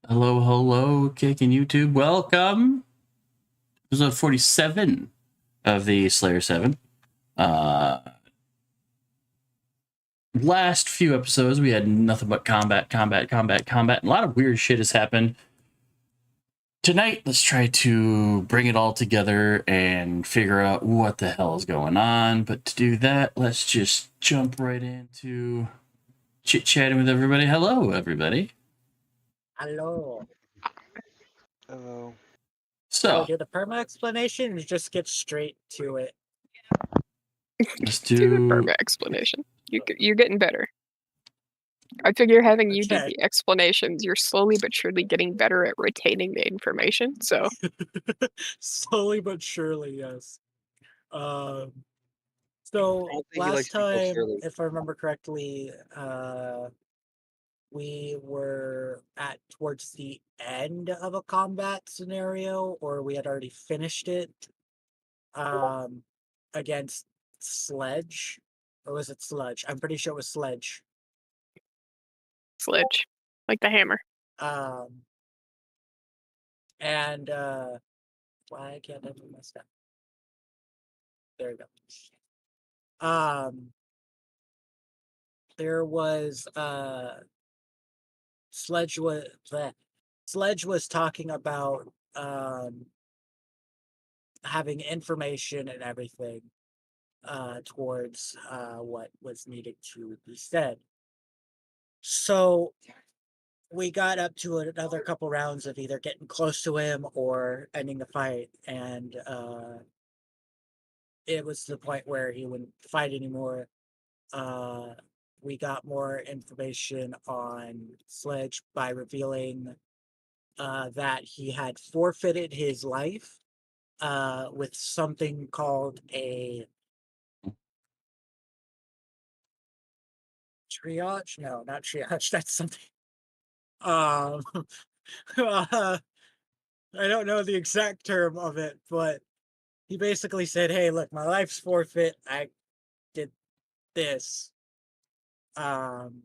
Hello, hello, kicking YouTube. Welcome. Episode 47 of the Slayer 7. Last few episodes, we had nothing but combat. A lot of weird shit has happened. Tonight, let's try to bring it all together and figure out what the hell is going on. But to do that, let's just jump right into chit-chatting with everybody. Hello, everybody. Hello. Hello. So So, do the perma explanation or just get straight to it? let's Do the do... perma explanation. You're getting better. I figure having you do Okay. the explanations, you're slowly but surely getting better at retaining the information. So Slowly but surely, yes. I So don't think he last likes to be called time, Shirley. if I remember correctly, we were towards the end of a combat scenario, or we had already finished it, against Sledge, or was it Sludge? I'm pretty sure it was Sledge. sledge, like the hammer. And why can't I do my stuff? There we go. There was Sledge was talking about having information and everything towards what was needed to be said. So we got up to another couple rounds of either getting close to him or ending the fight, and it was to the point where he wouldn't fight anymore. We got more information on Sledge by revealing that he had forfeited his life with something called a triage. No, not triage. That's something. I don't know the exact term of it, but he basically said, "Hey, look, my life's forfeit. I did this." And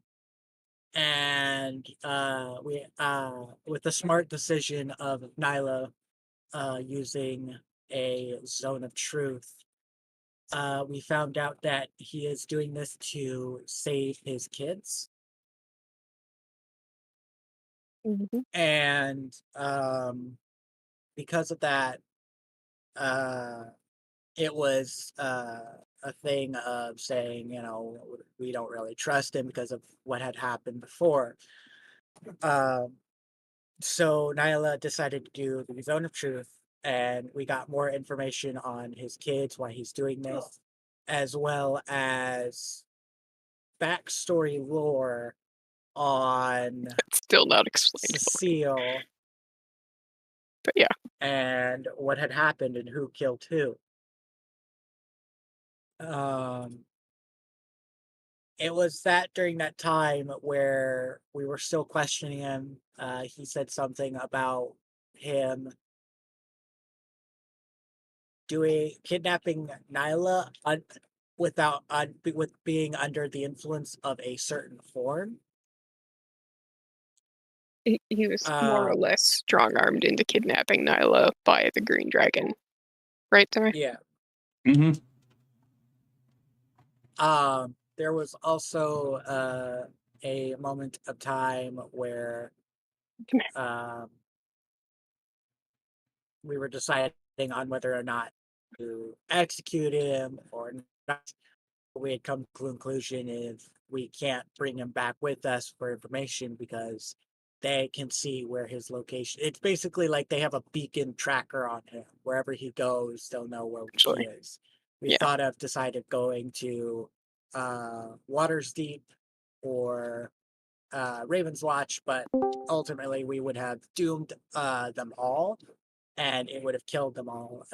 we with the smart decision of Nyla using a zone of truth, we found out that he is doing this to save his kids. Mm-hmm. And because of that, it was a thing of saying, we don't really trust him because of what had happened before. So Nyla decided to do the zone of truth, and we got more information on his kids, why he's doing this, as well as backstory lore on It's still not explained. Cecile But yeah, and what had happened and who killed who. It was that during that time where we were still questioning him. He said something about him kidnapping Nyla with being under the influence of a certain form. he was more or less strong-armed into kidnapping Nyla by the Green Dragon. Right, Timmy? Yeah. Mm-hmm. There was also a moment of time where we were deciding on whether or not to execute him or not. We had come to the conclusion if we can't bring him back with us for information because they can see where his location. It's basically like they have a beacon tracker on him. Wherever he goes, they'll know where he is. We thought of decided going to Waters Deep or Raven's Watch, but ultimately we would have doomed them all, and it would have killed them all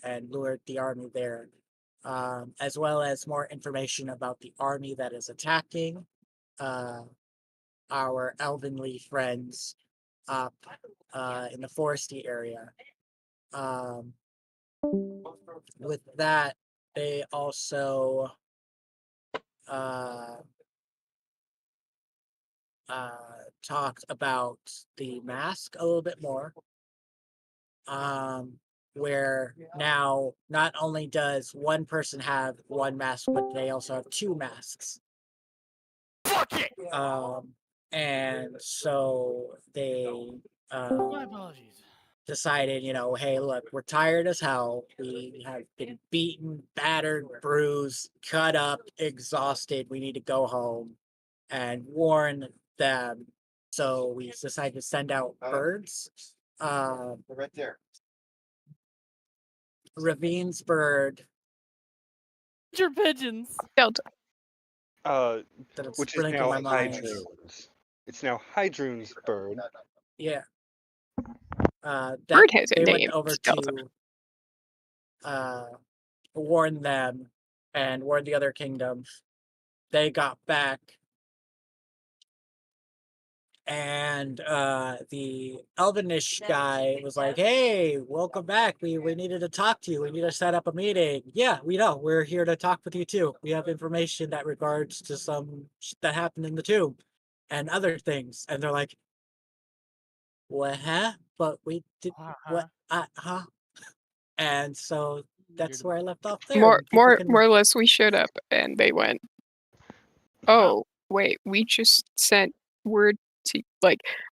and lured the army there, as well as more information about the army that is attacking our Elvenly friends up in the foresty area. With that, they also talked about the mask a little bit more. Where now not only does one person have one mask, but they also have two masks. Fuck it! And so they My apologies. decided, hey, look, we're tired as hell. We have been beaten, battered, bruised, cut up, exhausted. We need to go home and warn them. So we decided to send out birds. Right there. Ravine's bird Your pigeons. Delta. that it's Which is sprinkling now my mind. Hydrune's. It's now Hydrune's bird. Yeah. Bird has a they name. went over It's Delta. to warn them and warn the other kingdoms. They got back. And the Elvenish guy was like, "Hey, welcome back. We needed to talk to you. We need to set up a meeting." Yeah, we know. We're here to talk with you too. We have information that regards to some that happened in the tomb and other things. And they're like, "What? Huh? But we did what? Huh?" And so that's where I left off there. More and people can- or less, we showed up and they went, "Oh, wait, we just sent word to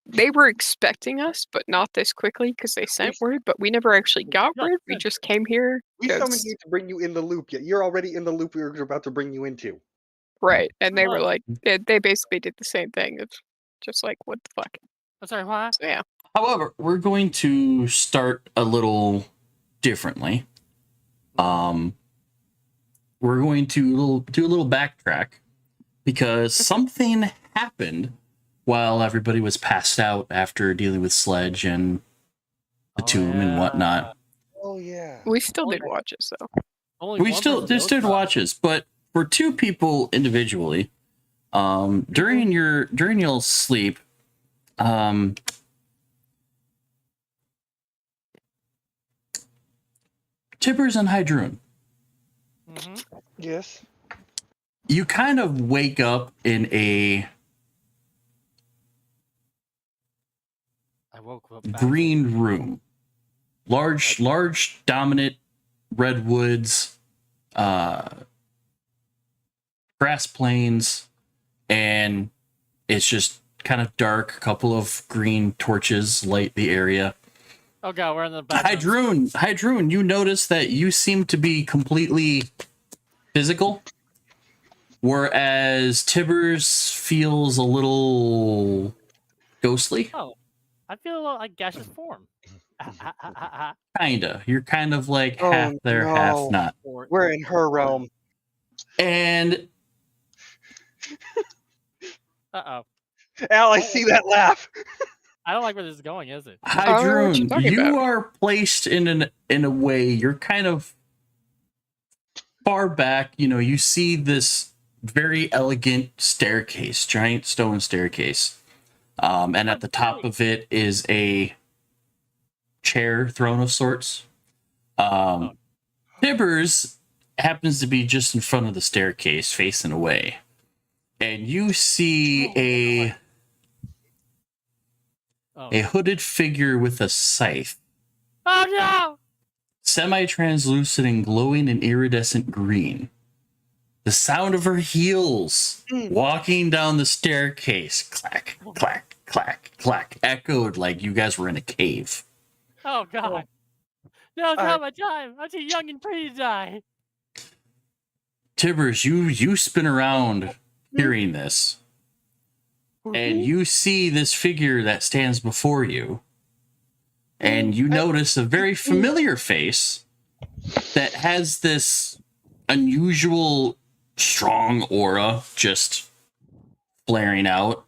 they were expecting us, but not this quickly because they sent word, but we never actually got Yeah, word. We yeah. just came here." We summoned 'cause- you to bring you in the loop. Yet you're already in the loop we were about to bring you into. Right, and they were Well- like, they basically did the same thing. It's just like, what the fuck? I'm sorry, what? So yeah. However, we're going to start a little differently. We're going to do a little backtrack because something happened while everybody was passed out after dealing with Sledge and the tomb and whatnot. Oh yeah. We still did watches though. Only We one still person knows did about it. watches, but for two people individually, during your sleep, Tibbers and Hydrune, Mhm. Yes. you kind of wake up in a I woke up back. green room, large dominant redwoods, grass plains, and it's just kind of dark. A couple of green torches light the area. Oh god, we're in the back. rooms. Hydrune, you notice that you seem to be completely physical, whereas Tibbers feels a little ghostly. Oh, I feel a little like gaseous form. Kinda. You're kind of like Oh, half there, half no. not. We're in her realm. And Uh-oh. Al, I see that laugh. I don't like where this is going, is it? I don't know what you're Hydrune, talking you about. are placed in a way you're kind of far back. You see this very elegant staircase, giant stone staircase, and at the top of it is a chair, throne of sorts. Tibbers happens to be just in front of the staircase, facing away, and you see Oh, a hooded figure with a scythe, oh no! semi-translucent and glowing in iridescent green. The sound of her heels walking down the staircase, clack, clack, clack, clack, echoed like you guys were in a cave. Oh god. No, it's not my time. I'm too young and pretty to die. Tibbers, you spin around hearing this, and you see this figure that stands before you, and you notice a very familiar face that has this unusual strong aura just flaring out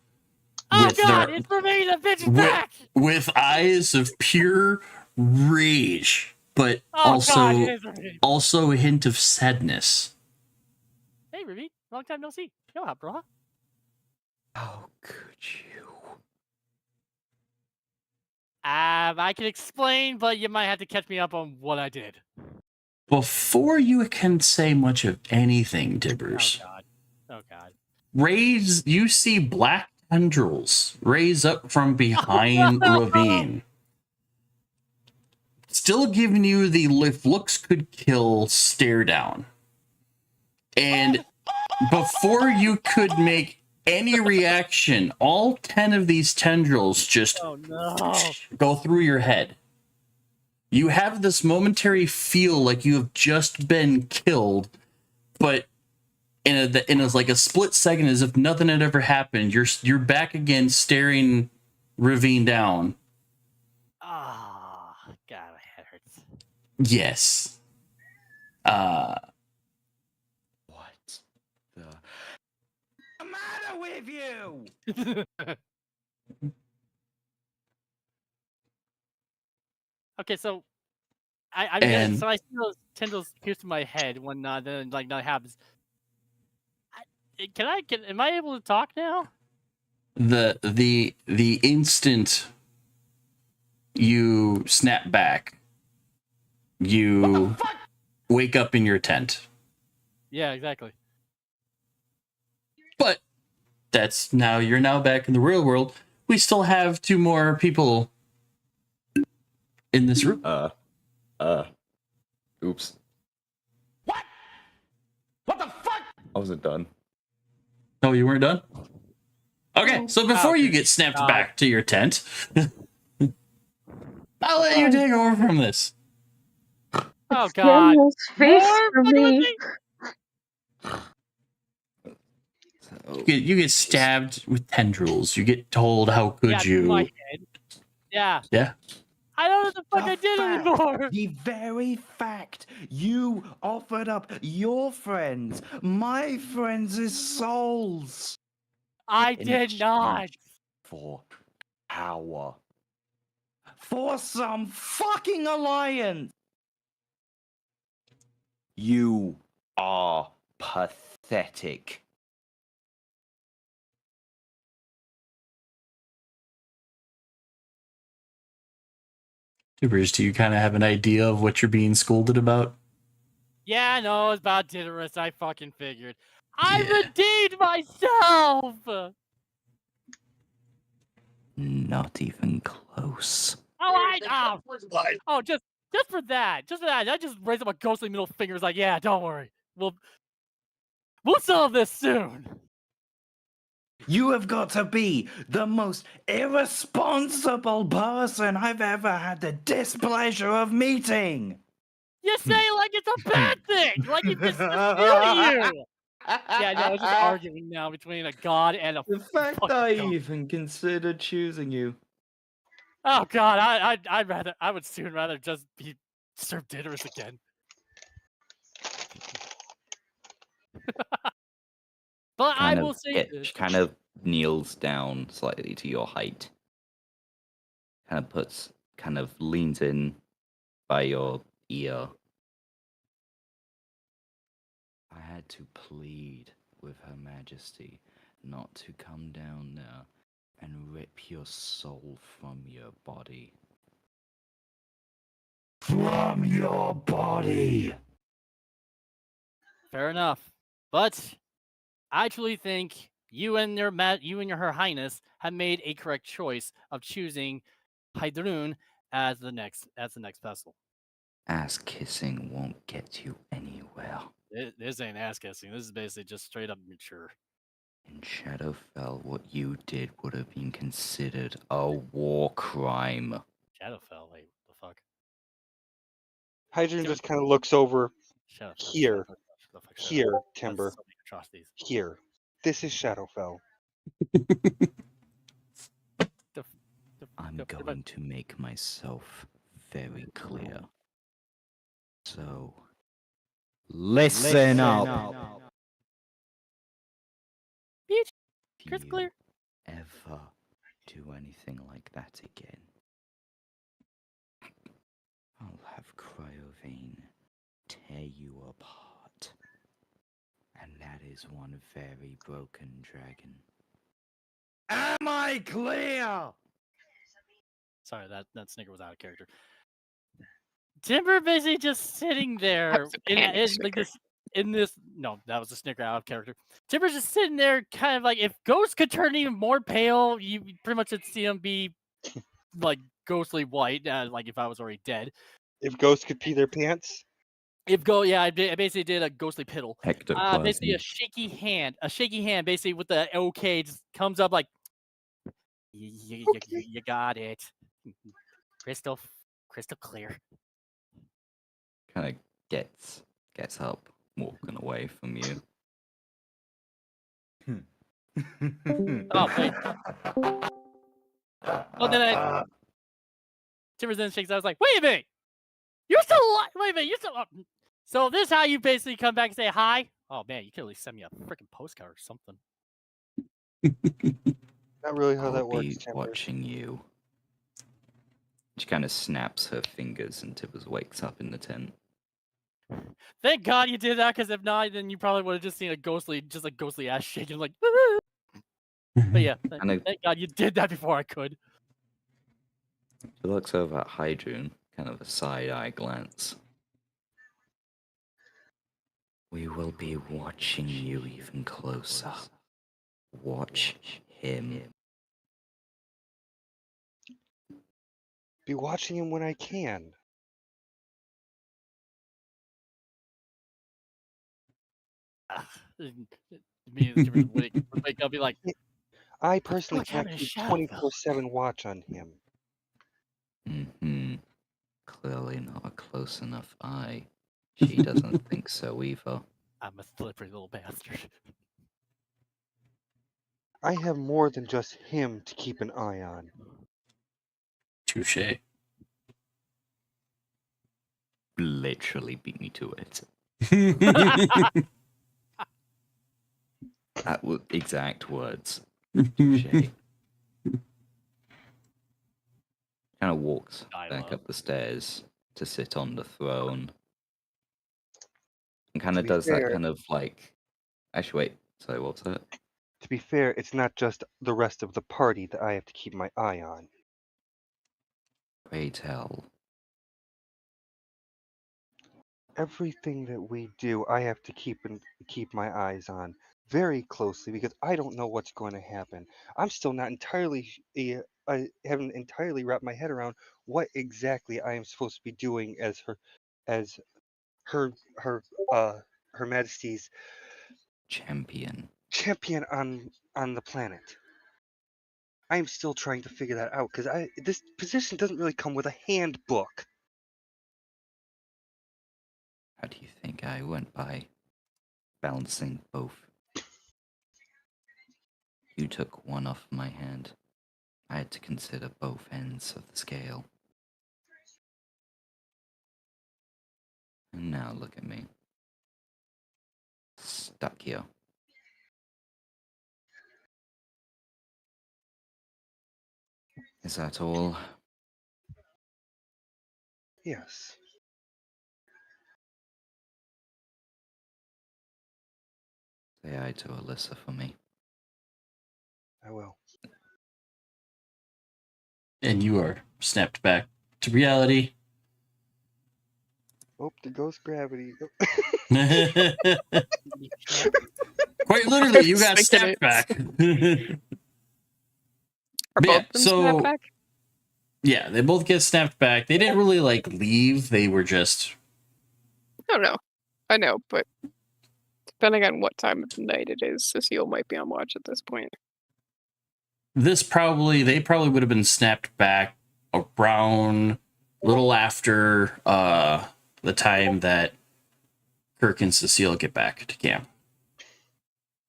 Oh with god, their- it's for me, the bitch is with- back! with eyes of pure rage, but Oh god, it is for me. also a hint of sadness. Hey Ruby, long time no see. Yo, hot bro. How could you? I can explain, but you might have to catch me up on what I did. Before you can say much of anything, Oh Tibbers, god. Oh god. you see black tendrils raise up from behind Ravine, still giving you the if looks could kill stare down. And before you could make any reaction, all 10 of these tendrils just Oh no! go through your head. You have this momentary feel like you have just been killed, but in a like a split second, as if nothing had ever happened, you're back again, staring Ravine down. Ah, God, my head hurts. Yes. What the matter with you? Okay, so I mean, And- so I see those tendrils pierce through my head when then like nothing happens. Am I able to talk now? The instant you snap back, you wake up in your tent. Yeah, exactly. But you're now back in the real world. We still have 2 more people in this room. Oops. What the fuck? I wasn't done. Oh, you weren't done? Okay, so before you get snapped God. back to your tent, I'll let you take over from this. Oh God! Daniel's face More for fucking with me. So, You get stabbed with tendrils. You get told how could Yeah, through my you. head. Yeah. Yeah. I don't know what the fuck The I did fact- anymore. The very fact you offered up your friends, my friends' souls, I in did not. exchange for power, for some fucking alliance. You are pathetic. Tubers, do you kind of have an idea of what you're being scolded about? Yeah, no, it's about Tidorus. I fucking figured. I Yeah. redeemed myself. Not even close. Oh, just for that, I just raised up a ghostly middle finger. Was like, yeah, don't worry, we'll solve this soon. You have got to be the most irresponsible person I've ever had the displeasure of meeting. You say like it's a bad thing, like it's just you. Yeah, no, it's just arguing now between a god and a. The fact fucking that I ghost. even considered choosing you. Oh God, I would soon rather just be served Tidorus again. But I will say this. Kind of kneels down slightly to your height. Kind of leans in by your ear. I had to plead with Her Majesty not to come down there and rip your soul from your body. From your body! Fair enough, but I truly think you and Her Highness have made a correct choice of choosing Hydrun as the next vessel. Ass kissing won't get you anywhere. This ain't ass kissing. This is basically just straight up mature. In Shadowfell, what you did would have been considered a war crime. Shadowfell, like the fuck. Hydrogen just kind of looks over. Shadowfell. Here. Shut the fuck, Shadowfell. Here, That's Timber. so many atrocities. Here. This is Shadowfell. I'm But- going to make myself very clear. So, listen up. Bitch, If Chris you clear. ever do anything like that again, I'll have Cryovane tear you apart. And that is one very broken dragon. Am I clear? Sorry, that snicker was out of character. Timber basically just sitting there was a in panic like snicker. in this, no, that was a snicker out of character. Timber's just sitting there, kind of like, if Ghost could turn even more pale, you pretty much would see him be like ghostly white, like if I was already dead. If ghosts could pee their pants, Yeah, I basically did a ghostly piddle. Basically Ectoplasm. a shaky hand, basically with the OK, just comes up like, you got it, crystal clear. Kind of gets up, walking away from you. Oh, wait. Well, then Timbers then shakes. I was like, wait a minute, you're still alive. Wait a minute, you're still. So this is how you basically come back and say hi. Oh man, you could at least send me a freaking postcard or something. not really how I'll that works. be Timber. watching you. She kind of snaps her fingers and Tibbers wakes up in the tent. Thank God you did that, because if not, then you probably would have just seen a ghostly ass shaking, like. But yeah, And thank God you did that before I could. she looks over at Hydroon, kind of a side-eye glance. We will be watching you even closer. Watch him. Be watching him when I can. Me and Timbers would wake up and be like, I personally fuck can't happened to keep Shadow? 24/7 watch on him. Mm-hmm. Clearly not a close enough eye. She doesn't think so either. I'm a slippery little bastard. I have more than just him to keep an eye on. Touche. Literally beat me to it. That was exact words. Touche. Kind of walks back Dialogue. up the stairs to sit on the throne. And kind To of be does fair- that kind of like. Actually, wait. Sorry, what's that? To be fair, it's not just the rest of the party that I have to keep my eye on. Pray tell. Everything that we do, I have to keep my eyes on very closely because I don't know what's going to happen. I'm still not entirely. I haven't entirely wrapped my head around what exactly I am supposed to be doing as her Majesty's Champion. champion on the planet. I am still trying to figure that out because this position doesn't really come with a handbook. How do you think I went by? Balancing both. You took one off my hand. I had to consider both ends of the scale. And now look at me. Stuck here. Is that all? Yes. Say hi to Alyssa for me. I will. And you are snapped back to reality. Oh, there goes gravity. Quite literally, you got Thinking snapped back. Are Yeah, both of them so- snapped back? Yeah, they both get snapped back. They didn't really like leave. They were just I don't know. I know, but depending on what time of the night it is, Cecile might be on watch at this point. they probably would have been snapped back around little after the time that Kirk and Cecile get back to camp.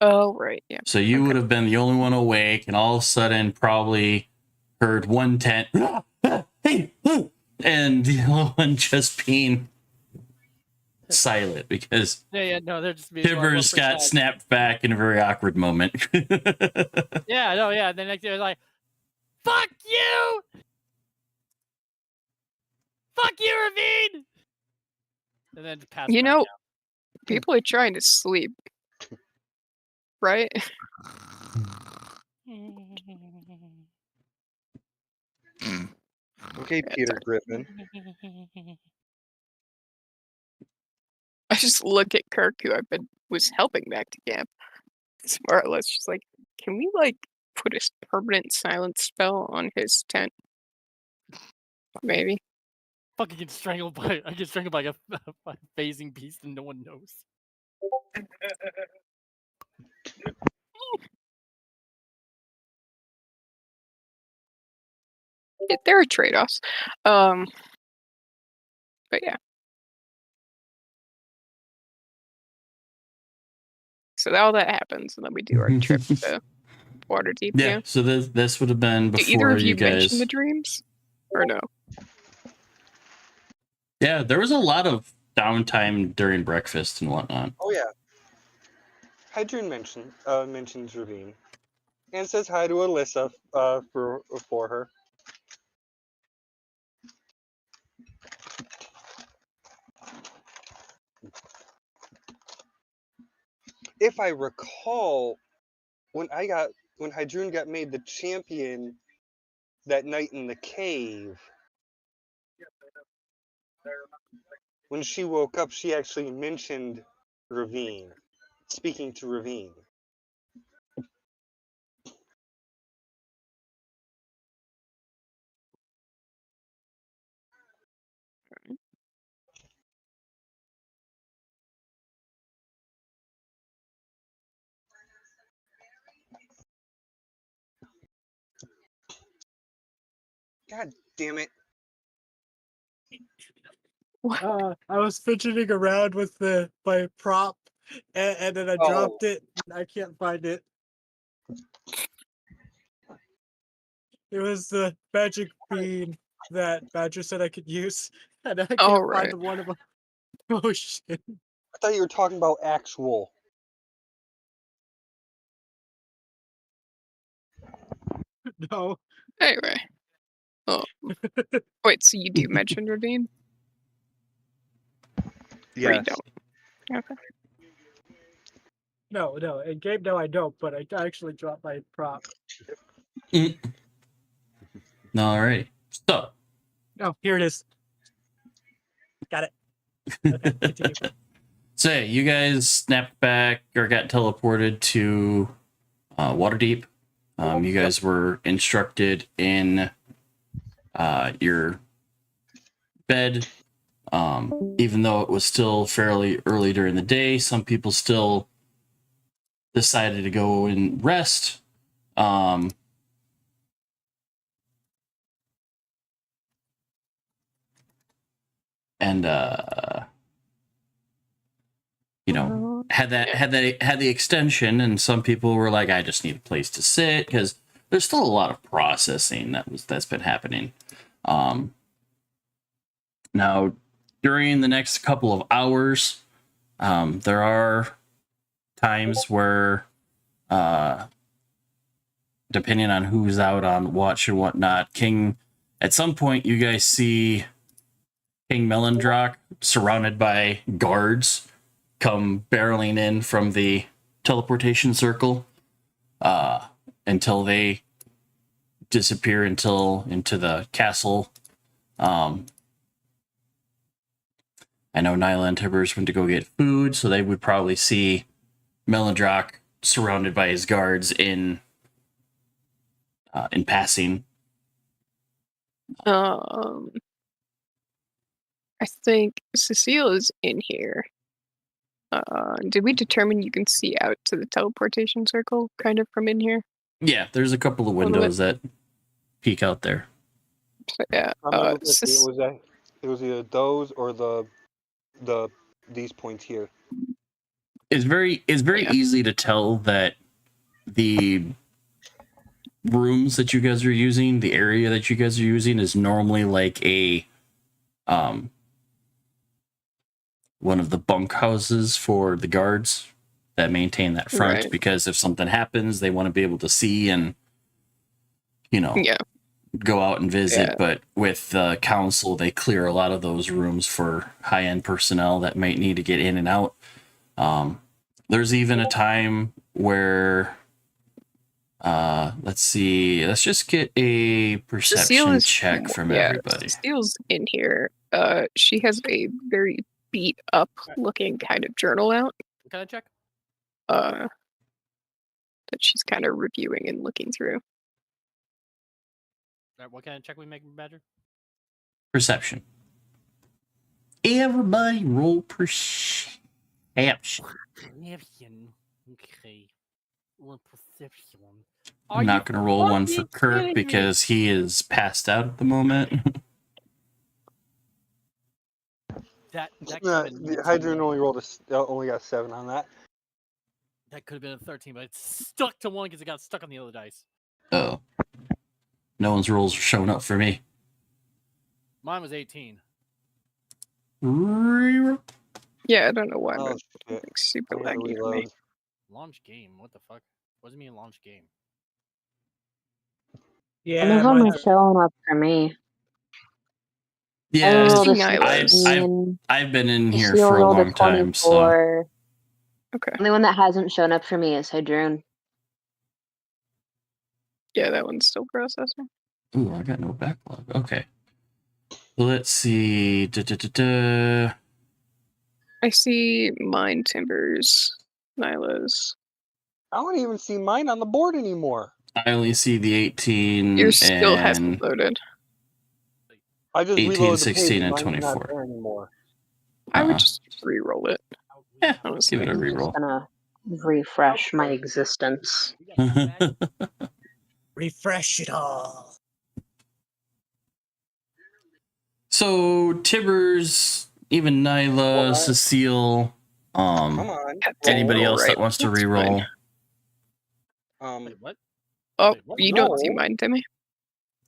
Oh, right, yeah. So you would have been the only one awake, and all of a sudden probably heard one tent, hey, and the other one just being silent because No, they're just being Tibbers got snapped back in a very awkward moment. Yeah, no, yeah. The next day, I was like, "Fuck you, fuck you, Ravine," and then just passed. You back know, out. people are trying to sleep. Right? Okay, Yeah, Peter sorry. Griffin. I just look at Kirk, who was helping back to camp. It's more or less just like, can we like put a permanent silence spell on his tent? Maybe. Fucking get strangled by a phasing beast and no one knows. There are trade-offs. But yeah. So all that happens, and then we do our trip to Waterdeep. Yeah. So this would have been Do either before of you you guys. mention the dreams, or no? Yeah, there was a lot of downtime during breakfast and whatnot. Oh yeah. Hydrun mentions Ravine, and says hi to Alyssa for her. If I recall, when Hydrun got made the champion that night in the cave, when she woke up, she actually mentioned Ravine, speaking to Ravine. God damn it. I was fidgeting around with my prop, and then I dropped it. And I can't find it. It was the magic bean that Badger said I could use, and I can't Oh, find right. the one of them. Oh shit! I thought you were talking about actual. No. Anyway. Oh. Wait, so you do mention Ravine? Or you Yes. don't? Okay. No, in game no I don't, but I actually dropped my prop. Alrighty. So. Oh, here it is. Got it. Okay, continue. So yeah, you guys snapped back or got teleported to Waterdeep. You guys were instructed in your bed. Even though it was still fairly early during the day, some people still decided to go and rest. And you know, had the extension, and some people were like, I just need a place to sit, because there's still a lot of processing that's been happening. Now, during the next couple of hours, there are times where, depending on who's out on watch and whatnot, at some point you guys see King Melendrock surrounded by guards come barreling in from the teleportation circle until they disappear into the castle. I know Nyla and Tibbers went to go get food, so they would probably see Melendrock surrounded by his guards in passing. I think Cecile is in here. Did we determine you can see out to the teleportation circle kind of from in here? Yeah, there's a couple of windows that peek out there. So, yeah. It was either those or these points here. It's very easy to tell that the rooms that you guys are using, the area that you guys are using, is normally like a one of the bunk houses for the guards that maintain that front, Right. because if something happens, they want to be able to see and Yeah. go out and visit. Yeah. But with the council, they clear a lot of those rooms for high-end personnel that might need to get in and out. There's even a time where let's see, let's just get a perception check from everybody. Cecile's in here. She has a very beat up looking kind of journal out. What kind of check? That she's kind of reviewing and looking through. What kind of check we make, Badger? Perception. Everybody roll perception. Perception. Okay. Roll perception. I'm not going to roll one for Kirk because he is passed out at the moment. That Hydron only got 7 on that. That could have been a 13, but it's stuck to 1 because it got stuck on the other dice. Oh. No one's rolls are showing up for me. Mine was 18. Yeah, I don't know why, Oh, but shit. it's super I gotta laggy for me. reload. Launch game. What the fuck? What does it mean launch game? Yeah, None of them mine's are showing up for me. I Yeah, rolled a See, Nyla's. 16. I've been in here Cecile for a rolled long time, so 24. Okay. The only one that hasn't shown up for me is Hadroon. Yeah, that one's still processing. ooh, I got no backlog. Okay, let's see. I see mine, Timbers, Nyla's. I don't even see mine on the board anymore. I only see the 18 Yours still and hasn't loaded. I just 18, reloaded the 16, page, and mine's not 24. there anymore. I would Uh-uh. just re-roll it. Yeah, Honestly. give it a I'm just reroll. gonna refresh my existence. refresh it all. So Tibbers, even Nyla, What? Cecile, Come on. anybody Roll else right. that wants to That's re-roll. fine. Wait, what? Oh, Wait, what? you don't see No. mine, Timmy?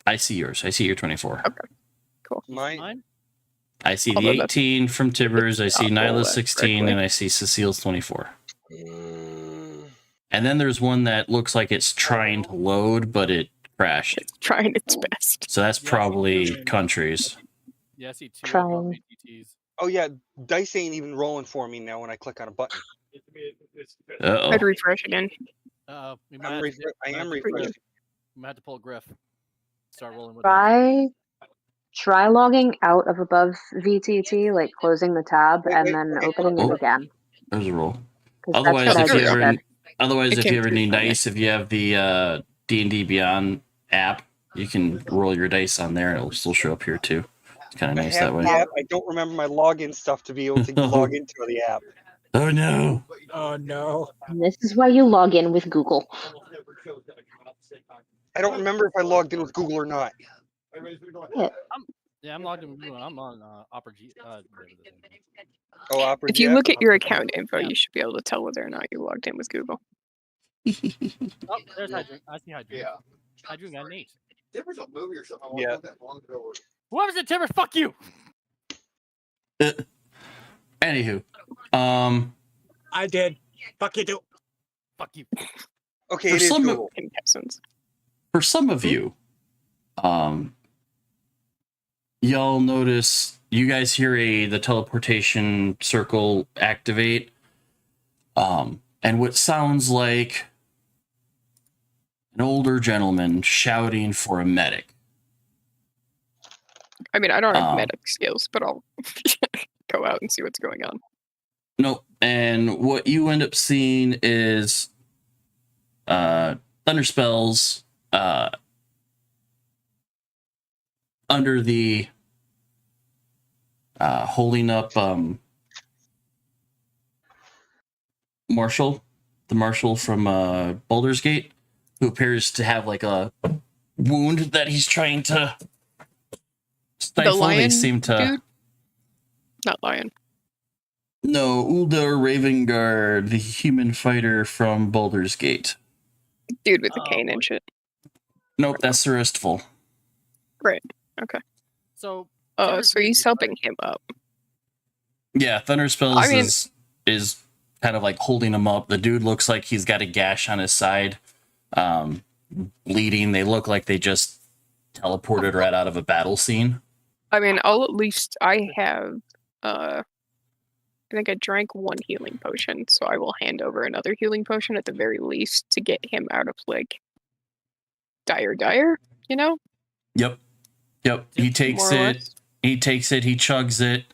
I see yours. I see your 24. Okay, cool. Mine. I see the Although that's 18 from Tibbers. I see not roll Nyla's that 16, correctly. and I see Cecile's 24. Mm, And then there's one that looks like it's trying to load, but it crashed. It's trying its best. So that's Yeah, I see probably two. countries. Yeah, I see 2 Trying. above ATTs. Oh yeah, dice ain't even rolling for me now when I click on a button. Uh-oh. I'd refresh again. We might have to do- I might am have to- refreshing. We might have to pull a Griff. Start rolling with that. Try logging out of above VTT, like closing the tab Wait, and wait, then okay. opening Oh. it again. There's a roll. 'Cause Otherwise, that's what if I you just ever, did. otherwise, It if came you ever through need fine. dice, if you have the D&D Beyond app, you can roll your dice on there, and it'll still show up here too. It's kind of I nice have that way. the app. I don't remember my login stuff to be able to log into the app. Oh no! Oh no. And this is why you log in with Google. I don't remember if I logged in with Google or not. Yeah, I'm logged in with you. I'm on Opera G. Oh, Opera If you Jet? look at your account info, you should be able to tell whether or not you logged in with Google. Oh, there's Hydroon. I see Hydroon. Yeah. Hydroon got an 8. Timbers a movie or something. I Yeah. watched that long ago. Whoever's in Timber, fuck you! Anywho, I did. Fuck you too. Fuck you. Okay, For it is some- Google. Contestants. for some of you, y'all notice you guys hear the teleportation circle activate, and what sounds like an older gentleman shouting for a medic. I mean, I don't have Um, medic skills, but I'll go out and see what's going on. Nope. And what you end up seeing is thunder spells under the holding up Marshall, the Marshal from Baldur's Gate, who appears to have like a wound that he's trying to stifle. They lion seem to dude? Not lion. No, Uldar Ravengard, the human fighter from Baldur's Gate. Dude with the Oh, cane boy. and shit. Nope, that's Thirstful. So, So he's helping him up. Yeah, Thunder Spells I mean- is kind of like holding him up. The dude looks like he's got a gash on his side, bleeding. They look like they just teleported right out of a battle scene. I mean, I'll at least I have I think I drank 1 healing potion, so I will hand over another healing potion at the very least to get him out of like dire, you know? Yep. He takes More or it. less. He takes it. He chugs it.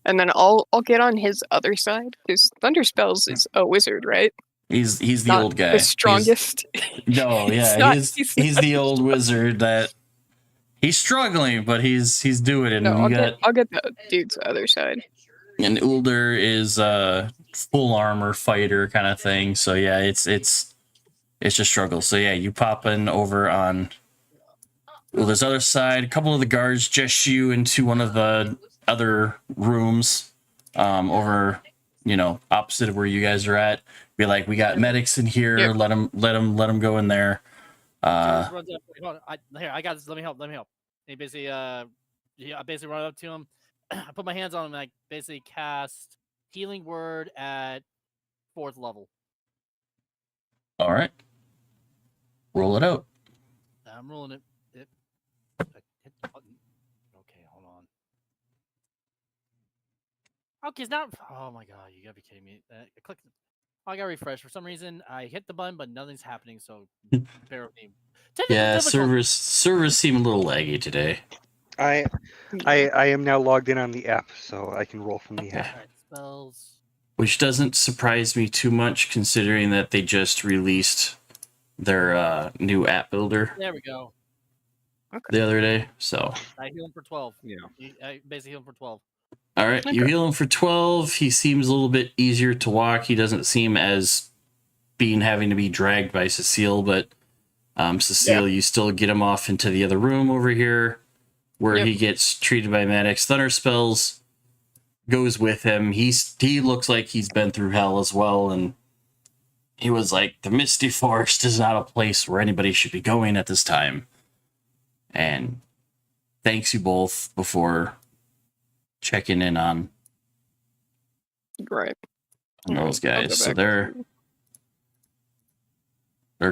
and then I'll get on his other side because Thunderspells is a wizard, right? He's the Not old guy. the strongest. No, yeah, he's not the old wizard that he's struggling, but he's doing it. No, And I'll get the dude's other side. and Ulder is full armor fighter kind of thing. So yeah, it's just struggle. So yeah, you pop in over on Ulder's other side. A couple of the guards just you into one of the other rooms, over, opposite of where you guys are at. Be like, we got medics in here. Yep. Let them go in there. Runs up, hold on, I got this. Let me help. He basically, I basically run up to him. I put my hands on him and I basically cast Healing Word at 4th level. All right, roll it out. I'm rolling it. I hit the button. Okay, hold on. Okay, it's not. Oh my god, you gotta be kidding me. I clicked. I gotta refresh. For some reason, I hit the button, but nothing's happening. So bear with me. Yeah, Technical servers seem a little laggy today. I am now logged in on the app, so I can roll from the Okay. app. Alright, spells. Which doesn't surprise me too much, considering that they just released their new app builder There we go. the other day. So, I heal him for 12. Yeah. I basically heal him for 12. all right, you Okay. heal him for 12. He seems a little bit easier to walk. He doesn't seem as having to be dragged by Cecile, but Cecile, you still get him off into the other room over here where Yep. he gets treated by medics. Thunder Spells goes with him. He looks like he's been through hell as well, and he was like, the Misty Forest is not a place where anybody should be going at this time. And thanks you both before checking in on Right. those I'll go guys. So back they're to-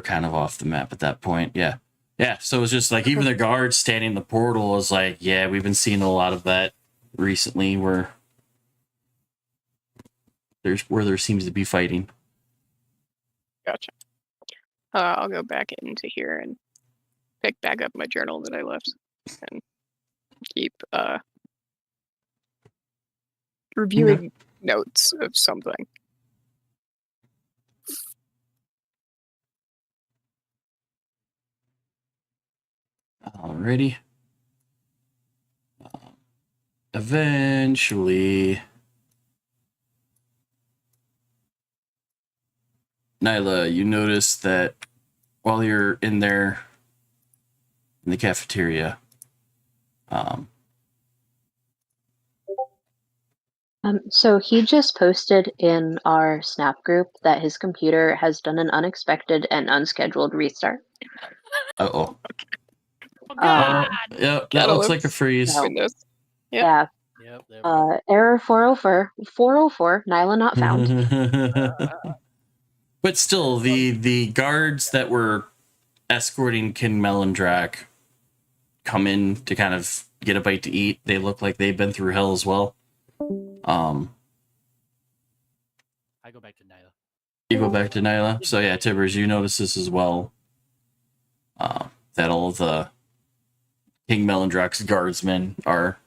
kind of off the map at that point. Yeah. Yeah. So it's just like even the guards standing in the portal is like, yeah, we've been seeing a lot of that recently where there seems to be fighting. Gotcha. I'll go back into here and pick back up my journal that I left and keep reviewing notes of something. Alrighty. Eventually, Nyla, you notice that while you're in there in the cafeteria, So he just posted in our Snap group that his computer has done an unexpected and unscheduled restart. oh, Oh, God! yeah, that Gotta looks look like a freeze. No. Windows. Yep. Yeah. Yep, there we go. Error 404, Nyla not found. But still, the guards that were escorting Kin Melendrak come in to kind of get a bite to eat. They look like they've been through hell as well. I go back to Nyla. You go back to Nyla. So yeah, Tibbers, you notice this as well. That all of the King Melendrak's guardsmen are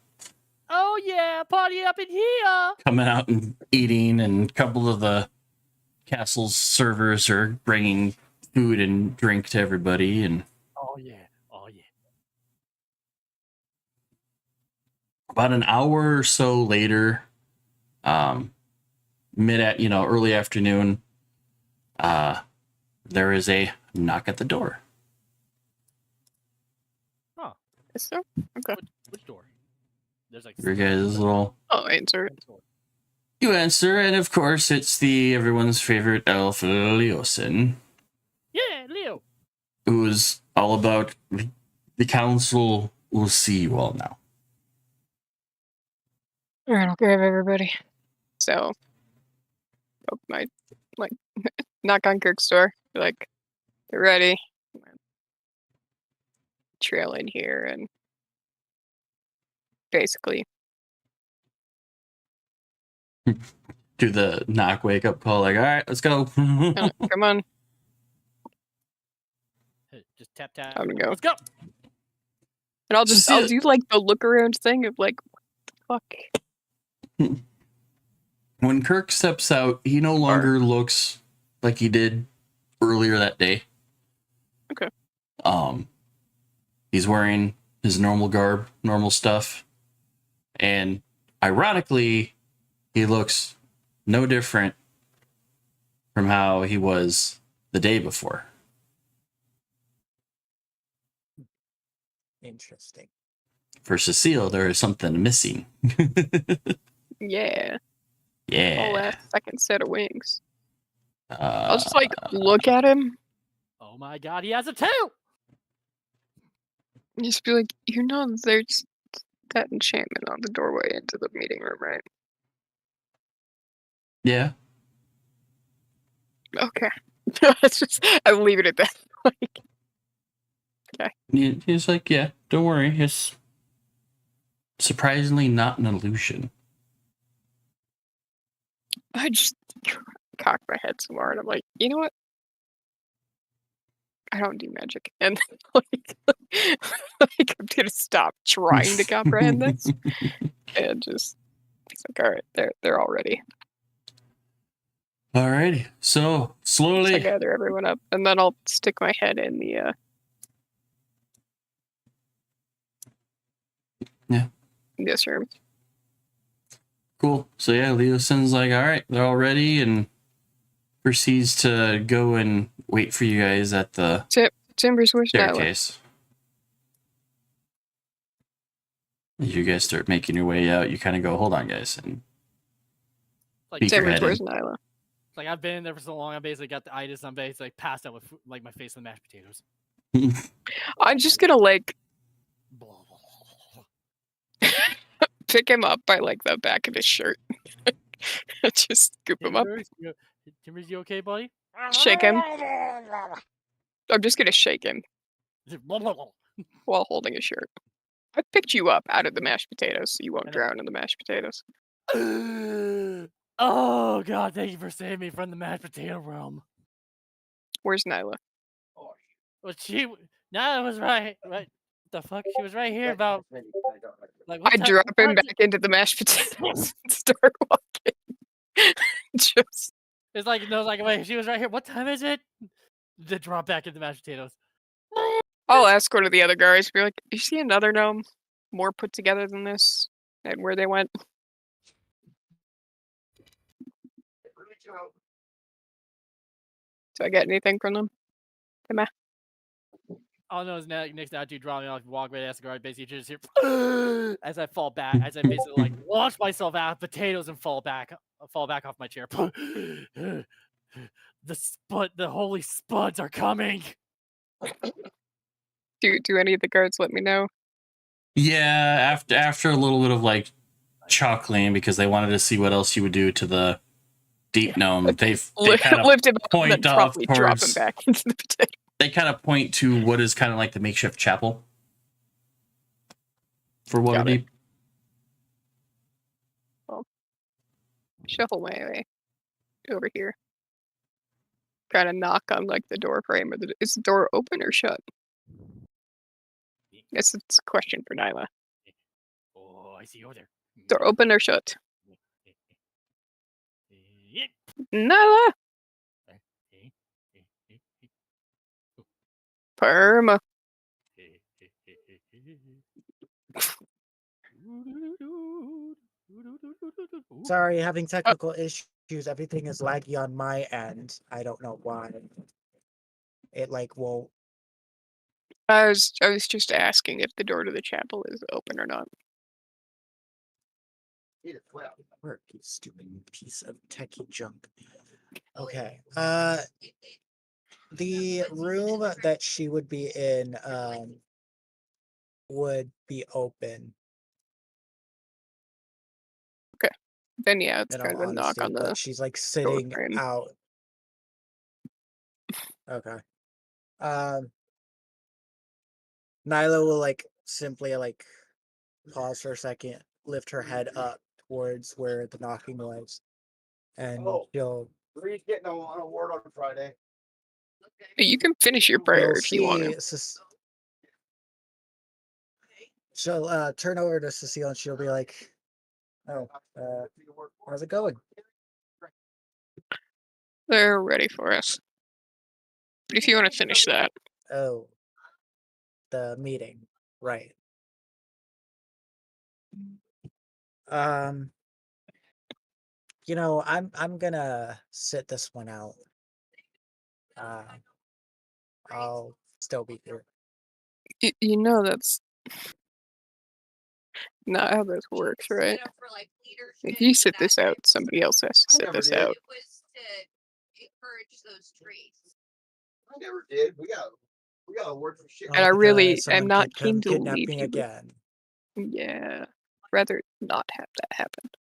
Oh yeah, party up in here! coming out and eating, and a couple of the castle's servers are bringing food and drink to everybody. And Oh yeah, oh yeah. about an hour or so later, early afternoon, there is a knock at the door. So, okay. Which door? There's like Your guys' little. I'll answer it. You answer, and of course, it's everyone's favorite elf, Leosin, Yeah, Leo. who's all about the council will see you all now. All right, I'll grab everybody. So, knock on Kirk's door. Be like, get ready. Trail in here and basically Do the knock wake up call, like, all right, let's go. come on. Hey, just tap tap. Time to go. Let's go. And I'll Just I'll do- do like the look around thing of like, what the fuck? When Kirk steps out, he no longer looks like he did earlier that day. Okay. He's wearing his normal garb, normal stuff. And ironically, he looks no different from how he was the day before. Interesting. For Cecile, there is something missing. Yeah. Yeah. Whole last second set of wings. Uh, I'll just like look at him Oh my god, he has a tail! and just be like, you know, there's that enchantment on the doorway into the meeting room, right? yeah. Okay. It's just I'll leave it at that. Like, He's like, yeah, don't worry. It's surprisingly not an illusion. I just cock my head some more and I'm like, you know what? I don't do magic. And like I'm gonna stop trying to comprehend this and just it's like, all right, they're all ready. Alrighty. So So I slowly, gather everyone up and then I'll stick my head in the Yeah. this room. cool. So yeah, Leoson's like, all right, they're all ready, and proceeds to go and wait for you guys at the Timbers, where's Nyla? staircase. As you guys start making your way out, you kind of go, hold on, guys, and Like, Peek your Timbers, head where's in. Nyla? like I've been in there for so long, I basically got the itis. I'm basically like passed out with like my face in the mashed potatoes. I'm just gonna like Blah, blah, blah. pick him up by like the back of his shirt. Just scoop him up, Timbers, you okay, buddy? shake him. I'm just gonna shake him Blah, blah, blah. while holding his shirt. I picked you up out of the mashed potatoes so you won't I know. drown in the mashed potatoes. Oh god, thank you for saving me from the mashed potato realm. Where's Nyla? Well, Nana was right. The fuck, she was right here about. Like, I what time- drop what him time back into the mashed potatoes and start walking. Just It's like no, like wait, she was right here. What time is it? The drop back into mashed potatoes. I'll ask one of the other guards, be like, you see another gnome more put together than this? And where they went? Do I get anything from them? Oh no, it's next now to draw me off, walk right past the guard, basically just here as I fall back, as I basically like launch myself out of potatoes and fall back off my chair. The holy spuds are coming. Do any of the guards let me know? yeah, after a little bit of like chuckling because they wanted to see what else you would do to the deep gnome, they kind of Lift him up and point then off probably drop him towards- back into the potato. they kind of point to what is kind of like the makeshift chapel for Waterdeep. Shuffle my way over here. Kind of knock on like the door frame. Is the door open or shut? It's a question for Nyla. Oh, I see you over there. Door open or shut? Nyla! Perma. Sorry, having technical issues. Everything is laggy on my end. I don't know why. It like won't. I was just asking if the door to the chapel is open or not. Work, you stupid piece of techie junk. Okay. The room that she would be in would be open. Then yeah, it's In kind all of a knock honesty, on the but she's like sitting frame. out. Okay. Nyla will like simply like pause for a second, lift her head up towards where the knocking was, and she'll Bree's getting on award on Friday. You can finish your prayer you'll if you want to. see she'll turn over to Cecile and she'll be like, Oh, how's it going? They're ready for us. But if you want to finish that, Oh, the meeting, right? Um, I'm gonna sit this one out. I'll still be here. you know that's not how this works, right? If you sit this out, somebody else has to sit this out. I never did. We got a word for shit. And I Oh, really because am someone not could keen come to kidnap leave me you. again. Yeah, rather not have that happen.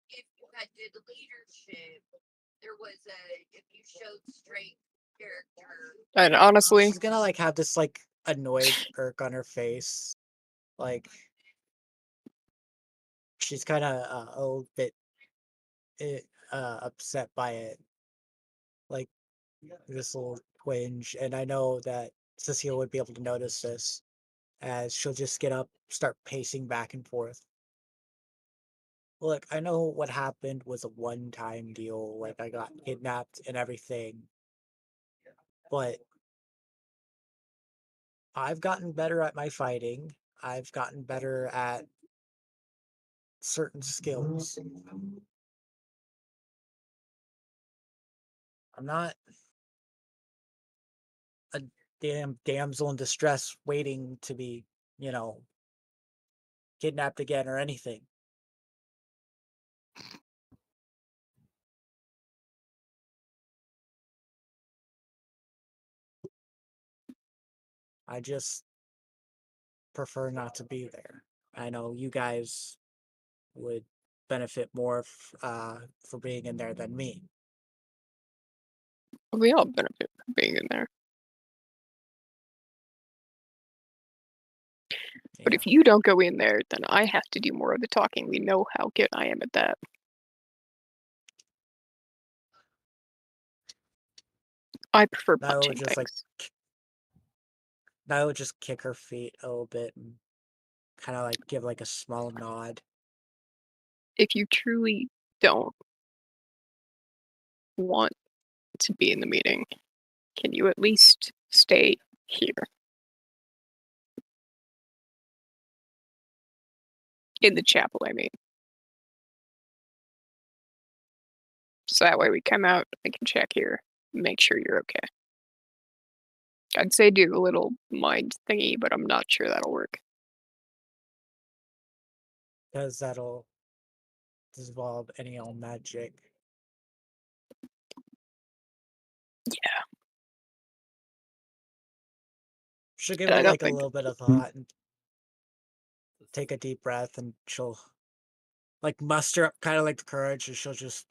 If you had good leadership, there was if you showed straight character. And honestly, She's gonna have this annoyed irk on her face, like she's kind of a little bit upset by it, like this little twinge. And I know that Cecile would be able to notice this, as she'll just get up, start pacing back and forth. Look, I know what happened was a one-time deal, like I got kidnapped and everything, but I've gotten better at my fighting. I've gotten better at certain skills. I'm not a damn damsel in distress waiting to be, kidnapped again or anything. I just prefer not to be there. I know you guys would benefit more for being in there than me. we all benefit from being in there. But Yeah. if you don't go in there, then I have to do more of the talking. We know how good I am at that. I prefer I would punching just things. I would just kick her feet a little bit and kind of give a small nod. If you truly don't want to be in the meeting, can you at least stay here? In the chapel, I mean. So that way we come out, I can check here, make sure you're okay. I'd say do the little mind thingy, but I'm not sure that'll work. Because that'll dissolve any old magic. Yeah. She'll give And I it don't a think little bit of thought and take a deep breath, and she'll muster up kind of the courage, and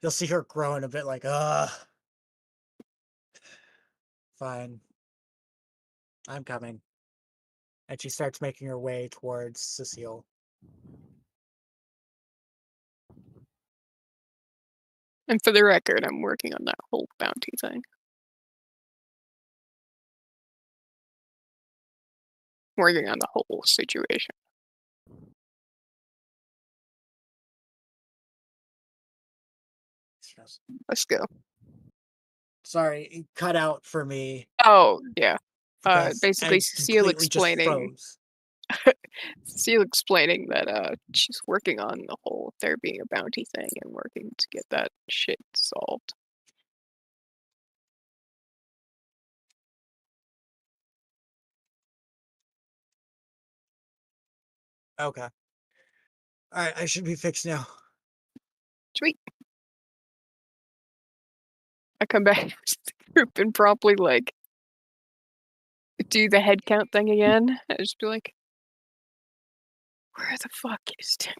you'll see her growing a bit fine, I'm coming. And she starts making her way towards Cecile. And for the record, I'm working on that whole bounty thing. Working on the whole situation. Let's go. Sorry, it cut out for me. Oh, yeah. Because Basically, I Cecile completely just explaining froze. Cecile explaining that she's working on the whole there being a bounty thing and working to get that shit solved. Okay. Alright, I should be fixed now. Sweet. I come back to the group and promptly do the head count thing again. I just be like, where the fuck is Tim?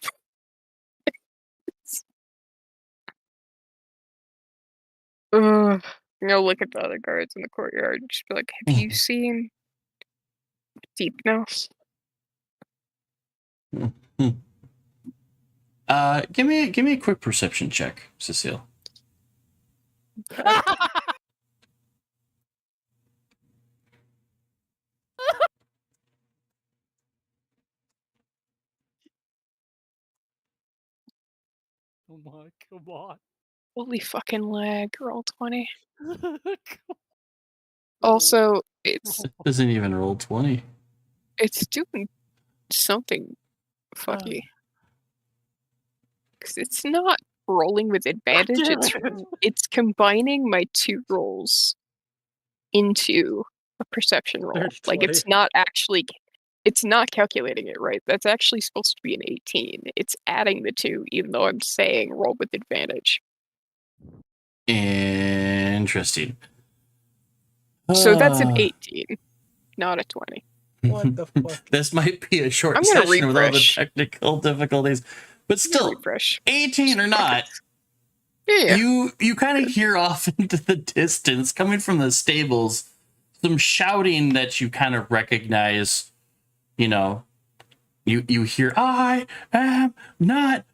Ugh. Look at the other guards in the courtyard and just be like, have you seen Deep Nose? Give me a quick perception check, Cecile. Oh my, come on. Holy fucking lag, roll 20. Come Also, it's It doesn't even roll 20. doing something fucky. 'Cause it's not rolling with advantage, it's combining my 2 rolls into a perception roll. Like, it's 30-20. not actually it's not calculating it right. That's actually supposed to be an 18. It's adding the 2, even though I'm saying roll with advantage. Interesting. So that's an Ah. 18, not a 20. What the fuck? This might be a short I'm gonna session with all the refresh. technical difficulties, but still, Refresh. 18 or not, Yeah. you kind of hear off into the distance coming from the stables some shouting that you kind of recognize. You know, you hear, I am not,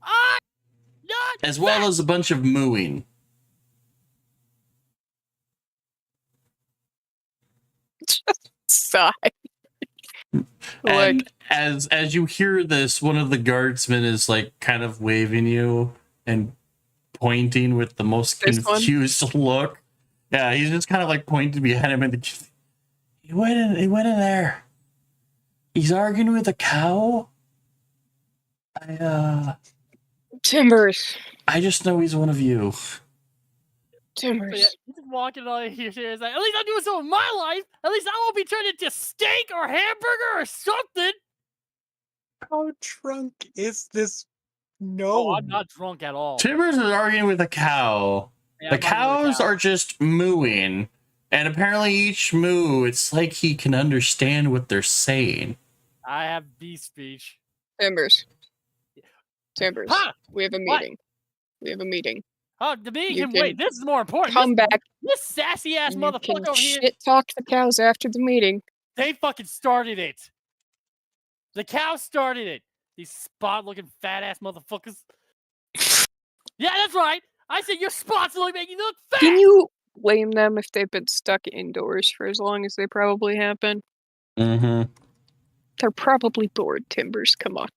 Ah! Not as well as a bunch of mooing. Sigh. And Like, as you hear this, one of the guardsmen is like kind of waving you and pointing with the most This one? confused look. Yeah, he's just kind of like pointing behind him, and he went in there. He's arguing with a cow. Timbers. I just know he's one of you. So Timbers. yeah, he's just walking on here. He's like, at least I'm doing something with my life. At least I won't be turned into steak or hamburger or something. How drunk is this? Oh, No. I'm not drunk at all. Timbers is arguing with a cow. Yeah, The I'm arguing with a cows cow. are just mooing, and apparently each moo, it's like he can understand what they're saying. I have beast speech. Timbers. Timbers. Ha! We have a What? meeting. We have a meeting. Oh, the meeting You can wait. can This is more important. Come this, back. This sassy ass You can motherfucker over here. shit talk the cows after the meeting. They fucking started it. The cow started it. These spot-looking fat-ass motherfuckers. Yeah, that's right. I said your spots make you look fat. Can you blame them if they've been stuck indoors for as long as they probably have been? Mm-hmm. They're probably bored, Timbers. Come on.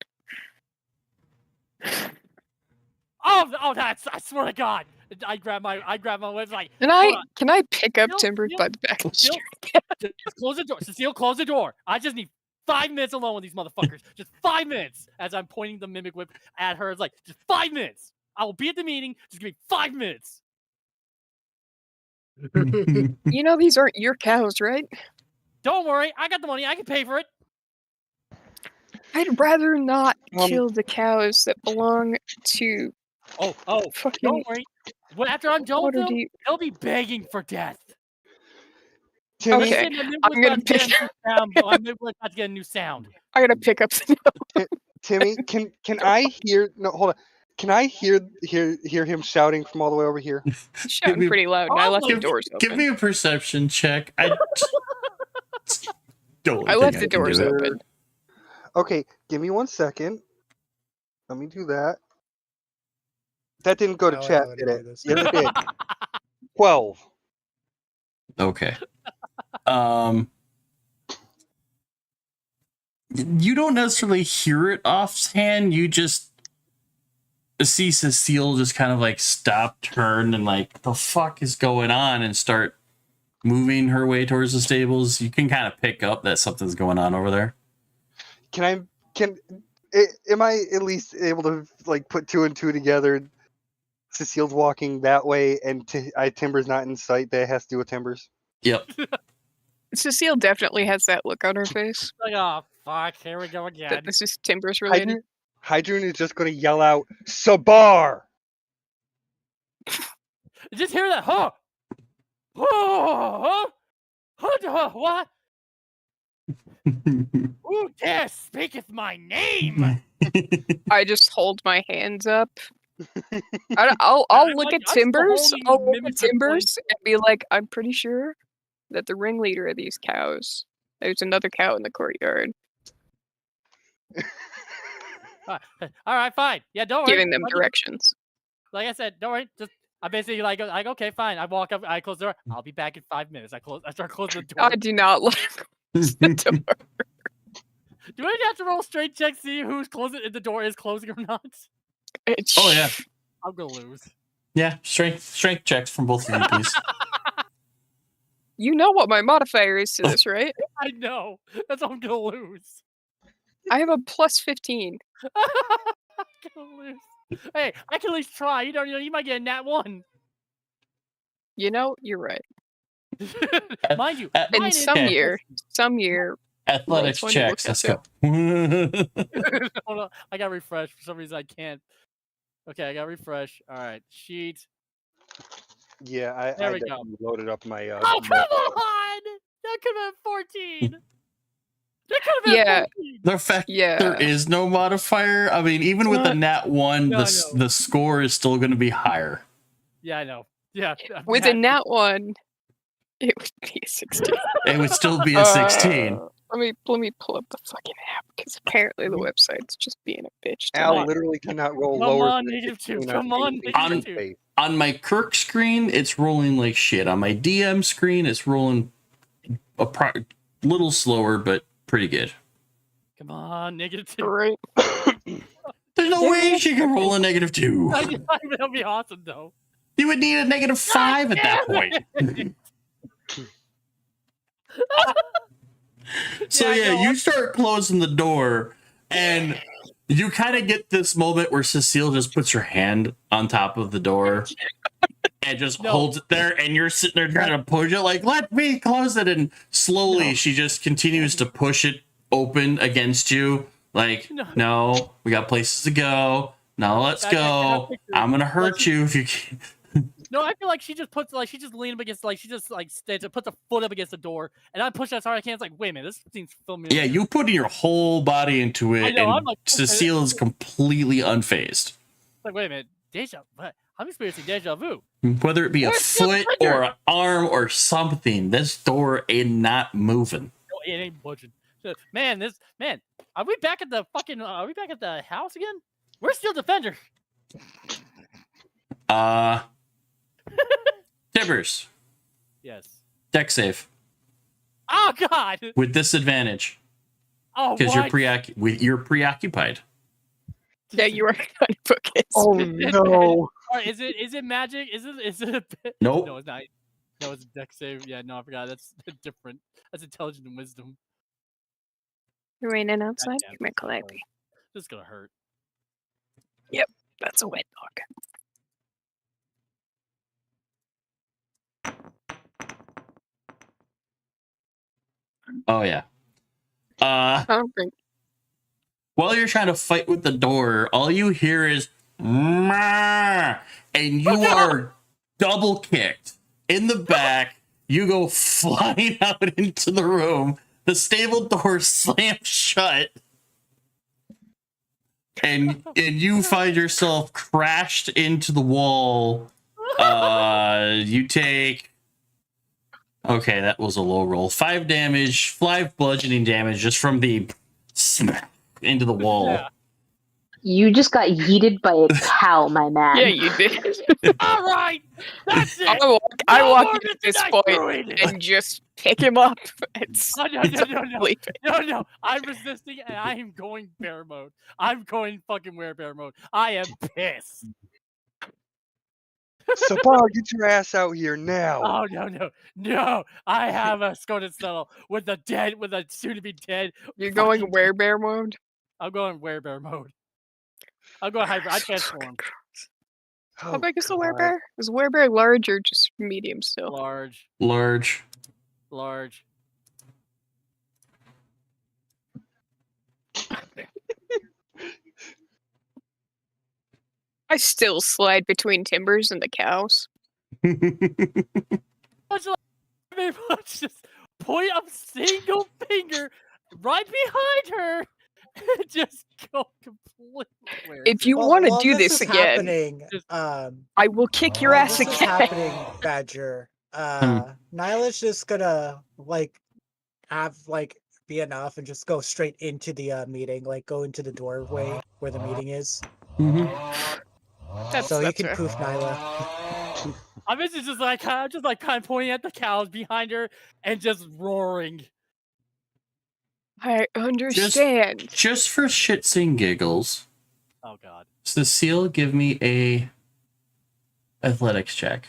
Oh, that's. I swear to God. I grab my whip like. Can hold on. I pick up Still- Timbers still- by the back of the still- shirt? Just close the door. Cecile, close the door. I just need 5 minutes alone with these motherfuckers. Just 5 minutes. As I'm pointing the mimic whip at her, it's like just 5 minutes. I will be at the meeting. Just give me 5 minutes. You know these aren't your cows, right? Don't worry. I got the money. I can pay for it. I'd rather not Um, kill the cows that belong to Oh, fucking. don't worry. After I'm done with What them, do you? they'll be begging for death. Timmy, Okay, Listen, the mimic I'm whip's gonna about to get pick- a new sound, but my mimic whip's about to get a new sound. I gotta pick up the. Timmy, can I hear? No, hold on. Can I hear him shouting from all the way over here? He's shouting me- pretty loud, and I Oh, left the give- doors open. Give me a perception check. I don't. I think left the can doors do it. open. Okay, give me 1 second. Let me do that. That didn't go to How I chat, know did to it? do this. Yes, it did. 12. Okay. You don't necessarily hear it offhand. You just see Cecile just kind of like stop, turn, and like, the fuck is going on, and start moving her way towards the stables. You can kind of pick up that something's going on over there. Am I at least able to like put 2 and 2 together? Cecile's walking that way, and Timber's not in sight. That has to do with Timbers. Yep. Cecile definitely has that look on her face Like, oh, fuck, here we go that again. this is Timbers related. Hydroon is just going to yell out, "Sabar!" Just hear that, huh? What? Who dare speaketh my name? I just hold my hands up. I'll I'm look like- at I'm still Timbers. holding I'll look mimic at whip Timbers and be like, I'm pretty sure that the ringleader of these cows. There's another cow in the courtyard, All right, fine. Yeah, don't worry. giving them I'll just- directions. Like I said, don't worry. Just I basically like okay, fine. I walk up, I close the door. I'll be back in 5 minutes. I start closing the door. I do not look close the door. Do I have to roll straight check see who's closing if the door is closing or not? Oh yeah, I'm gonna lose. yeah. Strength checks from both of you, please. You know what my modifier is to this, right? I know. That's how I'm gonna lose. I have a plus 15. I'm gonna lose. Hey, I can at least try. You don't know. You might get a nat 1. You know, you're right. Mind you, At- And mine is- some year, Athletics Rolls 20 checks. looks Let's go. Hold on, I got refresh. For some reason, I can't. Okay, I got refresh. All right, sheet. Yeah, I There we go. definitely loaded up my. Oh come on! That could have been 14. That could have been Yeah. 14. The fact yeah. there is no modifier. I mean, even with the nat 1, No, the score is still going to be higher. Yeah, I know. Yeah. With a nat 1, it would be a 16. It would still be a 16. Let me pull up the fucking app because apparently the website's just being a bitch. Al tonight. literally cannot roll Come lower. on, than a -2. 16 Come on, anything -2. in space. On my Kirk screen, it's rolling like shit. On my DM screen, it's rolling a little slower, but pretty good. Come on, -2. Right. There's no way she can roll a -2. That'll be awesome, though. You would need a -5 at that point. So Yeah, I know. you start closing the door, and you kind of get this moment where Cecile just puts her hand on top of the door and just holds it there, and you're sitting there trying to push it, like, let me close it. And slowly she just continues to push it open against you. Like, no, we got places to go. Now let's go. I'm going to hurt you if you can't. No, I feel like she just puts she just leans up against she just stands and puts a foot up against the door, and I push as hard as I can. It's like, wait a minute, this seems familiar. Yeah, you put your whole body into it, I know, I'm and like, Cecile is completely unfazed. Like, wait a minute, deja. What? I'm experiencing deja vu. Whether it be a Where's the foot printer? or an arm or something, this door ain't not moving. No, it ain't budging. Man, are we back at the fucking? Are we back at the house again? We're still defender. Tibbers, Yes. deck save Oh God. with disadvantage Oh, because what? you're preoccupied. Yeah, you are kind of focused. Oh no! Alright, is it magic? Is it a bit? Nope. No, it's not. No, it's a deck save. Yeah, no, I forgot. That's different. That's intelligence and wisdom. You're raining outside? Goddamn, Come here, Calliope. This is gonna hurt. That's a wet dog. Oh yeah. I don't think. While you're trying to fight with the door, all you hear is "Mah," and you are double kicked in the back. You go flying out into the room. The stable door slams shut. And you find yourself crashed into the wall. You take. Okay, that was a low roll. 5 damage, 5 bludgeoning damage just from the smack into the wall. Yeah. You just got yeeted by a cow, my man. Yeah, you did. All right, that's it. I No walk more in at this Midnight point Druid. and just pick him up. It's Oh, no. No, I'm resisting and I am going bear mode. I'm going fucking bear mode. I am pissed. Sabal, get your ass out here now! Oh no! I have a Scotus Settle with a soon-to-be dead. You're going fucking- werebear mode. I'm going werebear mode. I'm going hyper. I transform. How big is the werebear? Is werebear large or just medium still? Large. I still slide between Timbers and the cows. Let's just point a single finger right behind her and just go completely. If you want to do this is again, happening, I will kick your ass this is again. happening, Badger. Nyla's just gonna be enough and just go straight into the meeting, go into the doorway where the meeting is. So you can fair. poof Nyla. I'm just kind of pointing at the cows behind her and just roaring. I understand. Just for shits and giggles, Oh god. Cecile, give me a athletics check.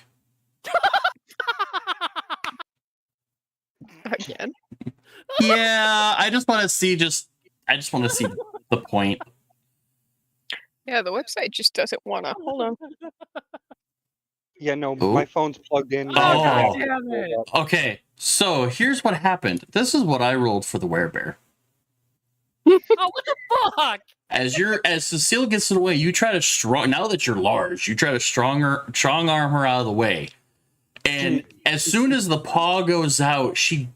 Again. Yeah, I just want to see the point. Yeah, the website just doesn't want to. Hold on. Yeah, no, Oh. my phone's plugged in. Oh. Damn it. Okay, so here's what happened. This is what I rolled for the werebear. Oh, what the fuck? As Cecile gets it away, you try to now that you're large, you try to strong arm her out of the way. And as soon as the paw goes out, she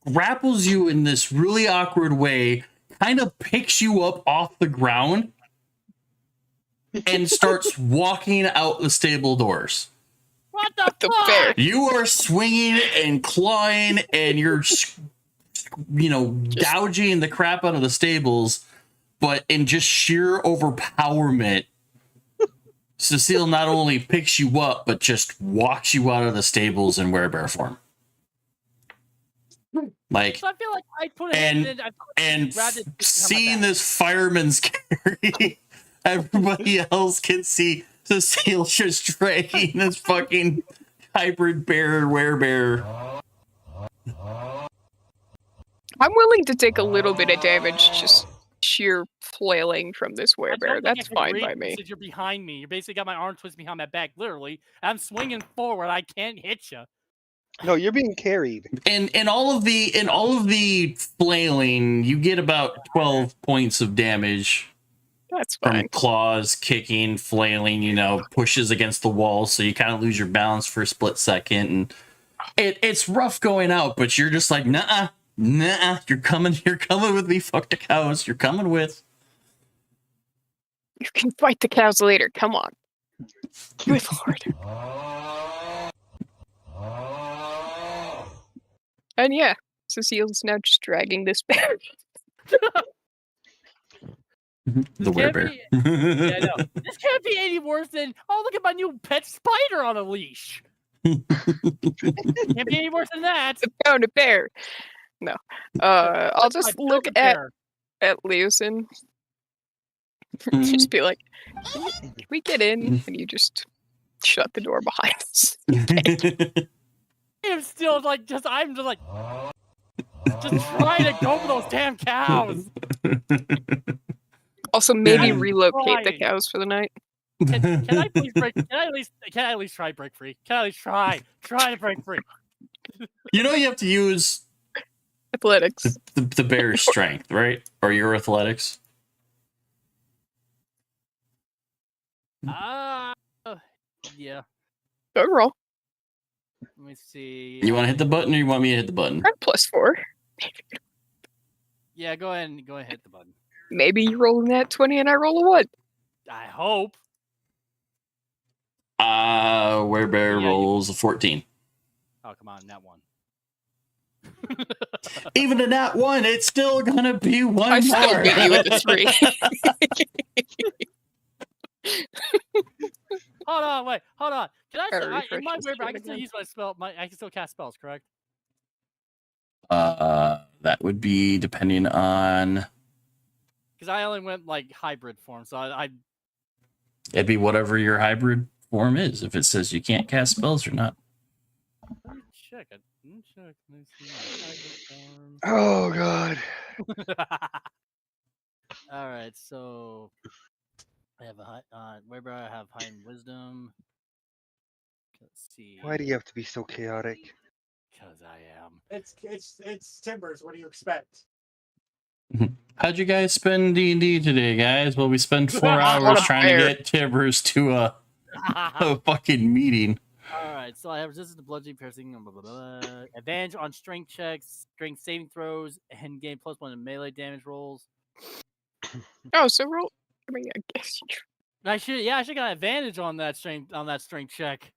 grapples you in this really awkward way, kind of picks you up off the ground, and starts walking out the stable doors. What the The bear. fuck? You are swinging and clawing, and you're, gouging the crap out of the stables, but in just sheer overpowerment, Cecile not only picks you up, but just walks you out of the stables in werebear form. Like, So I feel like I put a hand in. and grabbed it, seeing this fireman's carry, everybody else can see Cecile just dragging this fucking hybrid bear werebear. I'm willing to take a little bit of damage, just sheer flailing from this werebear. That's fine by me. Since you're behind me, you basically got my arm twisted behind my back, literally. I'm swinging forward. I can't hit you. No, you're being carried. And in all of the flailing, you get about 12 points of damage That's from fine. claws, kicking, flailing, pushes against the wall, so you kind of lose your balance for a split second. And it's rough going out, but you're just like, nah, you're coming with me, fuck the cows, you're coming with. You can fight the cows later. Come on. Good lord. And yeah, Cecile's now just dragging this bear. The werebear. Yeah, no. This can't be any worse than, oh, look at my new pet spider on a leash. Can't be any worse than that. I found a bear. No. I'll just I look found a at bear. Leosin. Just be like, can we get in? And you just shut the door behind us. I'm still like, I'm just like, just trying to go for those damn cows. Also, maybe Yeah. relocate the Trying. cows for the night. Can I please break? Can I at least try break free? Can I at least try to break free? You have to use Athletics. the bear's strength, right? Or your athletics. Yeah. Go roll. Let me see. You want to hit the button, or you want me to hit the button? I'm +4. Yeah, go ahead and hit the button. Maybe you roll a nat 20 and I roll a 1. I hope. Werebear Yeah, rolls a 14. Oh, come on, that one. Even a nat 1, it's still gonna be one I still more. give you a 3. Hold on, wait, hold on. Can I? Gotta In refresh my this weird, I shit can still again. use my spell. I can still cast spells, correct? That would be depending on. Because I only went like hybrid form, so I It'd be whatever your hybrid form is. If it says you can't cast spells or not. let me check it. Let me check. Let me see my Oh god. hybrid form. All right, so I have a high. Wherever I have high in wisdom. Let's see. Why do you have to be so chaotic? Because I am. It's Timbers. What do you expect? How'd you guys spend D&D today, guys? Well, we spent 4 What hours a trying to bear. get Timbers to a fucking meeting. Alright, so I have resistance to bludgeoning, piercing, blah, blah, blah. Advantage on strength checks, strength saving throws, and gain +1 in melee damage rolls. Oh, so roll. I mean, I guess you. I should got advantage on that strength check.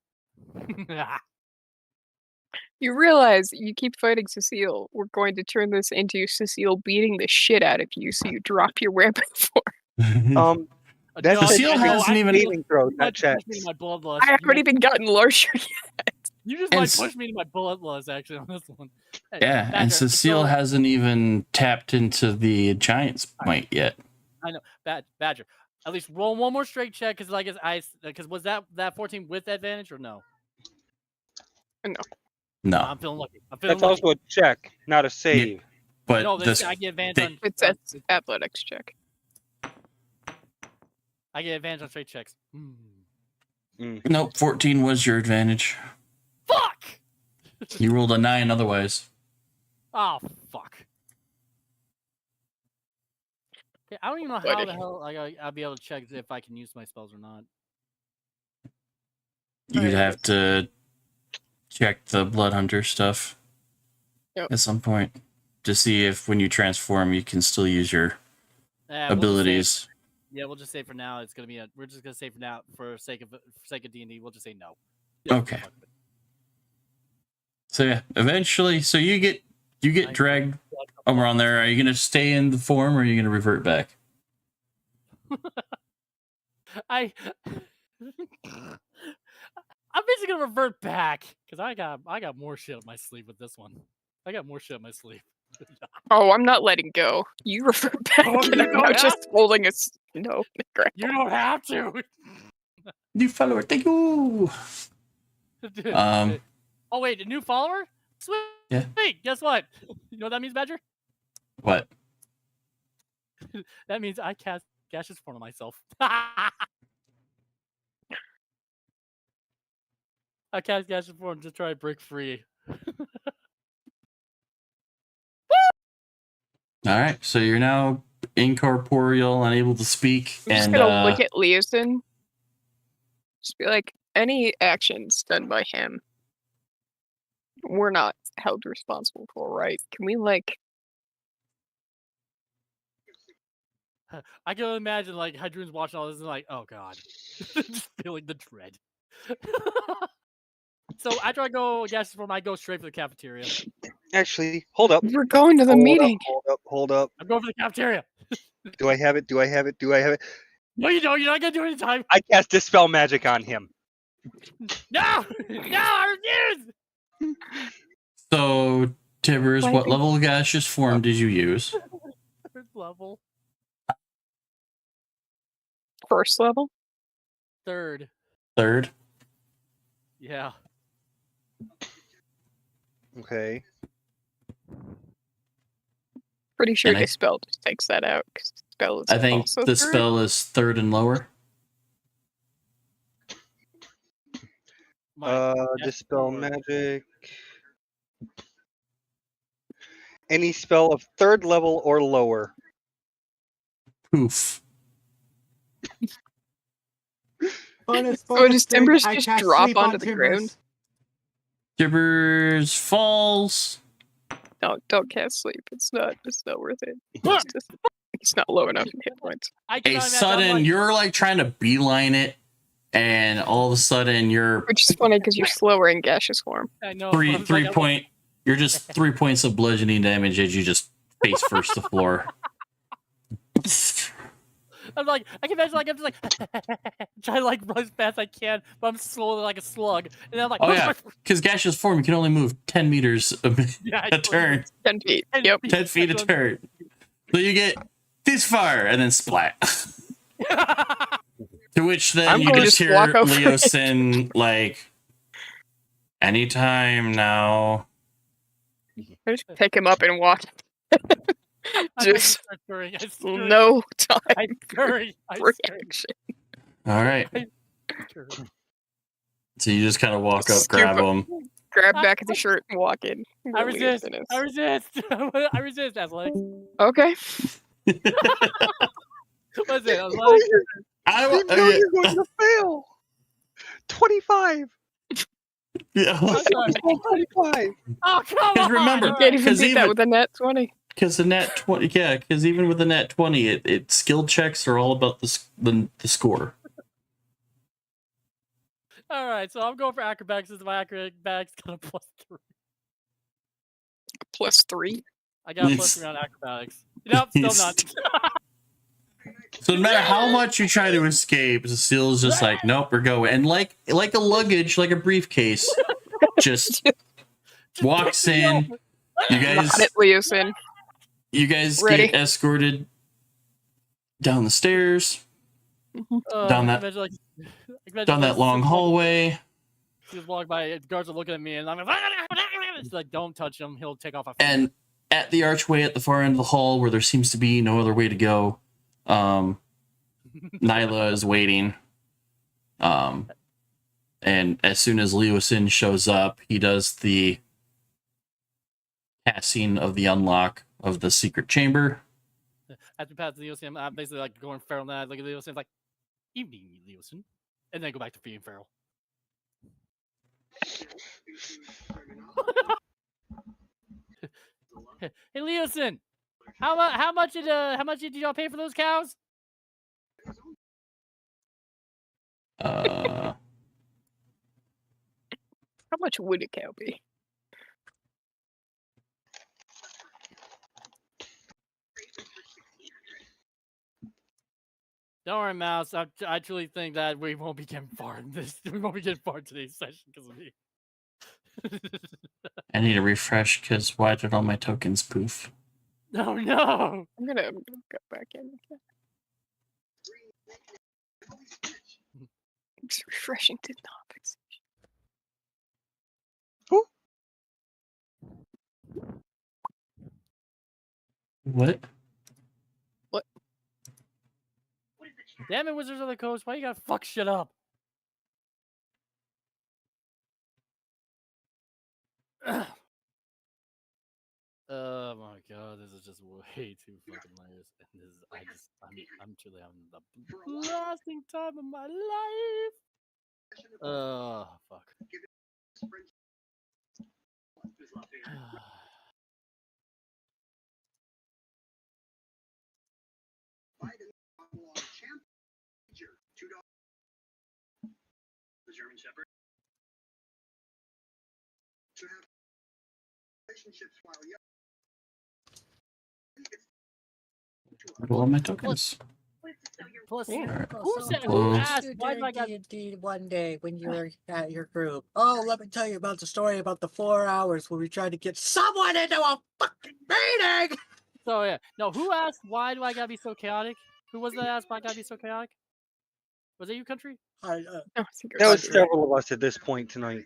You realize you keep fighting Cecile. We're going to turn this into Cecile beating the shit out of you, so you drop your weapon for. That's Cecile hasn't even- saving throw, not check. My bloodlust. I haven't even gotten larger yet. You just And might s- push me to my bullet loss actually on this one. Hey, Yeah, and Badger, Cecile so- hasn't even tapped into the Giants might yet. I know, Badger. At least roll one more straight check because, like, because was that 14 with advantage or no? No, I'm feeling lucky. I'm feeling That's lucky. also a check, not a save. but No, this I get advantage they- on. It's an athletics check. I get advantage on straight checks. nope. 14 was your advantage. Fuck! You rolled a 9 otherwise. Oh fuck. Okay, I don't even know how Buddy. the hell I'll be able to check if I can use my spells or not. You'd have to check the Blood Hunter stuff Yep. at some point to see if when you transform you can still use your Yeah, abilities. We'll just say for now it's gonna be we're just gonna say for now for sake of D&D we'll just say no. Okay. So yeah, eventually, so you get dragged around there. Are you gonna stay in the form or are you gonna revert back? I'm basically gonna revert back because I got more shit up my sleeve with this one. I got more shit up my sleeve. Oh, I'm not letting go. You refer back, Oh, and you I'm don't now have just holding a no. You don't have to. New follower, thank you. Oh wait, a new follower? Sweet. Yeah. Wait, guess what? You know what that means, Badger? What? That means I cast gaseous form on myself. I cast gaseous form to try to break free. All right, so you're now incorporeal, unable to speak, I'm just and gonna look at Leosin. Just be like, any actions done by him, we're not held responsible for, right? Can we like? I can imagine like Hydroon's watching all this and like, oh god, just feeling the dread. So after I go gaseous form, I go straight for the cafeteria. Actually, hold up. We're going to the Hold meeting. Hold up. I'm going for the cafeteria. Do I have it? Do I have it? No, you don't. You're not gonna do it in time. I cast Dispel Magic on him. No, I refuse. so Tibbers, I what think- level of gaseous form did you use? First level, First level. third. Third. Yeah. Okay. Pretty sure And I- Dispel just takes that out. 'Cause Dispel is I think also the third. spell is third and lower. Dispel form. Magic. Any spell of third level or lower. Poof. So does Timbers just drop onto the ground? Tibbers falls. No, don't cast sleep. It's not worth it. It's not low enough in hit points. I A cannot imagine, I'm sudden, like, you're like trying to beeline it, and all of a sudden you're Which is funny because you're slower in gaseous form. I know. three I'm three like, point. You're just 3 points of bludgeoning damage as you just face first the floor. I'm like, I can imagine like I'm just like trying to like run as fast as I can, but I'm slowly like a slug, and then I'm like, Oh yeah, because gaseous form you can only move 10 meters yeah, a turn, 10 feet. 10 Yep. feet. 10 feet a That's what turn. So you get this far and then splat. To which then I'm you gonna just just hear walk over Leo it. Sin like, anytime now. I just pick him up and walk. I Just start scurrying, I scurry, no I time scurry, I for scurry, reaction. All right. scurry. So you just kind of walk up, Scoop grab up. him. Grab back of the shirt and walk in. I where resist. Leosin is. I resist. I resist, Athletics. Okay. What's it? Athletics? You know you're going to fail. 25. Yeah. I'm sorry. 25. Oh, come Because on! remember, Can't even 'Cause beat that even- with a net 20. Because the net 20, yeah, because even with the net 20, it skill checks are all about the score. All right, so I'm going for acrobatics. Since my acrobatics got a +3. +3. I got a Yes. +3 on acrobatics. Nope, still Yes. not. So no matter how much you try to escape, Cecile's just like, nope, we're going. And like a luggage, like a briefcase, just walks in. You guys, Not it, Leosin. you guys Ready. get escorted down the stairs, down that down that long hallway. Just walk by, the guards are looking at me, and I'm like, it's like, don't touch him. He'll take off. And at the archway at the far end of the hall, where there seems to be no other way to go, Nyla is waiting. And as soon as Leosin shows up, he does the passing of the unlock of the secret chamber. After we pass the Leosin, I'm basically like going feral now. I look at Leosin, like, evening, Leosin. And then go back to being feral. Hey, Leosin, how much did y'all pay for those cows? Uh, How much would a cow be? Don't worry, Mouse. I truly think that we won't be getting far in this. We won't be getting far in today's session because of me. I need a refresh because why did all my tokens poof? No, no. I'm gonna go back in. It's refreshing to topics. What? Damn it, Wizards of the Coast! Why you gotta fuck shit up? Oh my god, this is just way too fucking hilarious. And this is, I'm truly having the blasting time of my life. Oh fuck. What are all my tokens? Plus, Alright. who Close. asked why do I got D&D one day when you were at your group? Oh, let me tell you about the story about the 4 hours where we tried to get someone into a fucking meeting. So yeah, no. Who asked why do I gotta be so chaotic? Who was that asked why I gotta be so chaotic? Was it you, Country? No, I think it That was was several of us at this point tonight.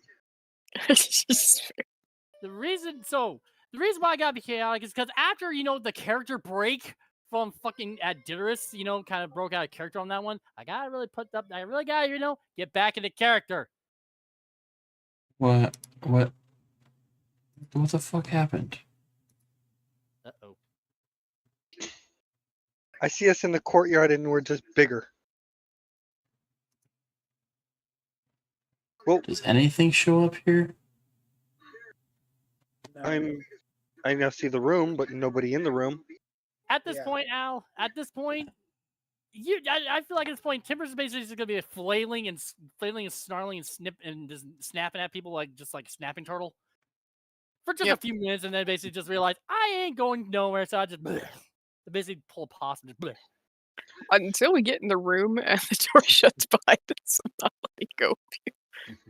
The reason why I gotta be chaotic is because after the character break from fucking at Diderus, kind of broke out of character on that one. I really gotta get back into character. What the fuck happened? Uh-oh. I see us in the courtyard and we're just bigger. Well, Does anything show up here? I now see the room, but nobody in the room. At this point, Al, I feel like at this point, Timbers is basically just gonna be flailing and snarling and just snapping at people like snapping turtle for just a few minutes, and then basically just realize I ain't going nowhere, so I just basically pull a posse and just until we get in the room and the door shuts behind us. I'm not letting go.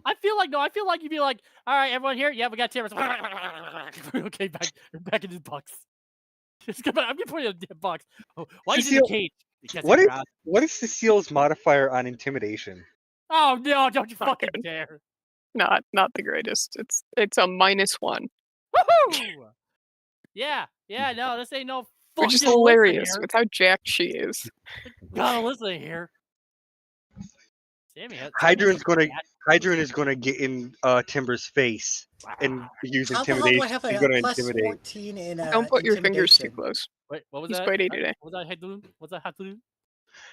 I feel like you'd be like, all right, everyone here, yeah, we got Timbers. Okay, back in the box. I'm gonna put it in the box. Oh, why is it in the cage? What is Cecile's modifier on intimidation? Oh no! Don't you fucking dare! Not the greatest. It's a -1. Woohoo! Yeah. No, this ain't no. Which is hilarious with how jacked she is. Gotta listen here. Sammy, Hydron is gonna get in Timber's face and use intimidation. How the hell do I have He's a gonna plus intimidate. 14 in Don't put your fingers too intimidation? close. Wait, what was He's that? fighting today. What was that have to do?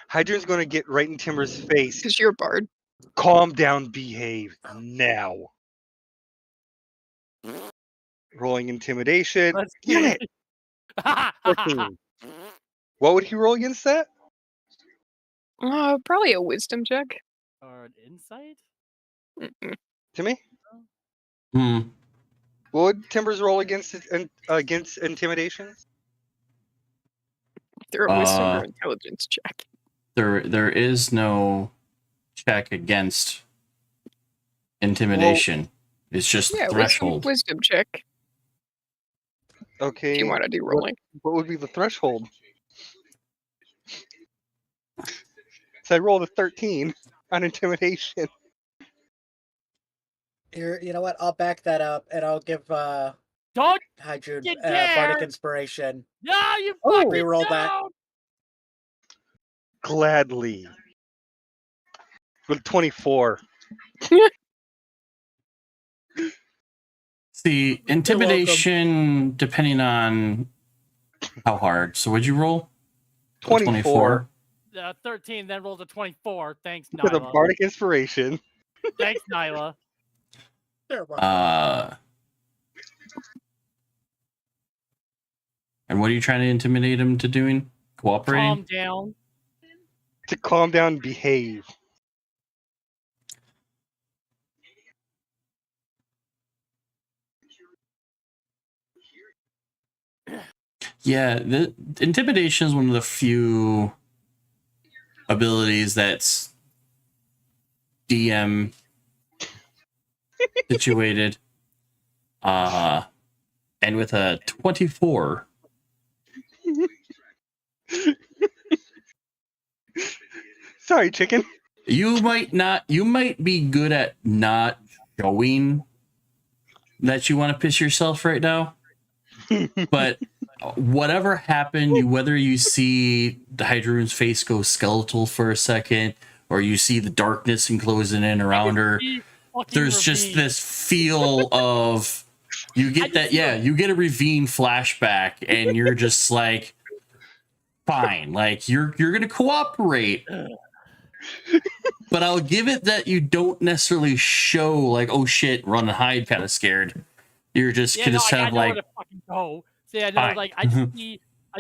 Hydron's gonna get right in Timber's face. Because you're a bard. Calm down, behave now. Rolling intimidation. Let's Get it. 14. What would he roll against that? Probably a wisdom check. Or an insight? Timmy? Hmm. What would Timbers roll against intimidation? They're a wisdom or intelligence check. There is no check against intimidation. It's just Yeah, threshold. wisdom check. Okay. If you want to do what- rolling. What would be the threshold? So I rolled a 13 on intimidation. Here, you know what? I'll back that up, and I'll give Don't Hydroon you Bardic dare! Inspiration. No, you Oh. fucking Reroll that. don't! Gladly. With 24. See, intimidation, depending on how hard. So what'd you roll? 24. 13, then rolled a 24. Thanks, With a Nyla. bardic inspiration. Thanks, Nyla. You're welcome. And what are you trying to intimidate him to doing? Cooperating? Calm down. To calm down and behave. Yeah, the intimidation is one of the few abilities that's DM situated. And with a 24, Sorry, chicken. you might be good at not showing that you want to piss yourself right now. But whatever happened, whether you see the Hydroon's face go skeletal for a second, or you see the darkness enclosing in around her, there's just this feel of you get that, yeah, you get a Ravine flashback, and you're just like, fine, like you're gonna cooperate. But I'll give it that you don't necessarily show like, oh shit, run and hide, kind of scared. You're just kind of I know like, where to fucking go. See, I know, fine. like I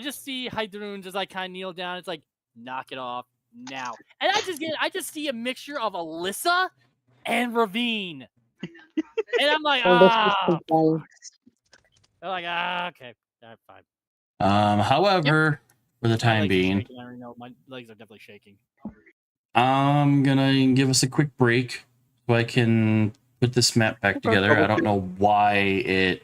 just see Hydroon just like kind of kneel down. It's like, knock it off now. And I just see a mixture of Alyssa and Ravine. And I'm like, ah. They're like, okay, fine. However, for the My time legs are being, shaking, I already know my legs are definitely shaking. I'm gonna give us a quick break so I can put this map back together. I don't know why it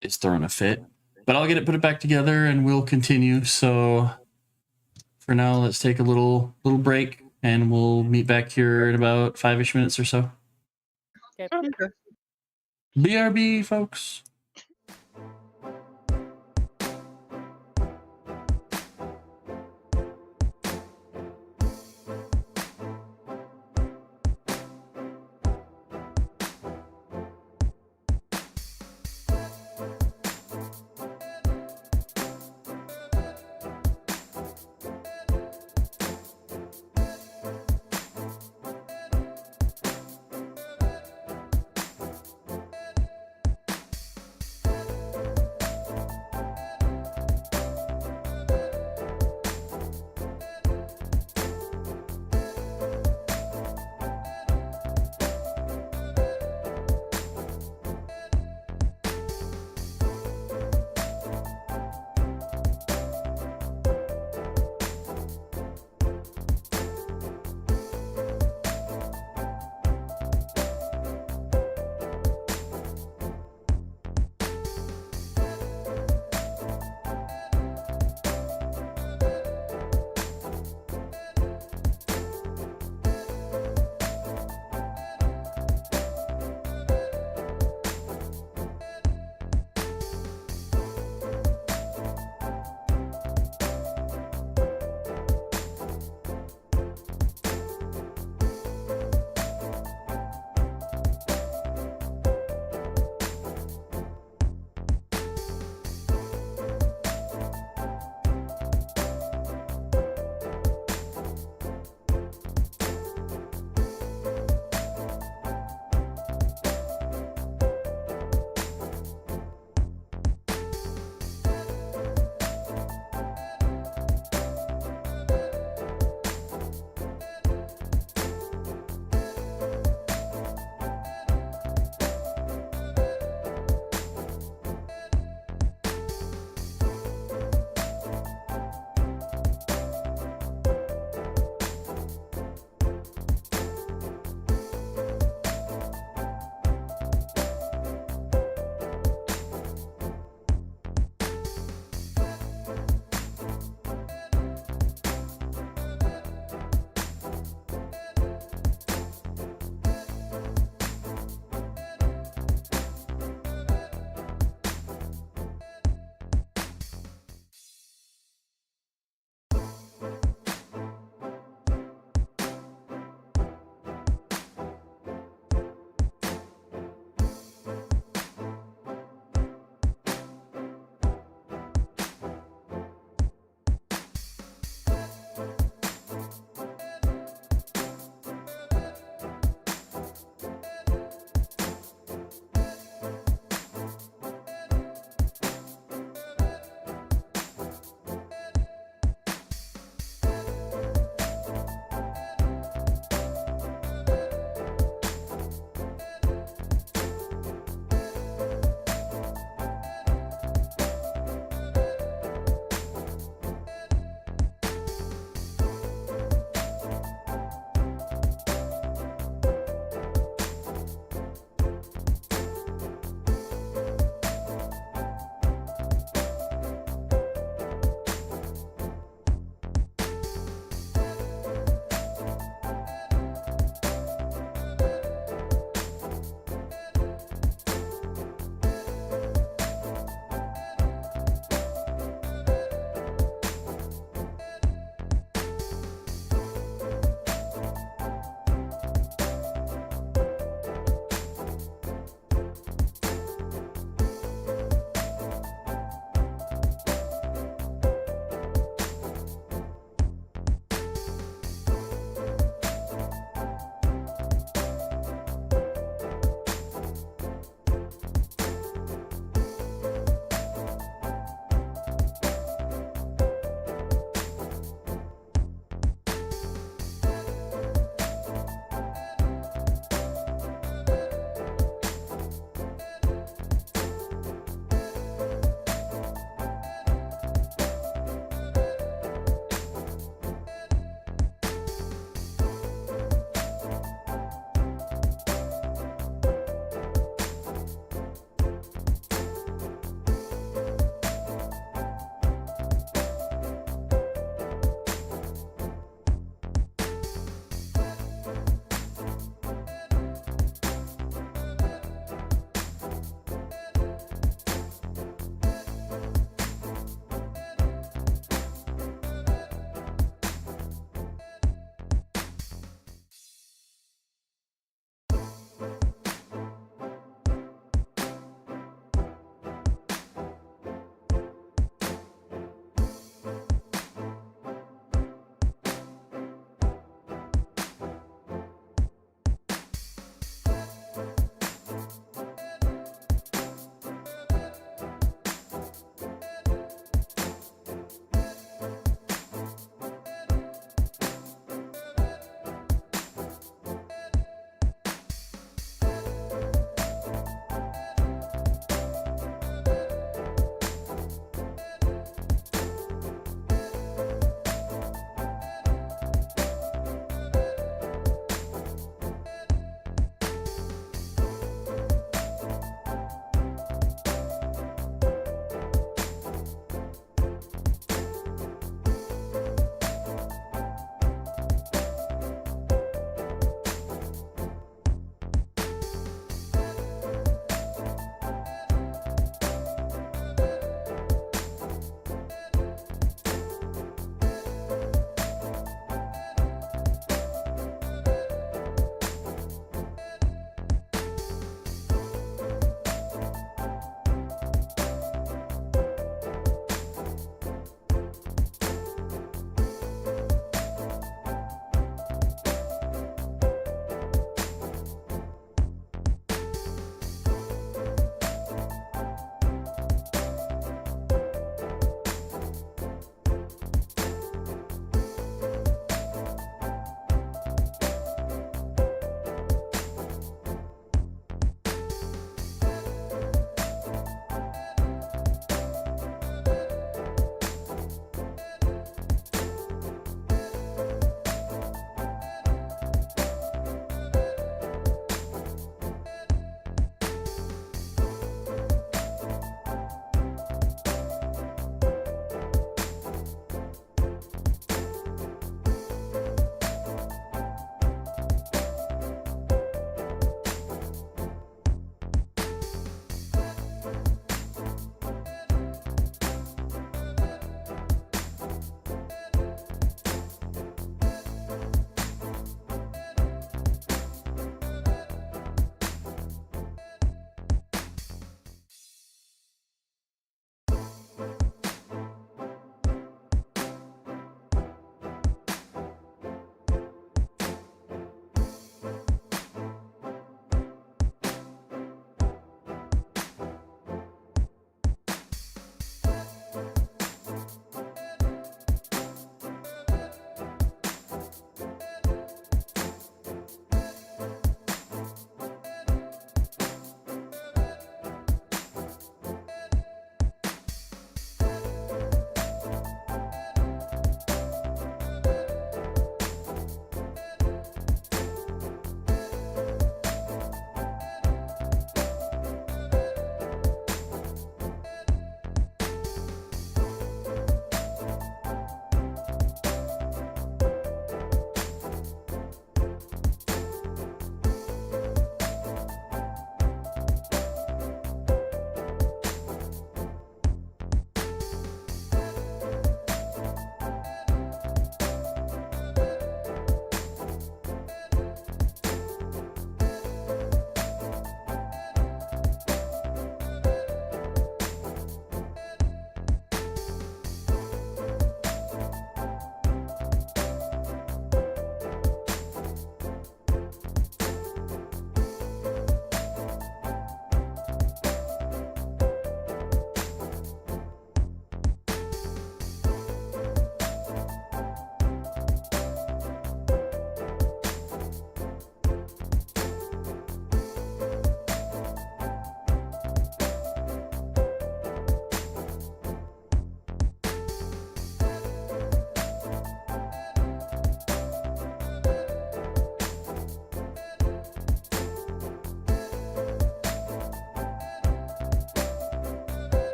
is throwing a fit, but I'll get it put it back together and we'll continue. So for now, let's take a little break and we'll meet back here in about 5-ish minutes or so. Okay. BRB, folks.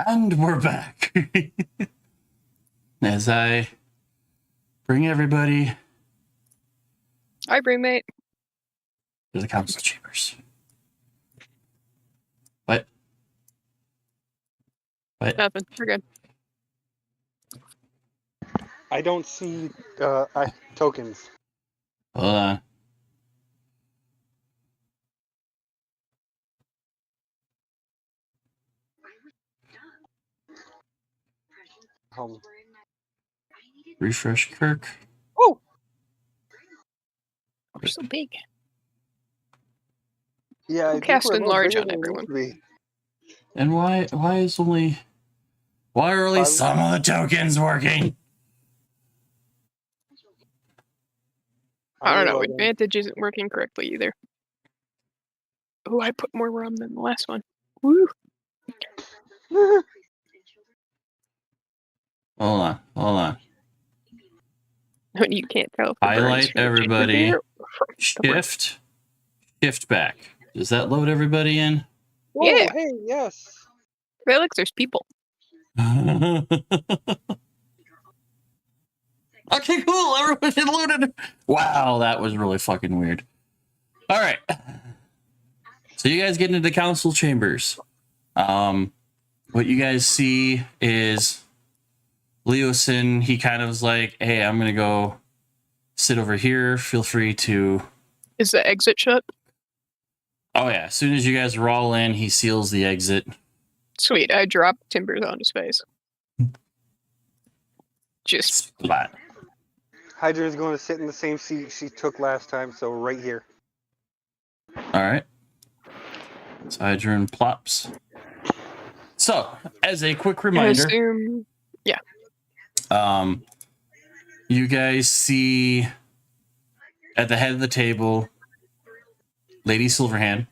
And we're back. As I bring everybody Hi, roommate. to the council chambers. What? What? Nothing. We're good. I don't see tokens. Hold on. Refresh Kirk. Oh, We're so big. yeah, I think Cast we're a little enlarge bigger on than we everyone. used to be. And why are only some of the tokens working? I don't know. reloading. Advantage isn't working correctly either. Oh, I put more rum than the last one. Woo! Hold on. When you can't tell if the burn is Highlight from the ginger everybody. beer or from the rum. Shift back. Does that load everybody in? Whoa, Yeah. hey, yes. Hey, look, there's people. Okay, cool. Everyone get loaded. Wow, that was really fucking weird. All right. So you guys get into the council chambers. What you guys see is Leosin. He kind of was like, "Hey, I'm gonna go sit over here. Feel free to." Is the exit shut? Oh yeah. As soon as you guys are all in, he seals the exit. Sweet. I dropped timbers on his face. Just Splat. Hydra's going to sit in the same seat she took last time, so right here. All right. So Hydron plops. So, as a quick reminder, assume. Yeah. You guys see at the head of the table Lady Silverhand.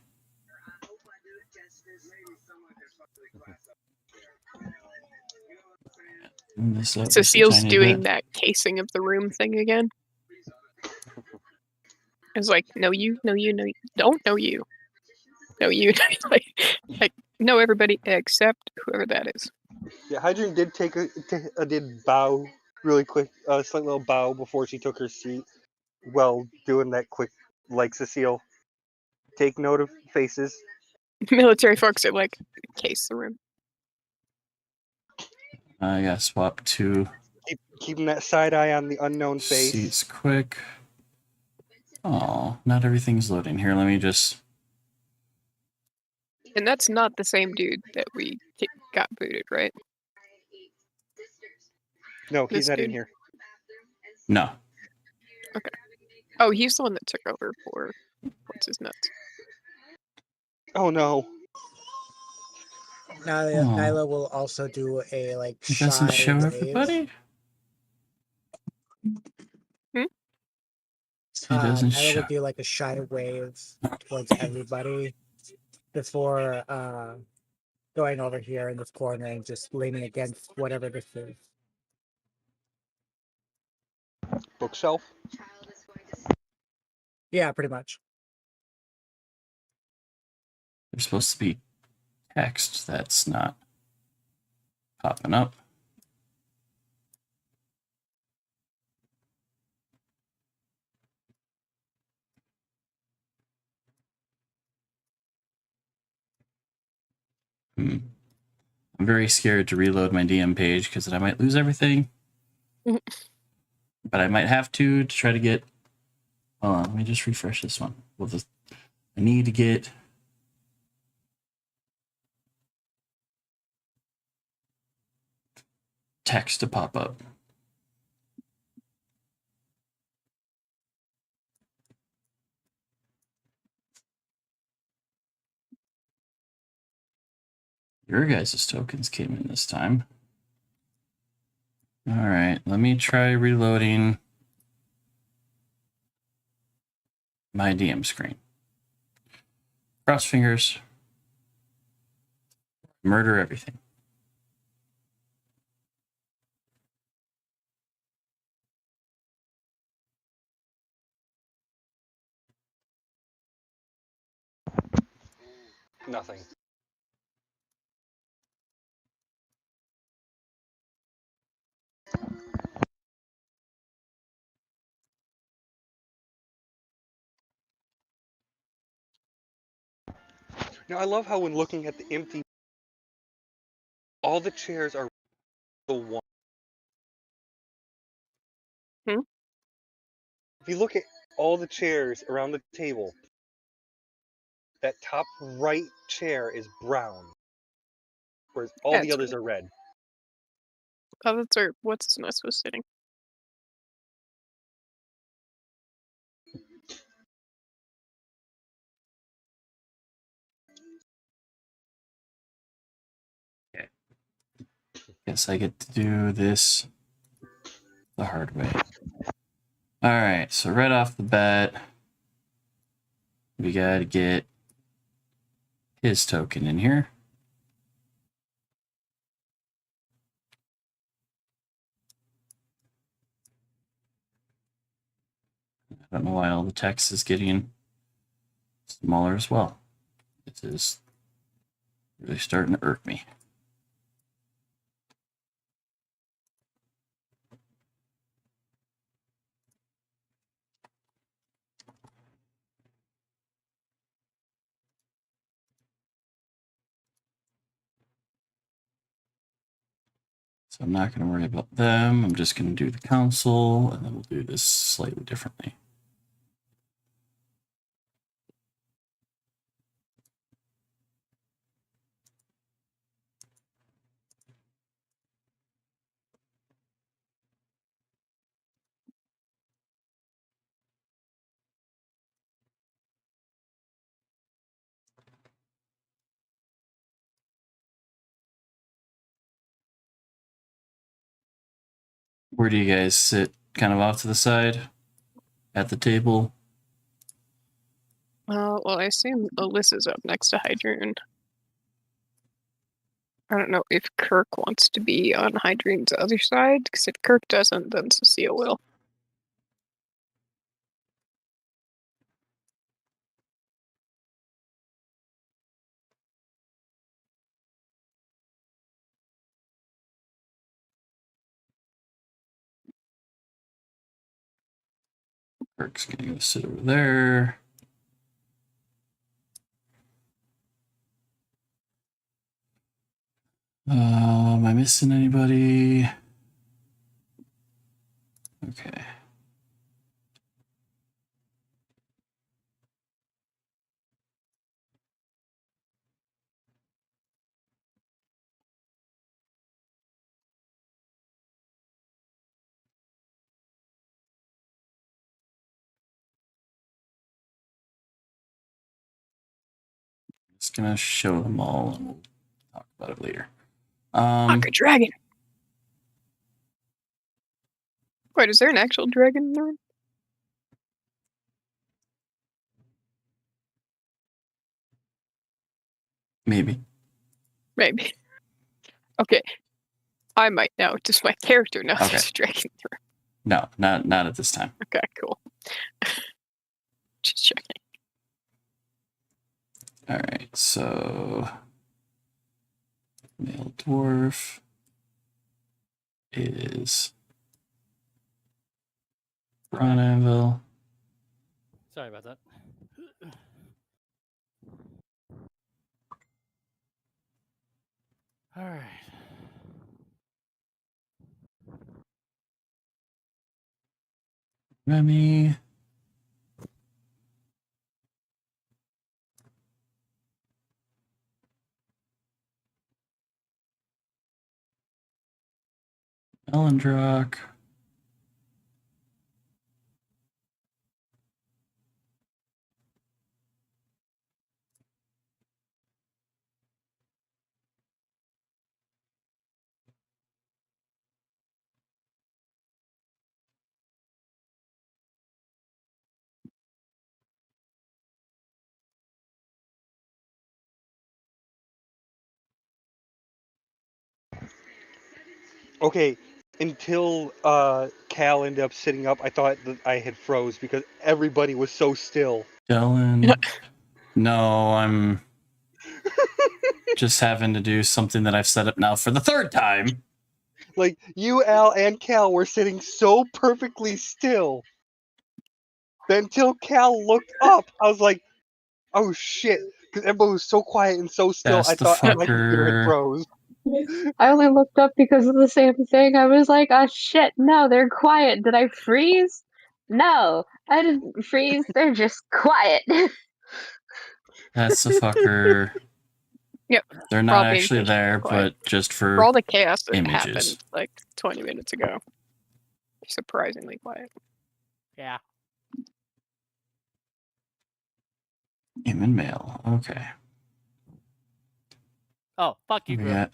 Cecile's doing that casing of the room thing again. It's like, no you, don't know you. No you, like know everybody except whoever that is. Yeah, Hydra did did bow really quick, a slight little bow before she took her seat. Well, doing that quick, like Cecile. Take note of faces. Military folks are like, case the room. I gotta swap to Keeping that side eye on the unknown face. seats quick. Oh, not everything's loading here. Let me just. And that's not the same dude that we got booted, right? No, he's This not in dude? here. No. Okay. Oh, he's the one that took over for what's his nuts. Oh no. Nyla will also do a like It doesn't shy show wave. everybody? Hmm? It doesn't Nyla show. will do like a shy wave towards everybody before going over here in this corner and just leaning against whatever this is. Bookshelf? Yeah, pretty much. There's supposed to be text that's not popping up. I'm very scared to reload my DM page because then I might lose everything. But I might have to try to get. Hold on, let me just refresh this one. Well, I need to get. Text to pop up. Your guys' tokens came in this time. All right, let me try reloading my DM screen. Cross fingers. Murder everything. Nothing. Now I love how when looking at the empty, all the chairs are the one. Hmm? If you look at all the chairs around the table, that top right chair is brown, whereas all the That's others weird. are red. Oh, that's where what's his nuts was sitting. Guess I get to do this the hard way. All right, so right off the bat, we got to get his token in here. I don't know why all the text is getting smaller as well. It is really starting to irk me. So I'm not going to worry about them. I'm just going to do the council, and then we'll do this slightly differently. Where do you guys sit? Kind of off to the side? At the table? Well, I assume Alyssa's up next to Hydroon. I don't know if Kirk wants to be on Hydroon's other side, because if Kirk doesn't, then Cecile will. Kirk's going to sit over there. Am I missing anybody? Okay. Just gonna show them all and we'll talk about it later. Fuck, a dragon! Wait, is there an actual dragon in the room? Maybe. Maybe. Okay. I might know. Does my character know Okay. there's a dragon in the room? No, not at this time. Okay, cool. Just checking. All right, so male dwarf is Ron Anvil. Sorry about that. All right. Remy. Elendrock. Okay, until Cal ended up sitting up, I thought that I had froze because everybody was so still. Dylan. No, I'm just having to do something that I've set up now for the third time. Like, you, Al, and Cal were sitting so perfectly still. Then until Cal looked up, I was like, oh shit. Because everybody was so quiet and so still, That's I the thought my computer had fucker. froze. I only looked up because of the same thing. I was like, oh shit, no, they're quiet. Did I freeze? No, I didn't freeze. They're just quiet. That's the fucker. Yep. They're For not all the actually information, there, quiet. but just For for all the chaos that images. happened like 20 minutes ago. Surprisingly quiet. Yeah. Human male. Okay. Oh, fuck you, We Grill. got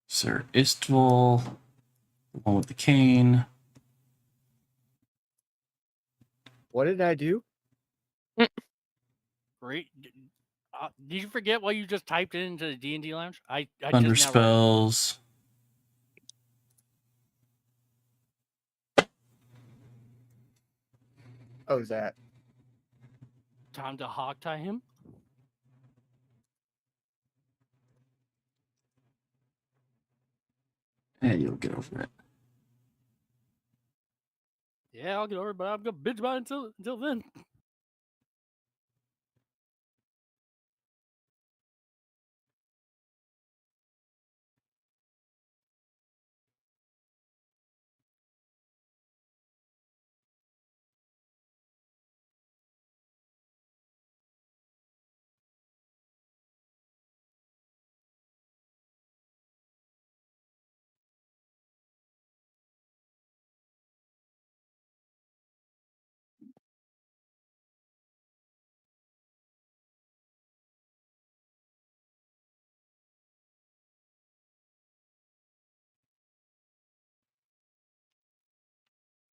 Sir Istval, the one with the cane. What did I do? Great. Did you forget what you just typed into the D&D Lounge? I Thunder just now read it. spells. Oh, is that? Time to hog tie him. Yeah, you'll get over it. Yeah, I'll get over it, but I'm gonna bitch about it until then.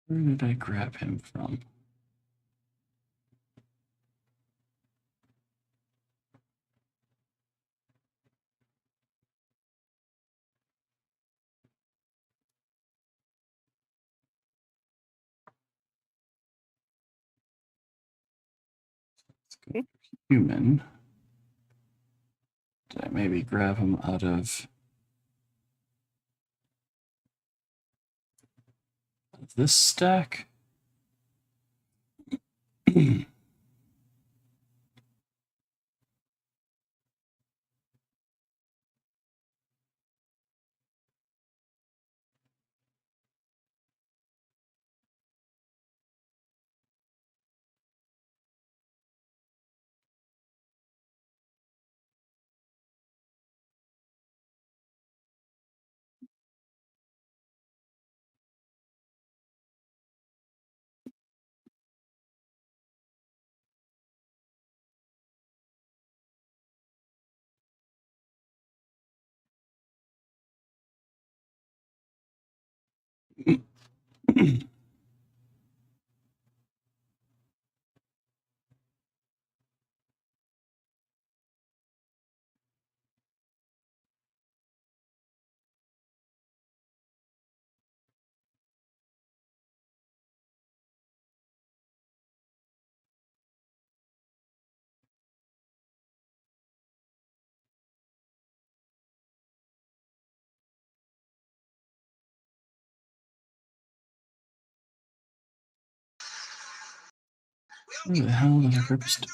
Where did I grab him from? Human. Did I maybe grab him out of this stack? Where the hell did I grab a stick?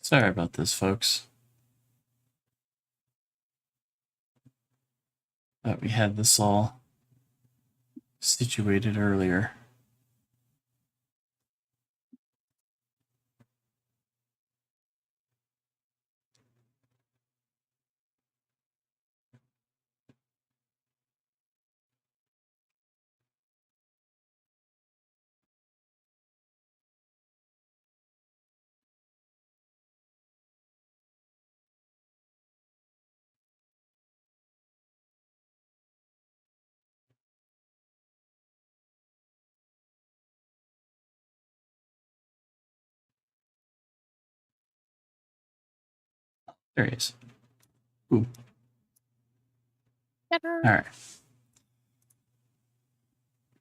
Sorry about this, folks. Thought we had this all situated earlier. There he is. Ooh. Ta-da. All right.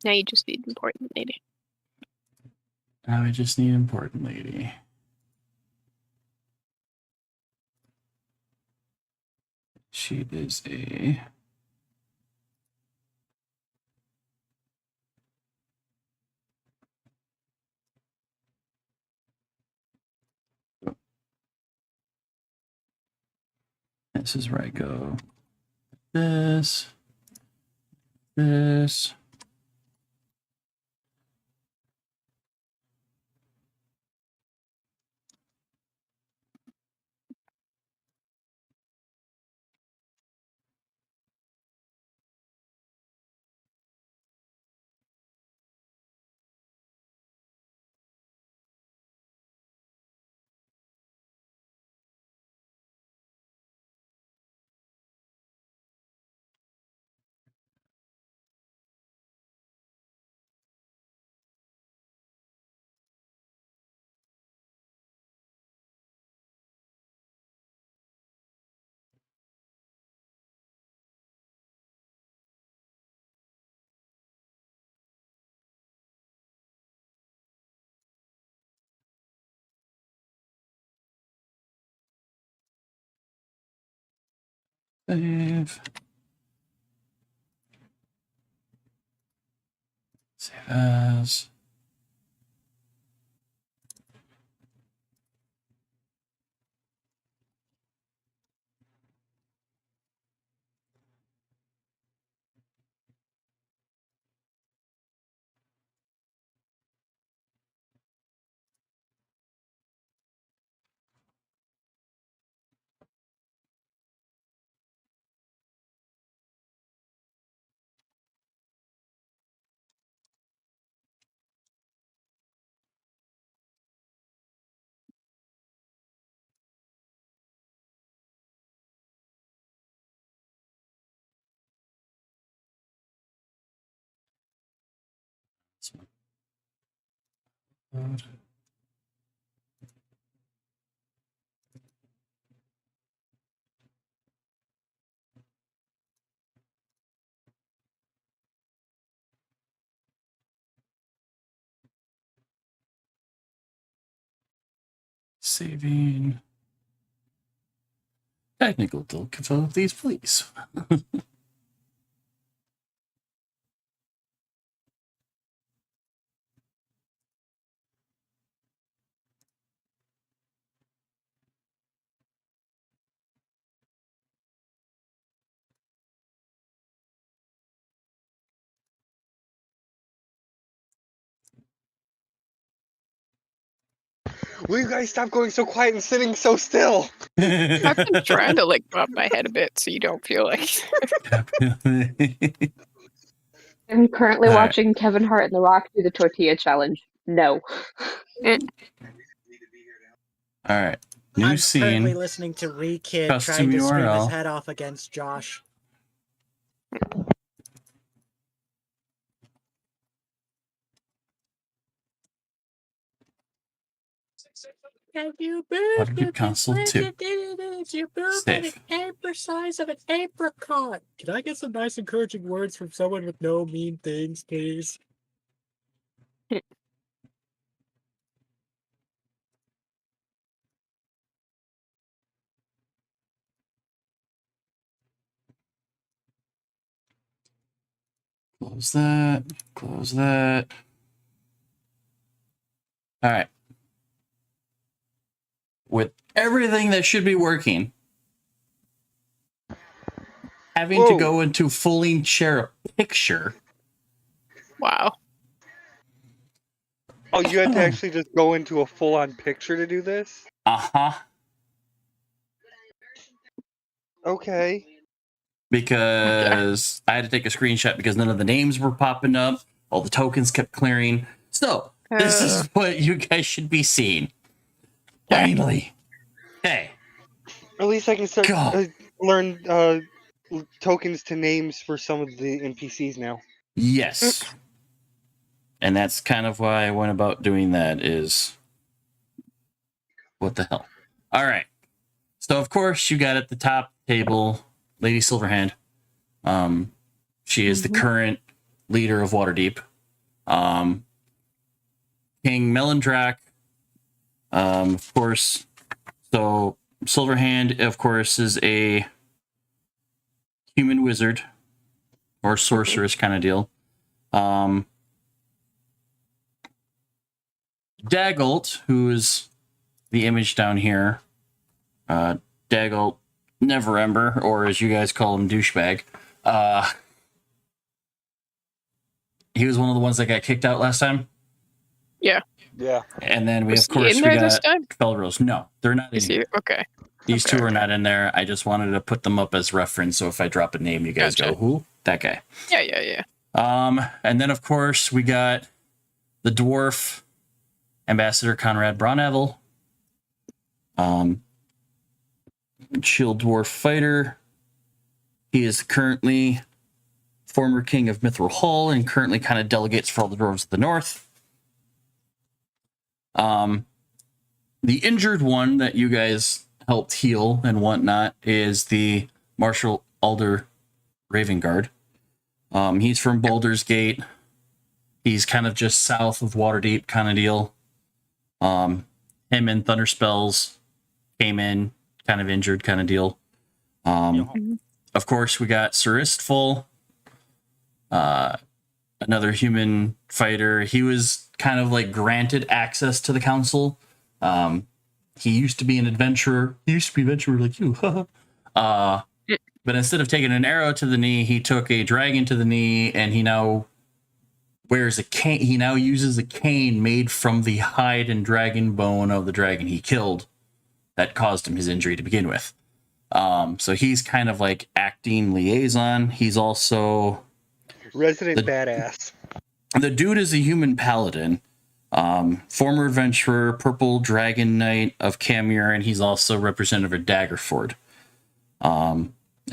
Now you just need important lady. Now I just need important lady. She is a This is where I go. This. This. Save. Save as. Saving. Technical difficulties, please. Will you guys stop going so quiet and sitting so still? I've been trying to like bob my head a bit so you don't feel like. I'm currently All right. watching Kevin Hart and The Rock do the tortilla challenge. No. All right. New I'm scene. currently listening to Rekid Custom trying to scream his URL. head off against Josh. Have you Autocue console 2. You moved at an Safe. amber size of an apricot. Can I get some nice encouraging words from someone with no mean things, please? Close that. Close that. All right. With everything that should be working, having to Whoa. go into fully share a picture. Wow. Oh, you had to actually just go into a full-on picture to do this? Uh-huh. Okay. Because I had to take a screenshot because none of the names were popping up. All the tokens kept clearing. So, this is what you guys should be seeing. Finally. Okay. At least I can start God. learn tokens to names for some of the NPCs now. Yes. And that's kind of why I went about doing that is... What the hell? All right. So, of course, you got at the top table Lady Silverhand. She is the current leader of Waterdeep. King Melindrak, of course. So, Silverhand, of course, is a human wizard or sorceress kind of deal. Daggalt, who is the image down here. Daggalt Neverember, or as you guys call him, douchebag. He was one of the ones that got kicked out last time. Yeah. And then we, Was of he course, in we there this got time? Felrose. No, they're not in Is he here. okay? These Okay, two are okay. not in there. I just wanted to put them up as reference, so if I drop a name, you guys Gotcha. go, who? That guy. Yeah. And then, of course, we got the dwarf, Ambassador Conrad Brauneville. Shield dwarf fighter. He is currently former king of Mithril Hall and currently kind of delegates for all the dwarves of the north. The injured one that you guys helped heal and whatnot is the Marshal Alder Ravenguard. He's from Baldur's Gate. He's kind of just south of Waterdeep kind of deal. Him and Thunderspells came in kind of injured kind of deal. Of course, we got Sir Istful, another human fighter. He was kind of like granted access to the council. He used to be an adventurer. He used to be an adventurer like you. But instead of taking an arrow to the knee, he took a dragon to the knee, and he now wears a cane. He now uses a cane made from the hide and dragon bone of the dragon he killed that caused him his injury to begin with. So he's kind of like acting liaison. He's also Resident badass. the dude is a human paladin, former adventurer, purple dragon knight of Camir, and he's also representative of Daggerford. And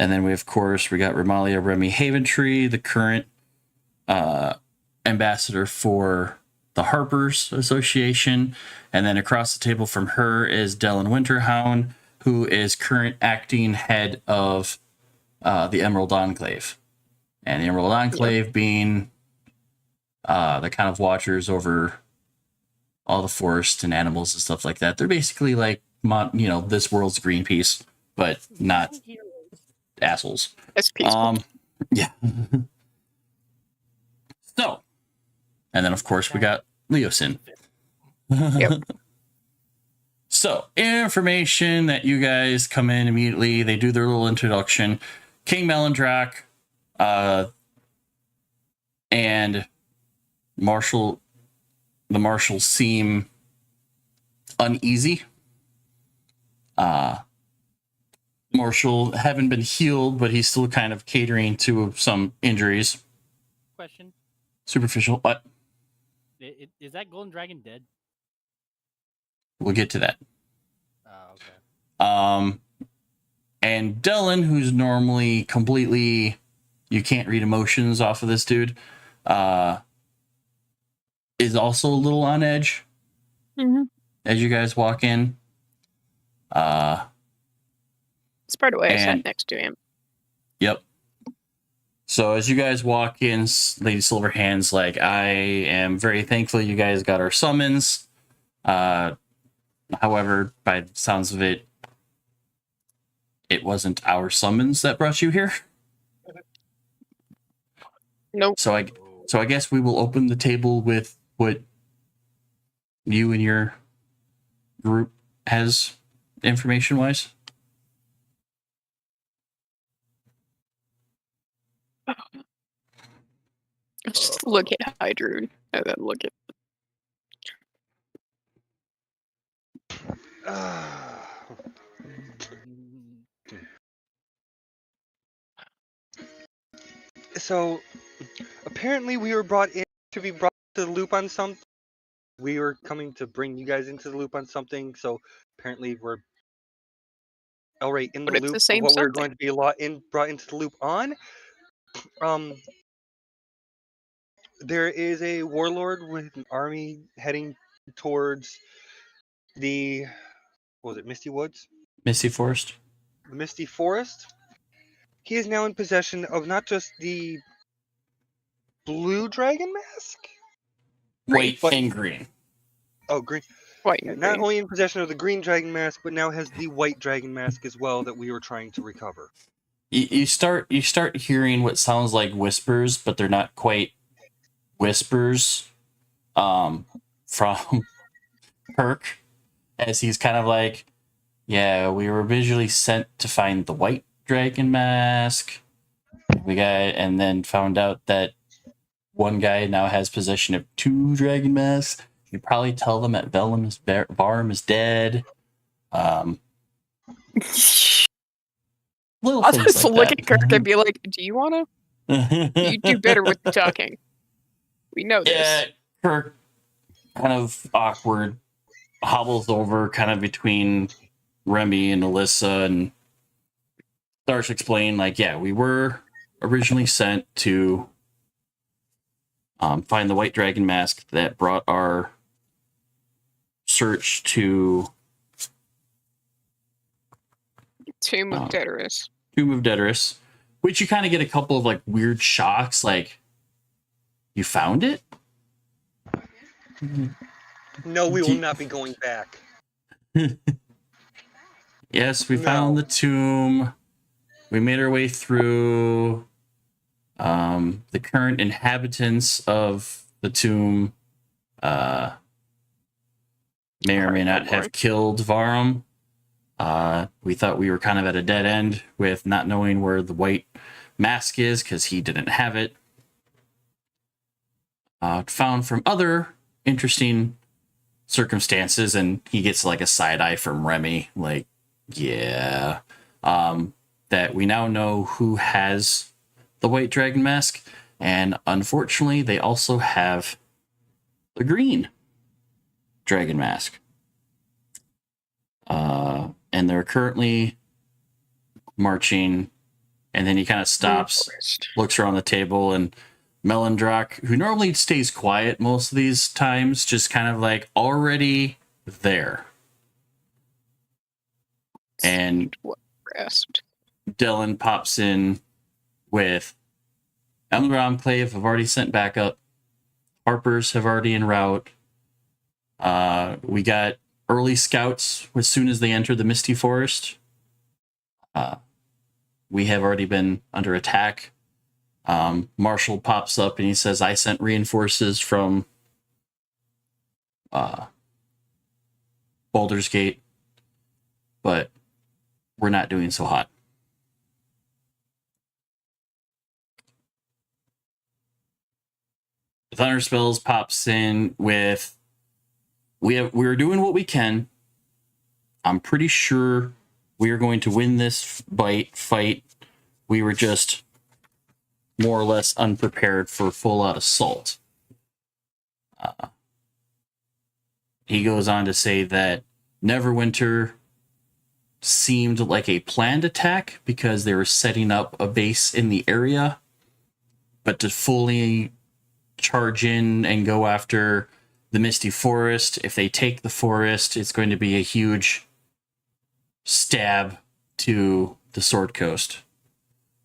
then we, of course, we got Remalia Remy Haventree, the current ambassador for the Harpers Association. And then across the table from her is Dellen Winterhound, who is current acting head of the Emerald Enclave. And the Emerald Enclave being the kind of watchers over all the forest and animals and stuff like that. They're basically like, this world's Greenpeace, but not assholes. It's peaceful. Yeah. So, and then of course we got Leosin. Yep. So, information that you guys come in immediately. They do their little introduction. King Melindrak, and the marshals seem uneasy. Marshal haven't been healed, but he's still kind of catering to some injuries. Question: Superficial, but Is that golden dragon dead? we'll get to that. Oh, okay. And Dellen, who's normally completely, you can't read emotions off of this dude, is also a little on edge as you guys walk in. It's part of why I sat and- next to him. Yep. So as you guys walk in, Lady Silverhand's like, I am very thankful you guys got our summons. However, by the sounds of it, it wasn't our summons that brought you here. Nope. So I guess we will open the table with what you and your group has information wise. Just look at Hydrune and then look at. So, apparently we were brought in to be brought to the loop on something. We were coming to bring you guys into the loop on something, so apparently we're already in the But it's loop the of same what we're something. going to be brought into the loop on. There is a warlord with an army heading towards the, what was it, Misty Woods? Misty Forest. The Misty Forest. He is now in possession of not just the blue dragon mask? White but- and green. Oh, green. White Yeah, and not green. only in possession of the green dragon mask, but now has the white dragon mask as well that we were trying to recover. You start hearing what sounds like whispers, but they're not quite whispers. From Perk, as he's kind of like, Yeah, we were visually sent to find the white dragon mask. And then found out that one guy now has possession of 2 dragon masks. You probably tell them that Varm is dead. Little I'll things just like look that. at Kirk and be like, "Do you wanna? You do better with the talking. We know this." Yeah, Kirk, kind of awkward, hobbles over kind of between Remy and Alyssa and starts to explain, like, yeah, we were originally sent to find the white dragon mask that brought our search to Tomb of Daedalus. Tomb of Daedalus, which you kind of get a couple of like weird shocks, like, you found it? No, we will not be going back. Yes, we found the tomb. We made our way through. The current inhabitants of the tomb may or may not have killed Varm. We thought we were kind of at a dead end with not knowing where the white mask is because he didn't have it. Found from other interesting circumstances, and he gets like a side eye from Remy, like, yeah, that we now know who has the white dragon mask, and unfortunately they also have the green dragon mask. And they're currently marching, and then he kind of stops, looks around the table, and Melondrock, who normally stays quiet most of these times, just kind of like already there. And Dylan pops in with Elmer Enclave have already sent backup. Harpers have already en route. We got early scouts as soon as they enter the Misty Forest. We have already been under attack. Marshall pops up and he says, I sent reinforces from Baldur's Gate, but we're not doing so hot. Thunder Spells pops in with, we're doing what we can. I'm pretty sure we are going to win this fight. We were just more or less unprepared for full-out assault. He goes on to say that Neverwinter seemed like a planned attack because they were setting up a base in the area, but to fully charge in and go after the Misty Forest, if they take the forest, it's going to be a huge stab to the Sword Coast,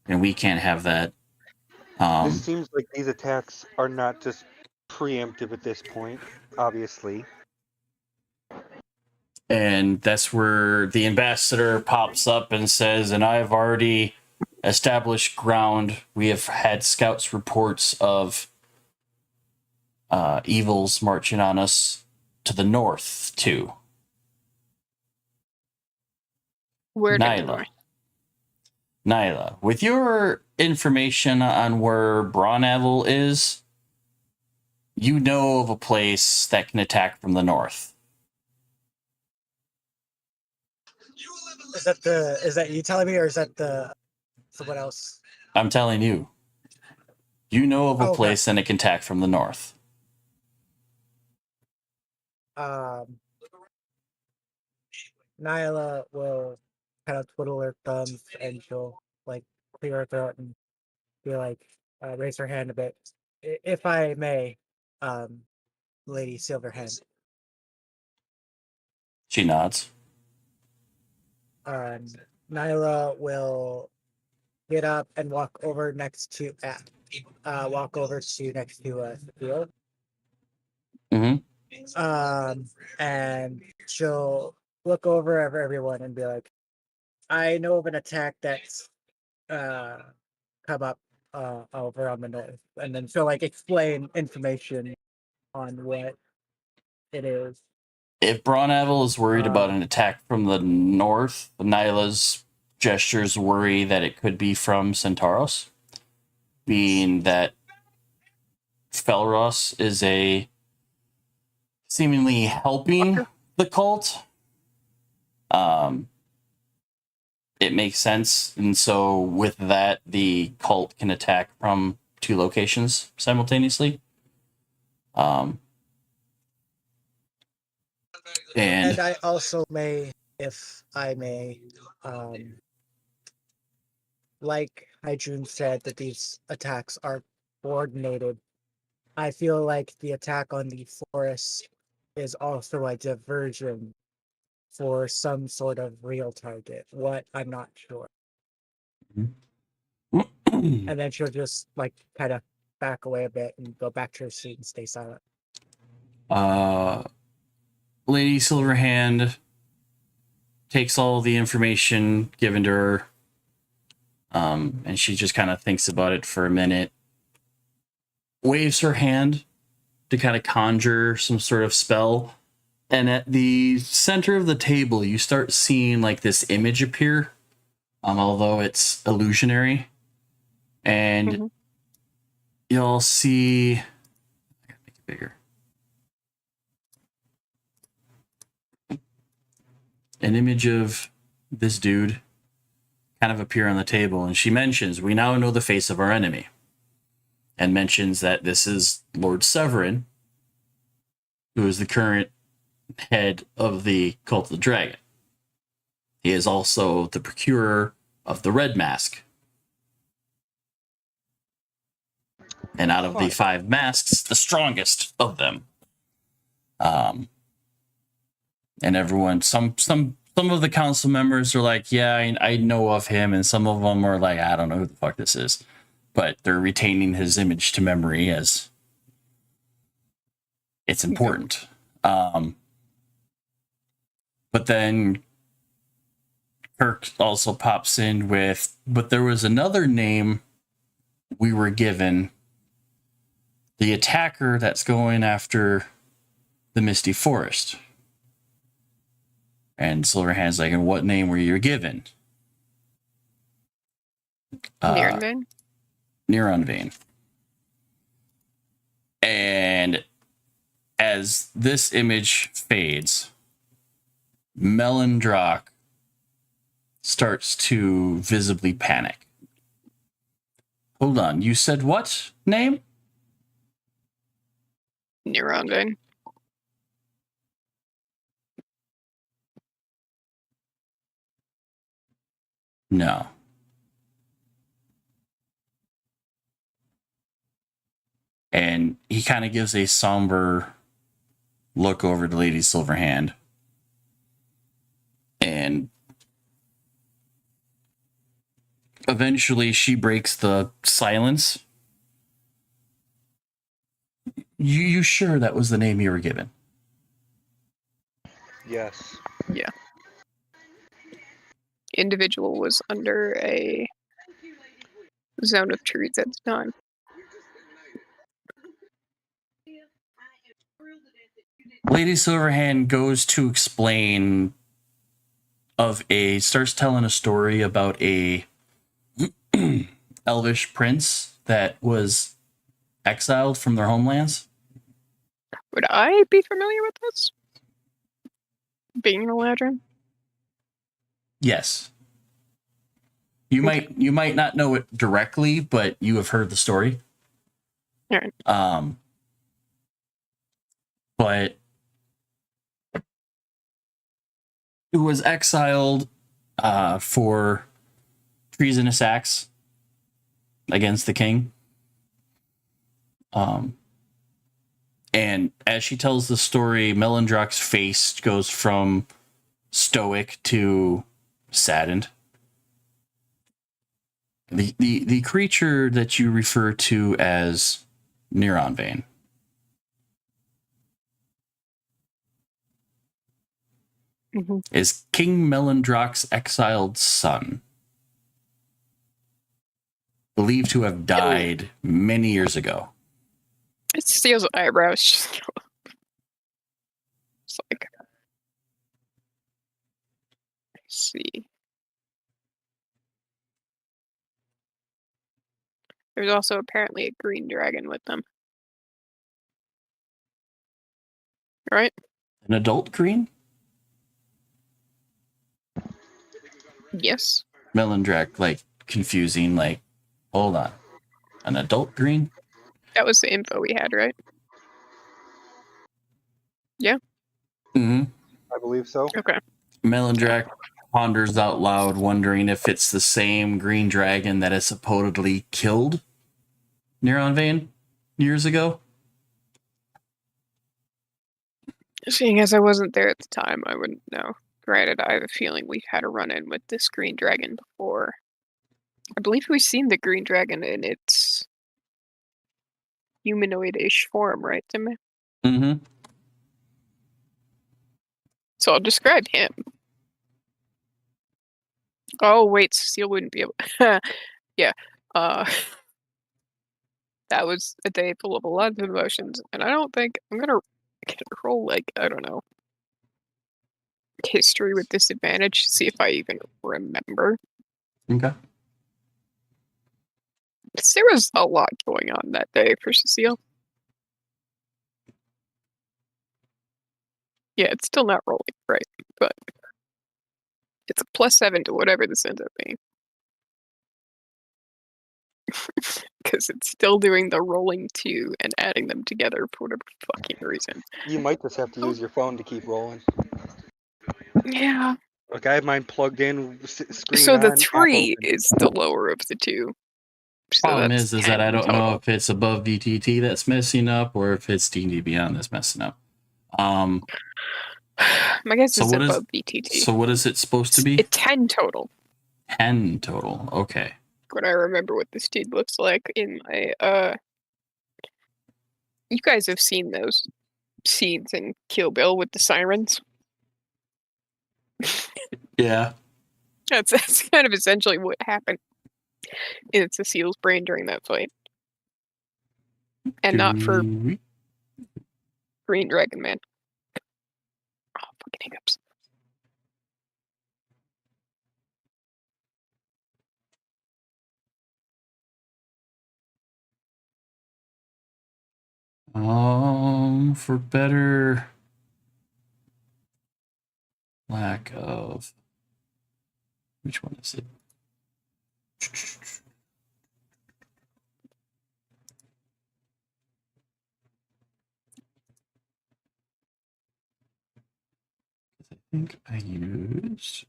and we can't have that. This seems like these attacks are not just preemptive at this point, obviously. And that's where the ambassador pops up and says, and I've already established ground. We have had scouts reports of evils marching on us to the north, too. Where did Nyla, with your information on where Bronavil is, you know of a place that can attack from the north. Is that you telling me, or is that someone else? I'm telling you. You know of a place and it can attack from the north. Nyla will kind of twiddle her thumbs and she'll like clear her throat and be like, raise her hand a bit. If I may, Lady Silverhand. She nods. Nyla will get up and walk over next to Sophia. And she'll look over everyone and be like, I know of an attack that's come up over on the north, and then she'll like explain information on what it is. If Braunavil is worried about an attack from the north, Nyla's gestures worry that it could be from Centauros, being that Felros is a seemingly helping the cult. It makes sense, and so with that, the cult can attack from 2 locations simultaneously. And I also may, if I may, like Hyjun said, that these attacks are coordinated. I feel like the attack on the forest is also a diversion for some sort of real target. What? I'm not sure. And then she'll just like kind of back away a bit and go back to her seat and stay silent. Lady Silverhand takes all the information given to her, and she just kind of thinks about it for a minute, waves her hand to kind of conjure some sort of spell, and at the center of the table, you start seeing like this image appear, although it's illusionary, and you'll see. I gotta make it bigger. An image of this dude kind of appear on the table, and she mentions, "We now know the face of our enemy," and mentions that this is Lord Severin, who is the current head of the Cult of the Dragon. He is also the procurer of the Red Mask. And out of the 5 masks, the strongest of them. And everyone, some of the council members are like, yeah, I know of him, and some of them are like, I don't know who the fuck this is, but they're retaining his image to memory as it's important. But then Kirk also pops in with, but there was another name we were given, the attacker that's going after the Misty Forest. And Silverhand's like, and what name were you given? Niranvain. And as this image fades, Melindrock starts to visibly panic. Hold on, you said what name? Niranvain. No. And he kind of gives a somber look over to Lady Silverhand. And eventually she breaks the silence. You sure that was the name you were given? Yes. Yeah. Individual was under a zone of truth at the time. Lady Silverhand goes to explain starts telling a story about a elvish prince that was exiled from their homelands. Would I be familiar with this? Being an Eladrin? Yes. You might not know it directly, but you have heard the story. All right. But it was exiled for treasonous acts against the king. And as she tells the story, Melindrock's face goes from stoic to saddened. The creature that you refer to as Niranvain is King Melindrock's exiled son, believed to have died many years ago. It steals eyebrows. Just it's like, Let's see. There's also apparently a green dragon with them. Right? An adult green? Yes. Melindrak, like, confusing, like, hold on. An adult green? That was the info we had, right? Yeah. Mm-hmm. I believe so. Okay. Melindrak ponders out loud, wondering if it's the same green dragon that has supposedly killed Neuron Vein years ago. Seeing as I wasn't there at the time, I wouldn't know. Granted, I have a feeling we've had a run-in with this green dragon before. I believe we've seen the green dragon in its humanoid-ish form, right, Timmy? Mm-hmm. So I'll describe him. Oh, wait, Cecile wouldn't be able... yeah. That was a day full of a lot of emotions, and I don't think I'm gonna roll, like, I don't know, history with disadvantage to see if I even remember. Okay. 'Cause there was a lot going on that day for Cecile. Yeah, it's still not rolling, right, but it's a +7 to whatever this ends up being. Because it's still doing the rolling 2 and adding them together for whatever fucking reason. You might just have to use your phone to keep rolling. Yeah. Like I have mine plugged in, screen So the on, app 3 open. is the lower of the 2. So Problem that's is that I 10 don't know total. if it's above VTT that's messing up or if it's D&D Beyond that's messing up. My guess So is what is above BTT. so what is it supposed to be? It's 10 total. 10 total. Okay. When I remember what this dude looks like in my you guys have seen those scenes in Kill Bill with the sirens. Yeah. That's kind of essentially what happened in Cecile's brain during that fight. And not for Do- Green Dragon Man. Oh, fucking hiccups. For better lack of, which one is it? I think I used.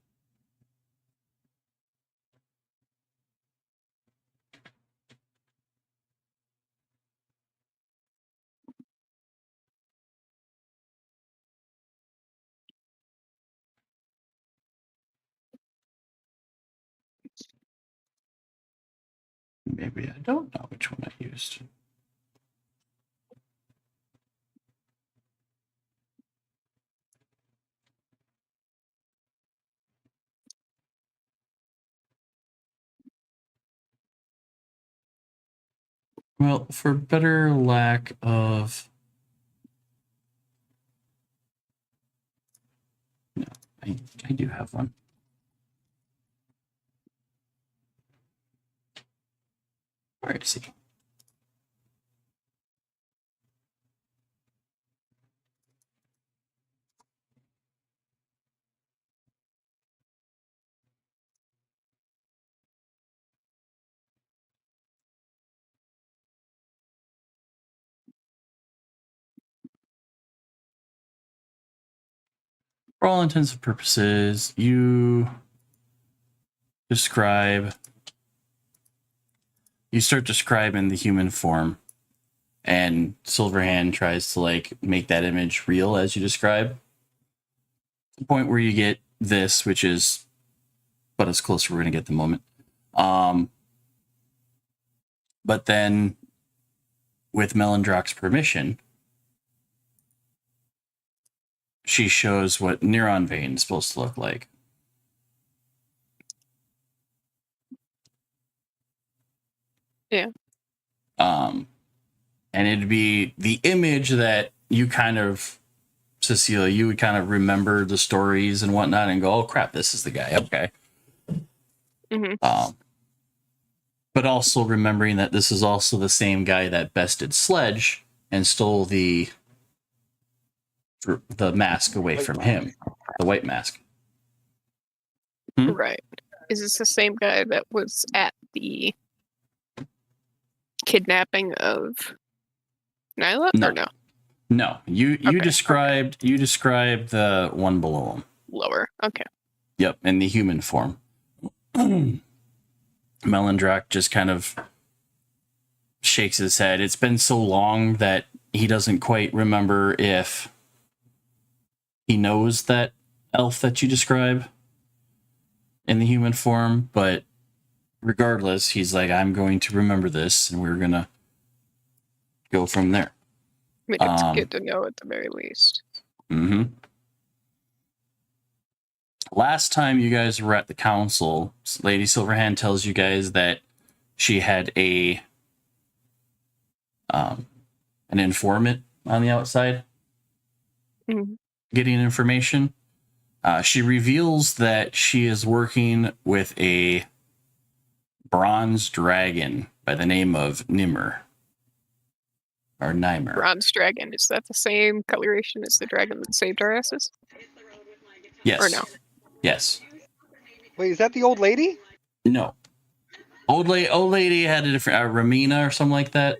Maybe I don't know which one I used. Well, for better lack of. No, I do have one. Where is he? For all intents and purposes, you start describing the human form, and Silverhand tries to like make that image real as you describe. The point where you get this, which is but as close as we're gonna get at the moment. But then with Melindrak's permission, she shows what Neuron Vein is supposed to look like. Yeah. And it'd be the image that you kind of Cecilia, you would kind of remember the stories and whatnot and go, oh crap, this is the guy. Okay. Mhm. But also remembering that this is also the same guy that bested Sledge and stole the mask away from him, the white mask. Hmm? Right. Is this the same guy that was at the kidnapping of Nyla? No. Or no? No, you Okay, described the one below him. Lower. Okay. Yep, in the human form. Melindrak just kind of shakes his head. It's been so long that he doesn't quite remember if he knows that elf that you describe in the human form, but regardless, he's like, I'm going to remember this, and we're gonna go from there. I mean, it's good to know at the very least. Mm-hmm. Last time you guys were at the council, Lady Silverhand tells you guys that she had an informant on the outside getting information. She reveals that she is working with a bronze dragon by the name of Nimr. Or Nymer. Bronze dragon, is that the same coloration as the dragon that saved our asses? Yes. Or no? Yes. Wait, is that the old lady? No. Old lady had a different Ramina or something like that.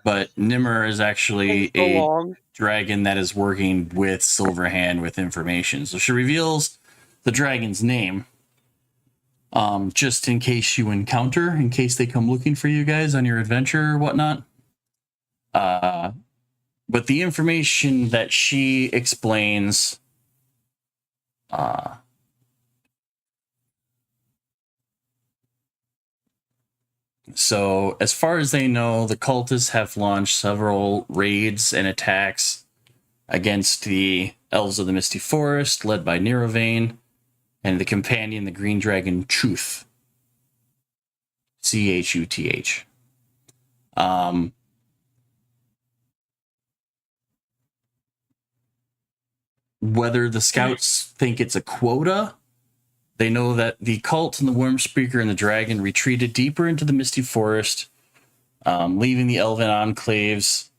But Nimmer is actually a dragon that is working with Silverhand with information. So she reveals the dragon's name. Just in case you encounter, in case they come looking for you guys on your adventure or whatnot. But the information that she explains, so as far as they know, the cultists have launched several raids and attacks against the elves of the Misty Forest, led by Nerovane, and the companion, the green dragon Chuth. Chuth. Whether the scouts think it's a quota, they know that the cult and the worm speaker and the dragon retreated deeper into the Misty Forest, leaving the elven enclaves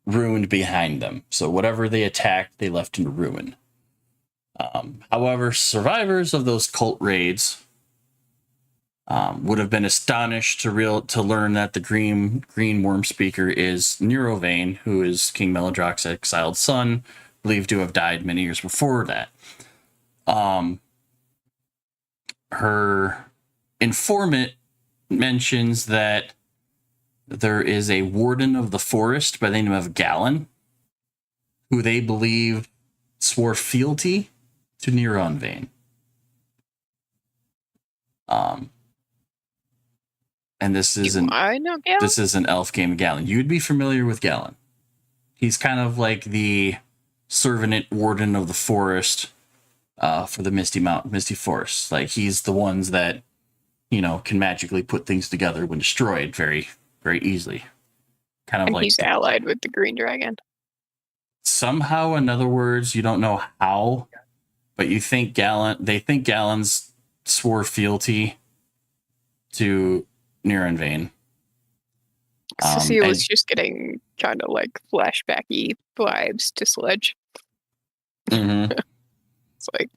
ruined behind them. So whatever they attacked, they left in ruin. However, survivors of those cult raids would have been astonished to learn that the green worm speaker is Nerovane, who is King Melodrak's exiled son, believed to have died many years before that. Her informant mentions that there is a warden of the forest by the name of Galen, who they believe swore fealty to Neronvane. And this is an elf game of Galen. You'd be familiar with Galen. He's kind of like the servant warden of the forest for the Misty Forest. Like, he's the ones that, can magically put things together when destroyed very, very easily. Kind of and like he's allied with the green dragon. Somehow, in other words, you don't know how, but you think they think Galen's swore fealty to Neronvane. Cecile was just getting kind of like flashbacky vibes to Sledge. Mm-hmm. It's like,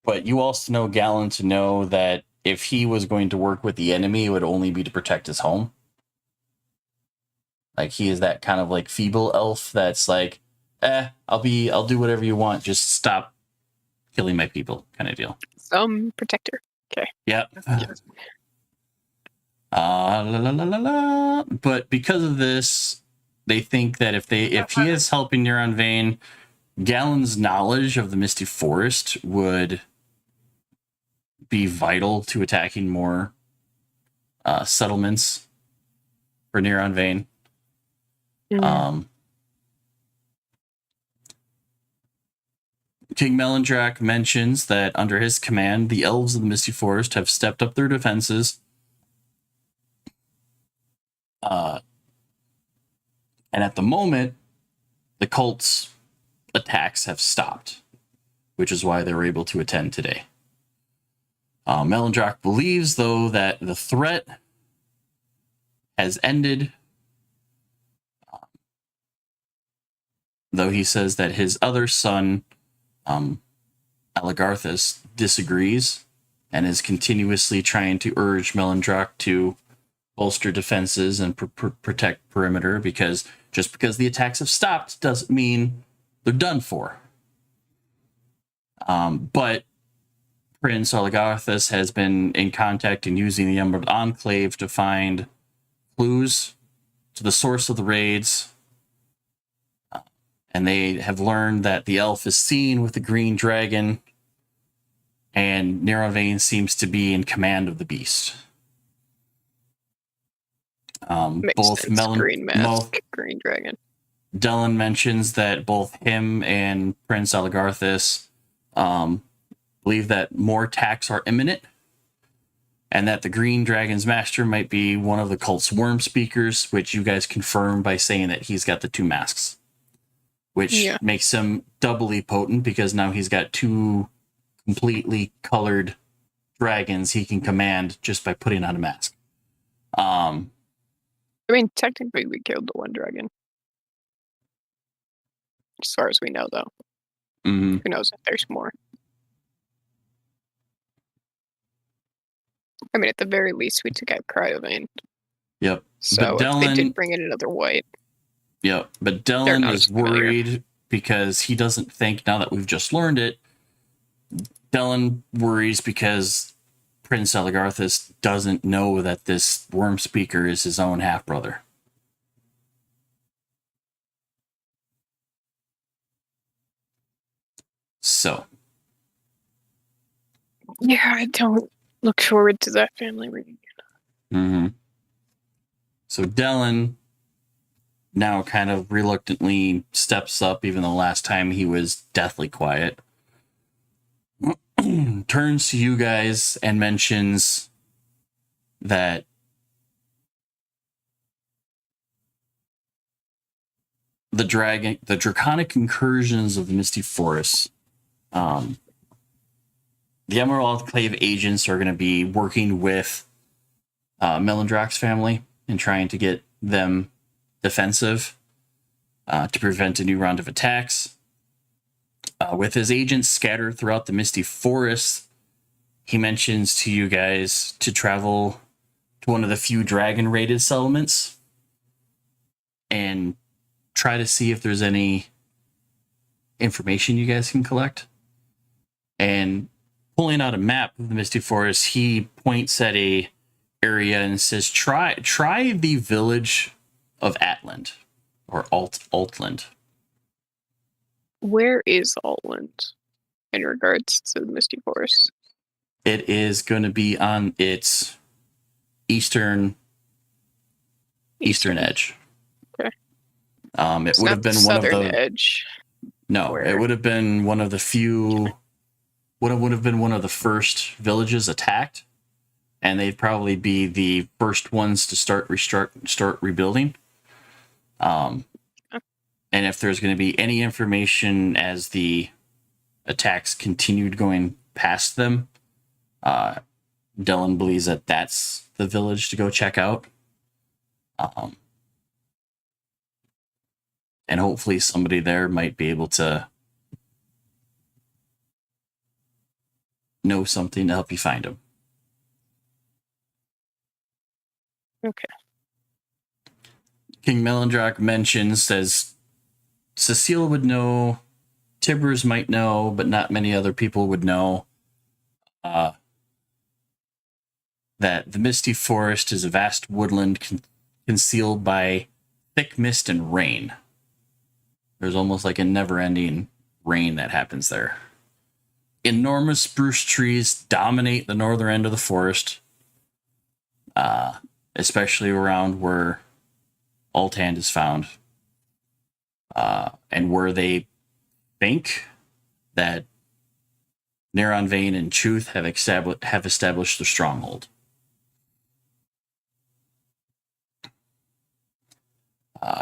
But you also know Galen to know that if he was going to work with the enemy, it would only be to protect his home. Like, he is that kind of like feeble elf that's like, I'll do whatever you want, just stop killing my people, kind of deal. Some protector. Okay. Yep. But because of this, they think that if he is helping Neronvane, Galen's knowledge of the Misty Forest would be vital to attacking more settlements for Neronvane. King Melindrak mentions that under his command, the elves of the Misty Forest have stepped up their defenses. And at the moment, the cult's attacks have stopped, which is why they were able to attend today. Melindrock believes, though, that the threat has ended, though he says that his other son, Aligarthus, disagrees and is continuously trying to urge Melindrock to bolster defenses and protect perimeter, because just because the attacks have stopped doesn't mean they're done for. But Prince Aligarthus has been in contact and using the Emerald Enclave to find clues to the source of the raids. And they have learned that the elf is seen with the green dragon, and Neronvain seems to be in command of the beast. Makes Both sense. Green mask, green dragon. Dellen mentions that both him and Prince Aligarthus believe that more attacks are imminent, and that the Green Dragon's master might be one of the cult's worm speakers, which you guys confirmed by saying that he's got the 2 masks, which makes him doubly potent, because now he's got 2 completely colored dragons he can command just by putting on a mask. I mean, technically, we killed the one dragon. As far as we know, though. Mm-hmm. Who knows if there's more? I mean, at the very least, we took out Cryovane. Yep. So if they did bring in another white. Yep. But Dellen is worried because he doesn't think, now that we've just learned it, Dellen worries because Prince Aligarthus doesn't know that this worm speaker is his own half-brother. So. Yeah, I don't look forward to that family reunion. Mm-hmm. So Dellen now kind of reluctantly steps up, even though last time he was deathly quiet. Turns to you guys and mentions that the draconic incursions of the Misty Forest, the Emerald Enclave agents are going to be working with Melindrock's family and trying to get them defensive to prevent a new round of attacks. With his agents scattered throughout the Misty Forest, he mentions to you guys to travel to one of the few dragon-rated settlements and try to see if there's any information you guys can collect. And pulling out a map of the Misty Forest, he points at a area and says, try the village of Atland, or Altland. Where is Altland in regards to the Misty Forest? It is going to be on its eastern edge. Okay. It would have been one of the edge. No, it would have been one of the few. Would have been one of the first villages attacked, and they'd probably be the first ones to start rebuilding. And if there's going to be any information as the attacks continued going past them, Dellen believes that that's the village to go check out. And hopefully somebody there might be able to know something to help you find him. Okay. King Melindrock mentions, says Cecile would know, Tibbers might know, but not many other people would know that the Misty Forest is a vast woodland concealed by thick mist and rain. There's almost like a never-ending rain that happens there. Enormous spruce trees dominate the northern end of the forest, especially around where Althand is found, and where they think that Neronvain and Chuth have established their stronghold.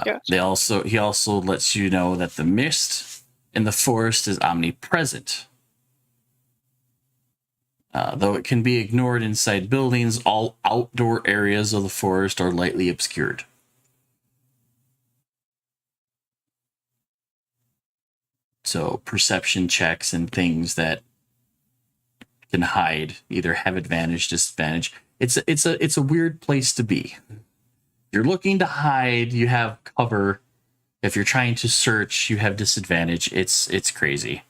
Yes. He also lets you know that the mist in the forest is omnipresent. Though it can be ignored inside buildings, all outdoor areas of the forest are lightly obscured. So perception checks and things that can hide either have advantage, disadvantage. It's a weird place to be. If you're looking to hide, you have cover. If you're trying to search, you have disadvantage. It's crazy.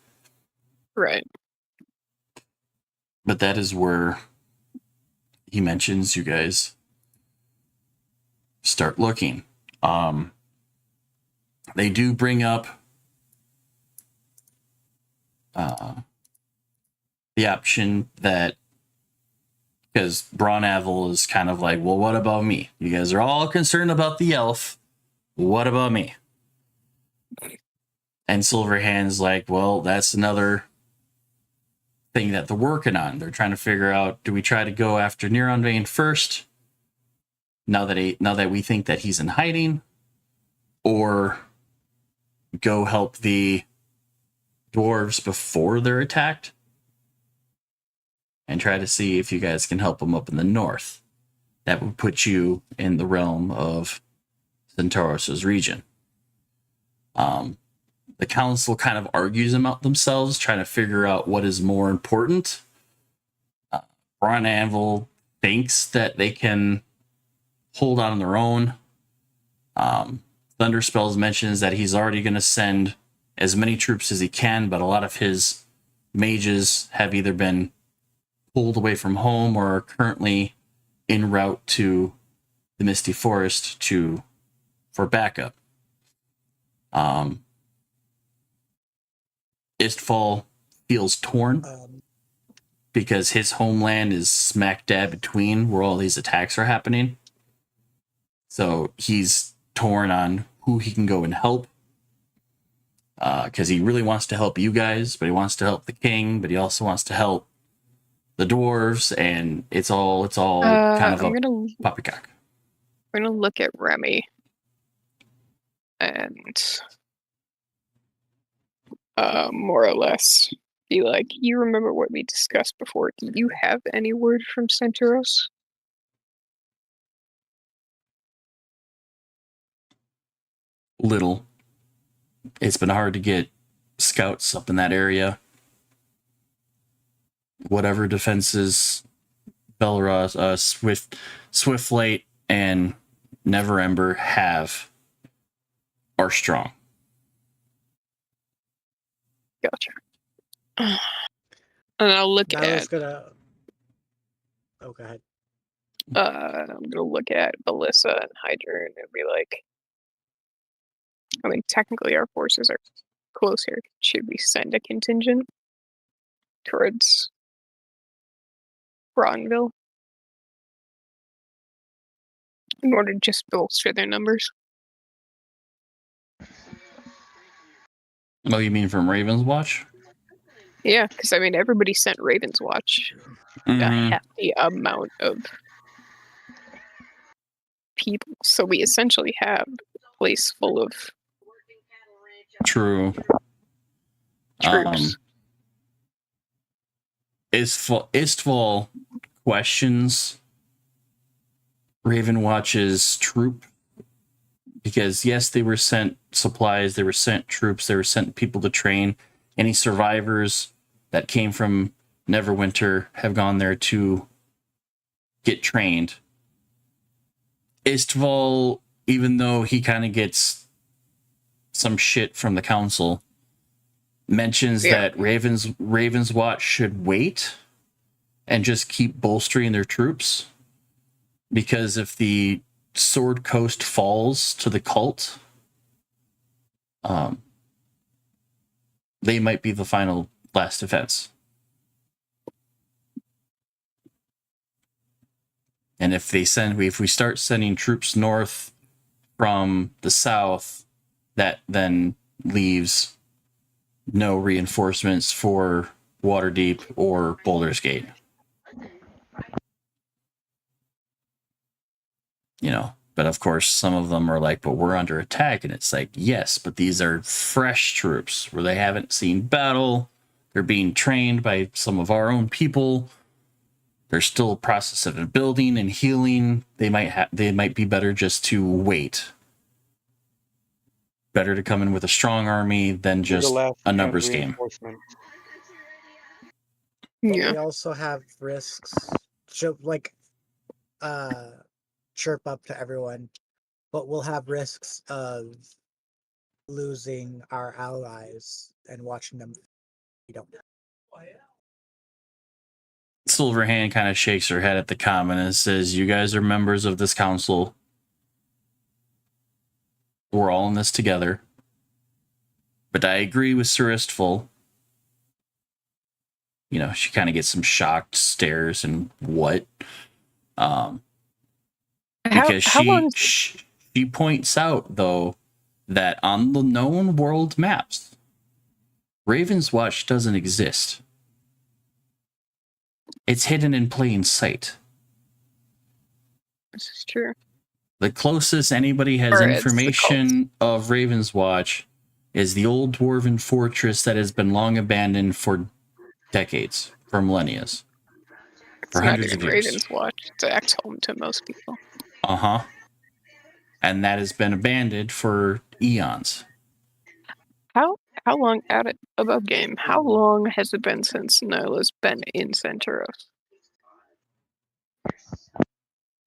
Right. But that is where he mentions you guys start looking. They do bring up the option that, because Bronavil is kind of like, well, what about me? You guys are all concerned about the elf. What about me? And Silverhand's like, well, that's another thing that they're working on. They're trying to figure out, do we try to go after Neronbane first, now that we think that he's in hiding, or go help the dwarves before they're attacked and try to see if you guys can help them up in the north. That would put you in the realm of Centauros' region. The council kind of argues about themselves, trying to figure out what is more important. Bronavil thinks that they can hold on their own. Thunderspells mentions that he's already going to send as many troops as he can, but a lot of his mages have either been pulled away from home or are currently en route to the Misty Forest for backup. Istval feels torn because his homeland is smack dab between where all these attacks are happening. So he's torn on who he can go and help. Because he really wants to help you guys, but he wants to help the king, but he also wants to help the dwarves, and it's all kind of poppycock. I'm gonna look at Remy and more or less be like, you remember what we discussed before. Do you have any word from Centauros? Little. It's been hard to get scouts up in that area. Whatever defenses Belros, Swiftlight, and Neverember have are strong. Gotcha. And I'll look I was at. gonna. Oh, go ahead. I'm gonna look at Melissa and Hydra and be like, I mean, technically our forces are closer. Should we send a contingent towards Bronville in order to just bolster their numbers? Oh, you mean from Raven's Watch? Yeah, because I mean, everybody sent Raven's Watch a hefty amount of people, so we essentially have a place full of True. troops. Istval questions Raven Watch's troop because yes, they were sent supplies, they were sent troops, they were sent people to train. Any survivors that came from Neverwinter have gone there to get trained. Istval, even though he kind of gets some shit from the council, mentions that Raven's Watch should wait and just keep bolstering their troops, because if the Sword Coast falls to the cult, they might be the final last defense. And if we start sending troops north from the south, that then leaves no reinforcements for Waterdeep or Baldur's Gate. You know, But of course, some of them are like, but we're under attack. And it's like, yes, but these are fresh troops where they haven't seen battle. They're being trained by some of our own people. There's still a process of building and healing. They might be better just to wait. Better to come in with a strong army than just a numbers game. But Yeah. we also have risks. Chirp up to everyone. But we'll have risks of losing our allies and watching them. We don't know. Silverhand kind of shakes her head at the comment and says, you guys are members of this council. We're all in this together. But I agree with Sir Istful. You know, she kind of gets some shocked stares and what? Because she points out, though, that on the known world maps, Raven's Watch doesn't exist. It's hidden in plain sight. This is true. The closest anybody has information of Raven's Watch is the old dwarven fortress that has been long abandoned for decades, for millennia. For hundreds of years. Raven's Watch. It's X-Home to most people. Uh-huh. And that has been abandoned for eons. How long above game? How long has it been since Nyla's been in Centauros?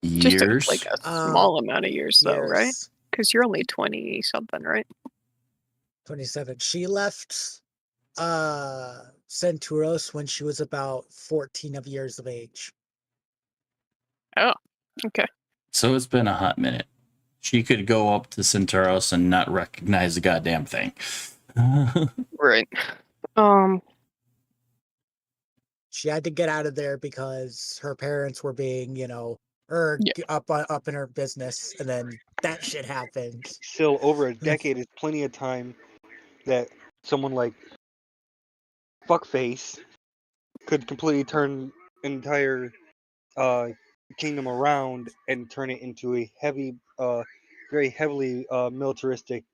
Years? Just like a small amount of years, though, right? Years. Because you're only 20 something, right? 27. She left Centauros when she was about 14 years of age. Oh, okay. So it's been a hot minute. She could go up to Centauros and not recognize the goddamn thing. Right. She had to get out of there because her parents were being, up in her business, and then that shit happened. Still, over a decade is plenty of time that someone like Fuckface could completely turn an entire kingdom around and turn it into a very heavily militaristic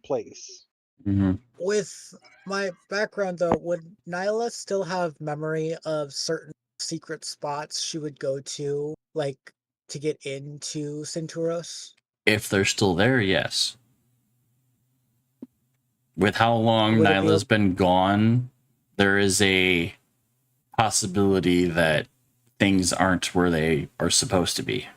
place. Mm-hmm. With my background, though, would Nyla still have memory of certain secret spots she would go to, like, to get into Centauros? If they're still there, yes. With how long Nyla's been gone, there is a possibility that things aren't where they are supposed to be.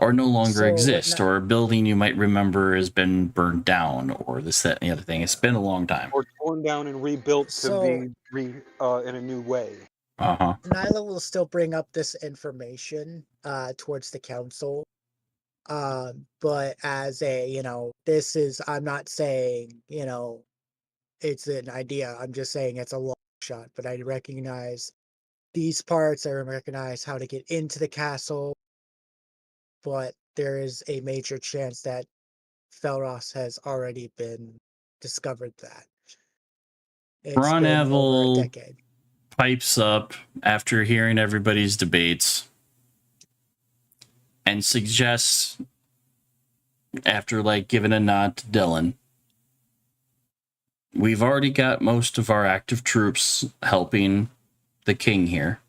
Or no longer exist, or a building you might remember has been burned down, or this, that, and the other thing. It's been a long time. Or torn down and rebuilt to be in a new way. Uh-huh. Nyla will still bring up this information towards the council. But as a, this is, I'm not saying, it's an idea. I'm just saying it's a long shot. But I recognize these parts. I recognize how to get into the castle. But there is a major chance that Felros has already been discovered that. Ron Neville pipes up after hearing everybody's debates and suggests, after giving a nod to Dylan, we've already got most of our active troops helping the king here.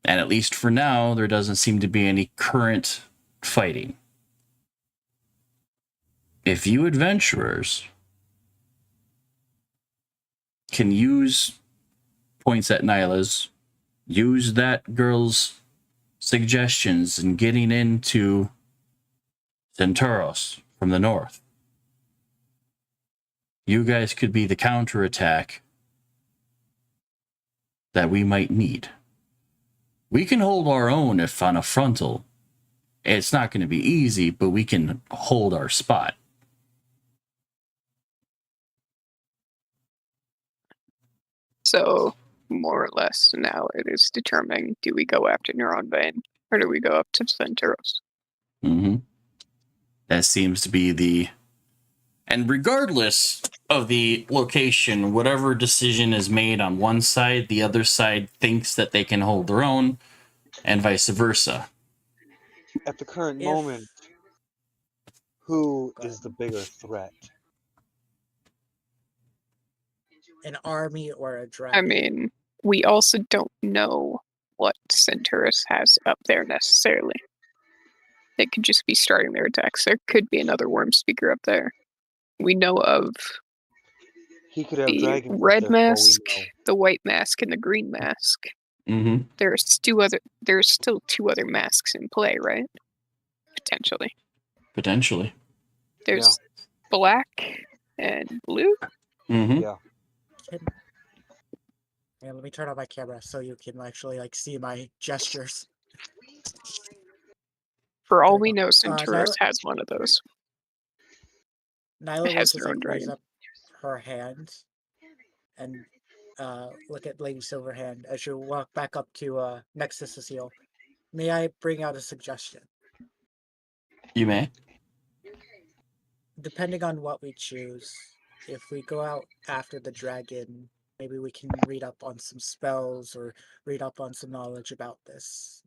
And at least for now, there doesn't seem to be any current fighting. If you adventurers can use points at Nyla's, use that girl's suggestions in getting into Centauros from the north, you guys could be the counterattack that we might need. We can hold our own if on a frontal. It's not going to be easy, but we can hold our spot. So, more or less, now it is determining, do we go after Neuron Vein, or do we go up to Centauros? Mm-hmm. That seems to be the... And regardless of the location, whatever decision is made on one side, the other side thinks that they can hold their own, and vice versa. at the current If- moment, who Go is the bigger threat? An army or a I dragon? mean, we also don't know what Centaurus has up there necessarily. They could just be starting their attacks. There could be another worm speaker up there. We know of He could have the dragons up red there for all we mask, know. the white mask, and the green mask. Mm-hmm. There's still 2 other masks in play, right? Potentially. Potentially. There's black and blue. Mm-hmm. Yeah. Yeah, let me turn on my camera so you can actually like see my gestures. For all There we you go. know, Centaurus Nyla- has one of those. Nyla It will has just their like own raise dragon. up her hand and look at Lady Silverhand as you walk back up to next to Cecile. May I bring out a suggestion? You may. Depending on what we choose, if we go out after the dragon, maybe we can read up on some spells or read up on some knowledge about this,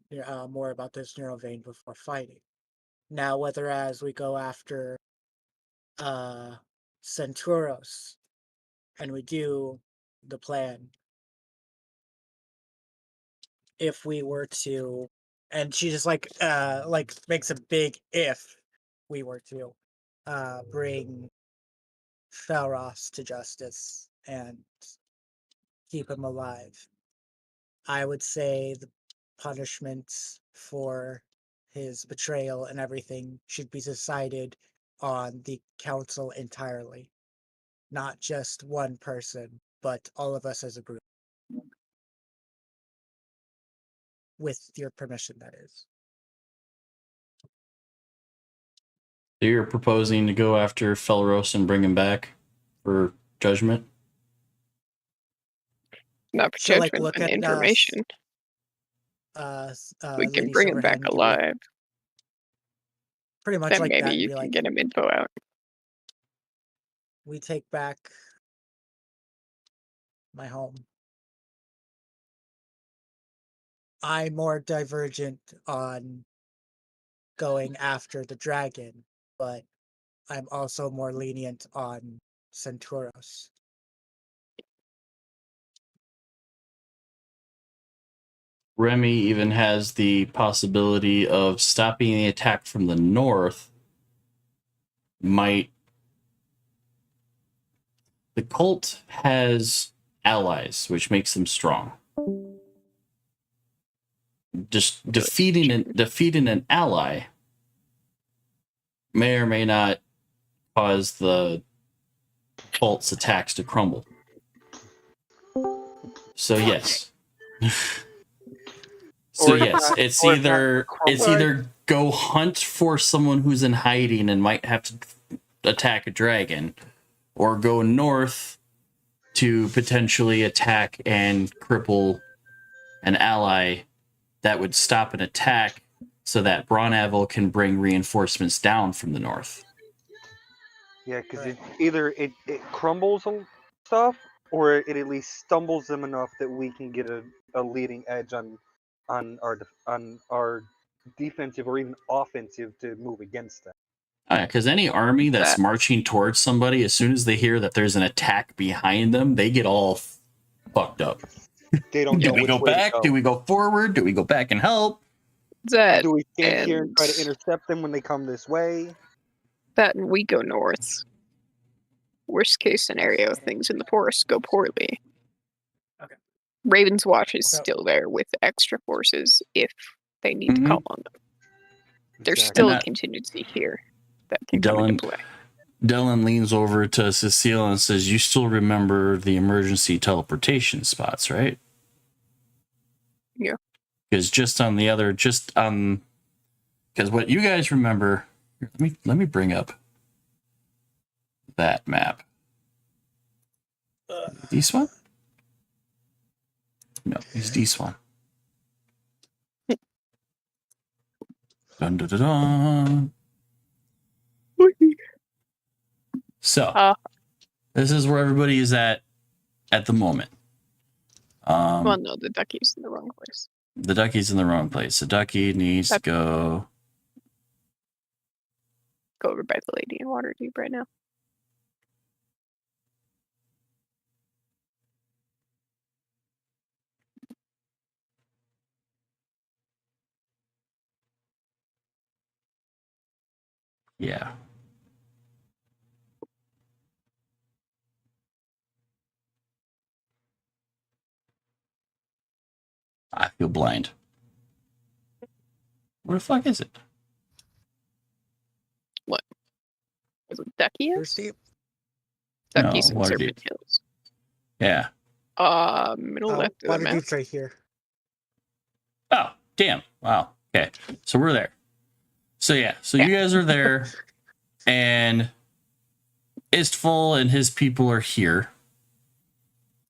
more about this neural vein before fighting. Now, whether as we go after Centauros and we do the plan, if we were to, and she just like makes a big if we were to bring Felros to justice and keep him alive, I would say the punishment for his betrayal and everything should be decided on the council entirely, not just one person, but all of us as a group. With your permission, that is. So you're proposing to go after Felros and bring him back for judgment? Not for So, like, judgment, look but at information. We can Lady bring him back Silverhand, give me alive. pretty much Then like maybe that, and you be can like, get him info out. we take back my home. I'm more divergent on going after the dragon, but I'm also more lenient on Centauros. Remy even has the possibility of stopping the attack from the north. The cult has allies, which makes them strong. Just defeating an ally may or may not cause the cult's attacks to crumble. So yes. So yes, it's either go hunt for someone who's in hiding and might have to attack a dragon, or go north to potentially attack and cripple an ally that would stop an attack so that Bronavil can bring reinforcements down from the north. Yeah, because either it crumbles stuff, or it at least stumbles them enough that we can get a leading edge on our defensive or even offensive to move against them. Because any army that's marching towards somebody, as soon as they hear that there's an attack behind them, they get all fucked up. They don't Do know we which go way to back? go. Do we go forward? Do we go back and help? Do we stand here and try to intercept them when they come this way? That and we go north. Worst case scenario, things in the forest go poorly. Okay. Raven's Watch is So- still there with extra forces if they need to Mhm. call on them. There's Exactly. still And a that- contingency here that can come into play. Dylan leans over to Cecile and says, "You still remember the emergency teleportation spots, right?" Yeah. Because because what you guys remember, let me bring up that map. This one? No, it's this one. Dun, dun, dun, dun. So, this is where everybody is at the moment. Well, no, the ducky's in the wrong place. The ducky's in the wrong place. The ducky needs to go go over by the lady in Waterdeep right now. Yeah. I feel blind. Where the fuck is it? What? Is it Ducky First is? deep. Ducky's No, in Waterdeep. Serpent Hills. Yeah. Middle Oh, left of the map. Waterdeep's right here. Oh, damn. Wow. Okay. So we're there. So yeah. So Yeah. you guys are there, and Istful and his people are here.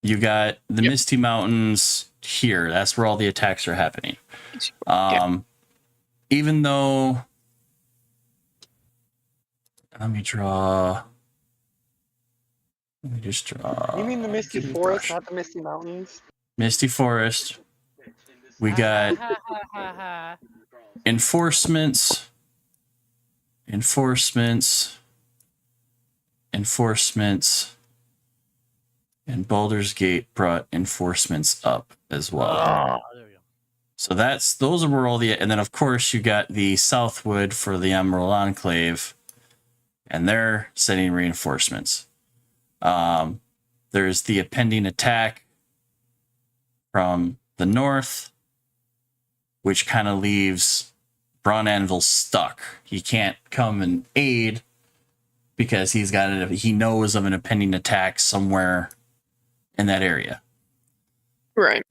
You got the Yep. Misty Mountains here. That's where all the attacks are happening. Even though, let me just draw. You mean the Misty Give me Forest, brush. not the Misty Mountains? Misty Forest. We got enforcements, and Baldur's Gate brought enforcements up as well. Oh, there we go. So those are where all the, and then of course you got the Southwood for the Emerald Enclave, and they're setting reinforcements. There's the impending attack from the north, which kind of leaves Braun Anvil stuck. He can't come and aid because he knows of an impending attack somewhere in that area. Right.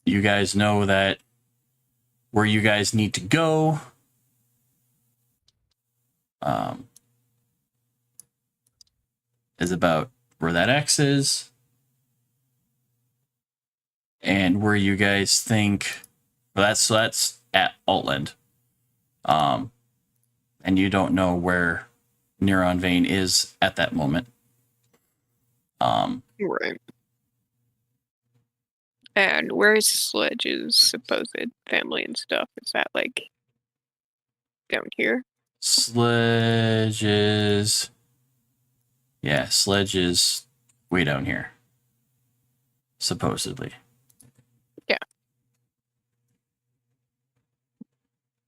You guys know that where you guys need to go. Is about where that X is. And where you guys think that's at Altland. And you don't know where Neuron Vein is at that moment. Right. And where's Sledge's supposed family and stuff? Is that like down here? Sledge is way down here. Supposedly. Yeah.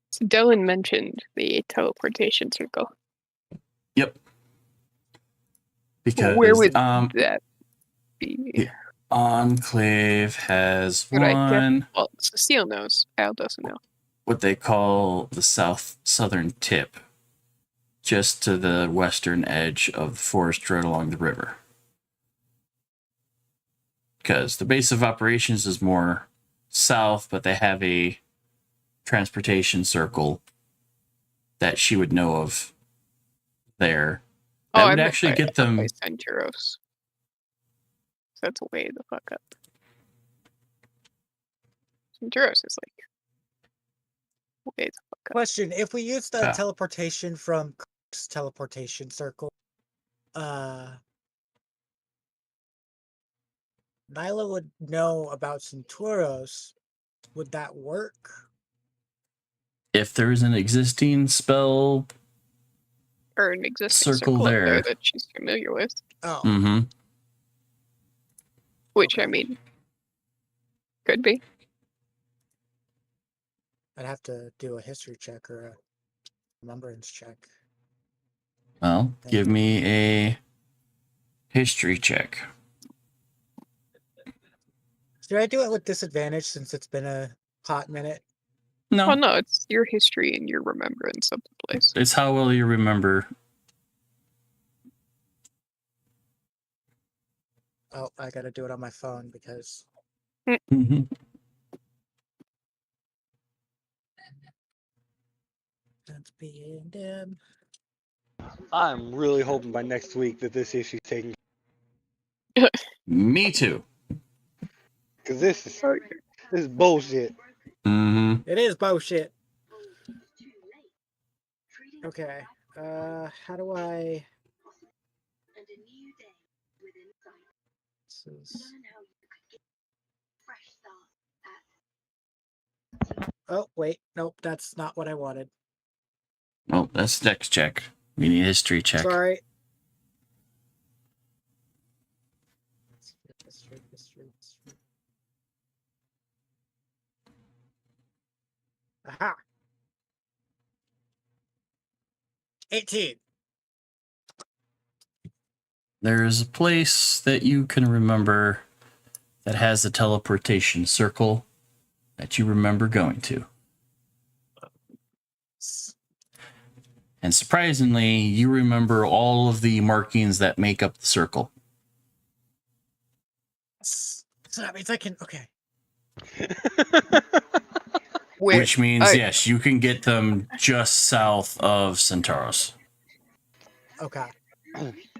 So Dylan mentioned the teleportation circle. Yep. Because where would that be? The Enclave has But one. Well, Cecile knows. Al doesn't know. What they call the southern tip, just to the western edge of the forest right along the river. Because the base of operations is more south, but they have a transportation circle that she would know of there. That would actually get them. Centuros. That's way the fuck up. Centuros is like way the fuck up. Question: if we use the teleportation from Kirk's teleportation circle, Nyla would know about Centauros. Would that work? If there's an existing spell Or an existing circle circle up there that she's familiar with. Oh. Mm-hmm. Which, I mean, could be. I'd have to do a history check or a remembrance check. Well, give me a history check. Should I do it with disadvantage since it's been a hot minute? No. Oh, no, it's your history and your remembrance of the place. It's how well you remember. Oh, I gotta do it on my phone because. Mm-hmm. That's being dim. I'm really hoping by next week that this issue's taken. Me too. Because this is bullshit. Mm-hmm. It is bullshit. Okay. How do I? This is... Oh wait, nope. That's not what I wanted. Oh, that's dex check. We need a history check. Sorry. History. 18. There's a place that you can remember that has a teleportation circle that you remember going to. And surprisingly, you remember all of the markings that make up the circle. So that means I can. Okay. Which means, yes, you can get them just south of Centauros. Okay.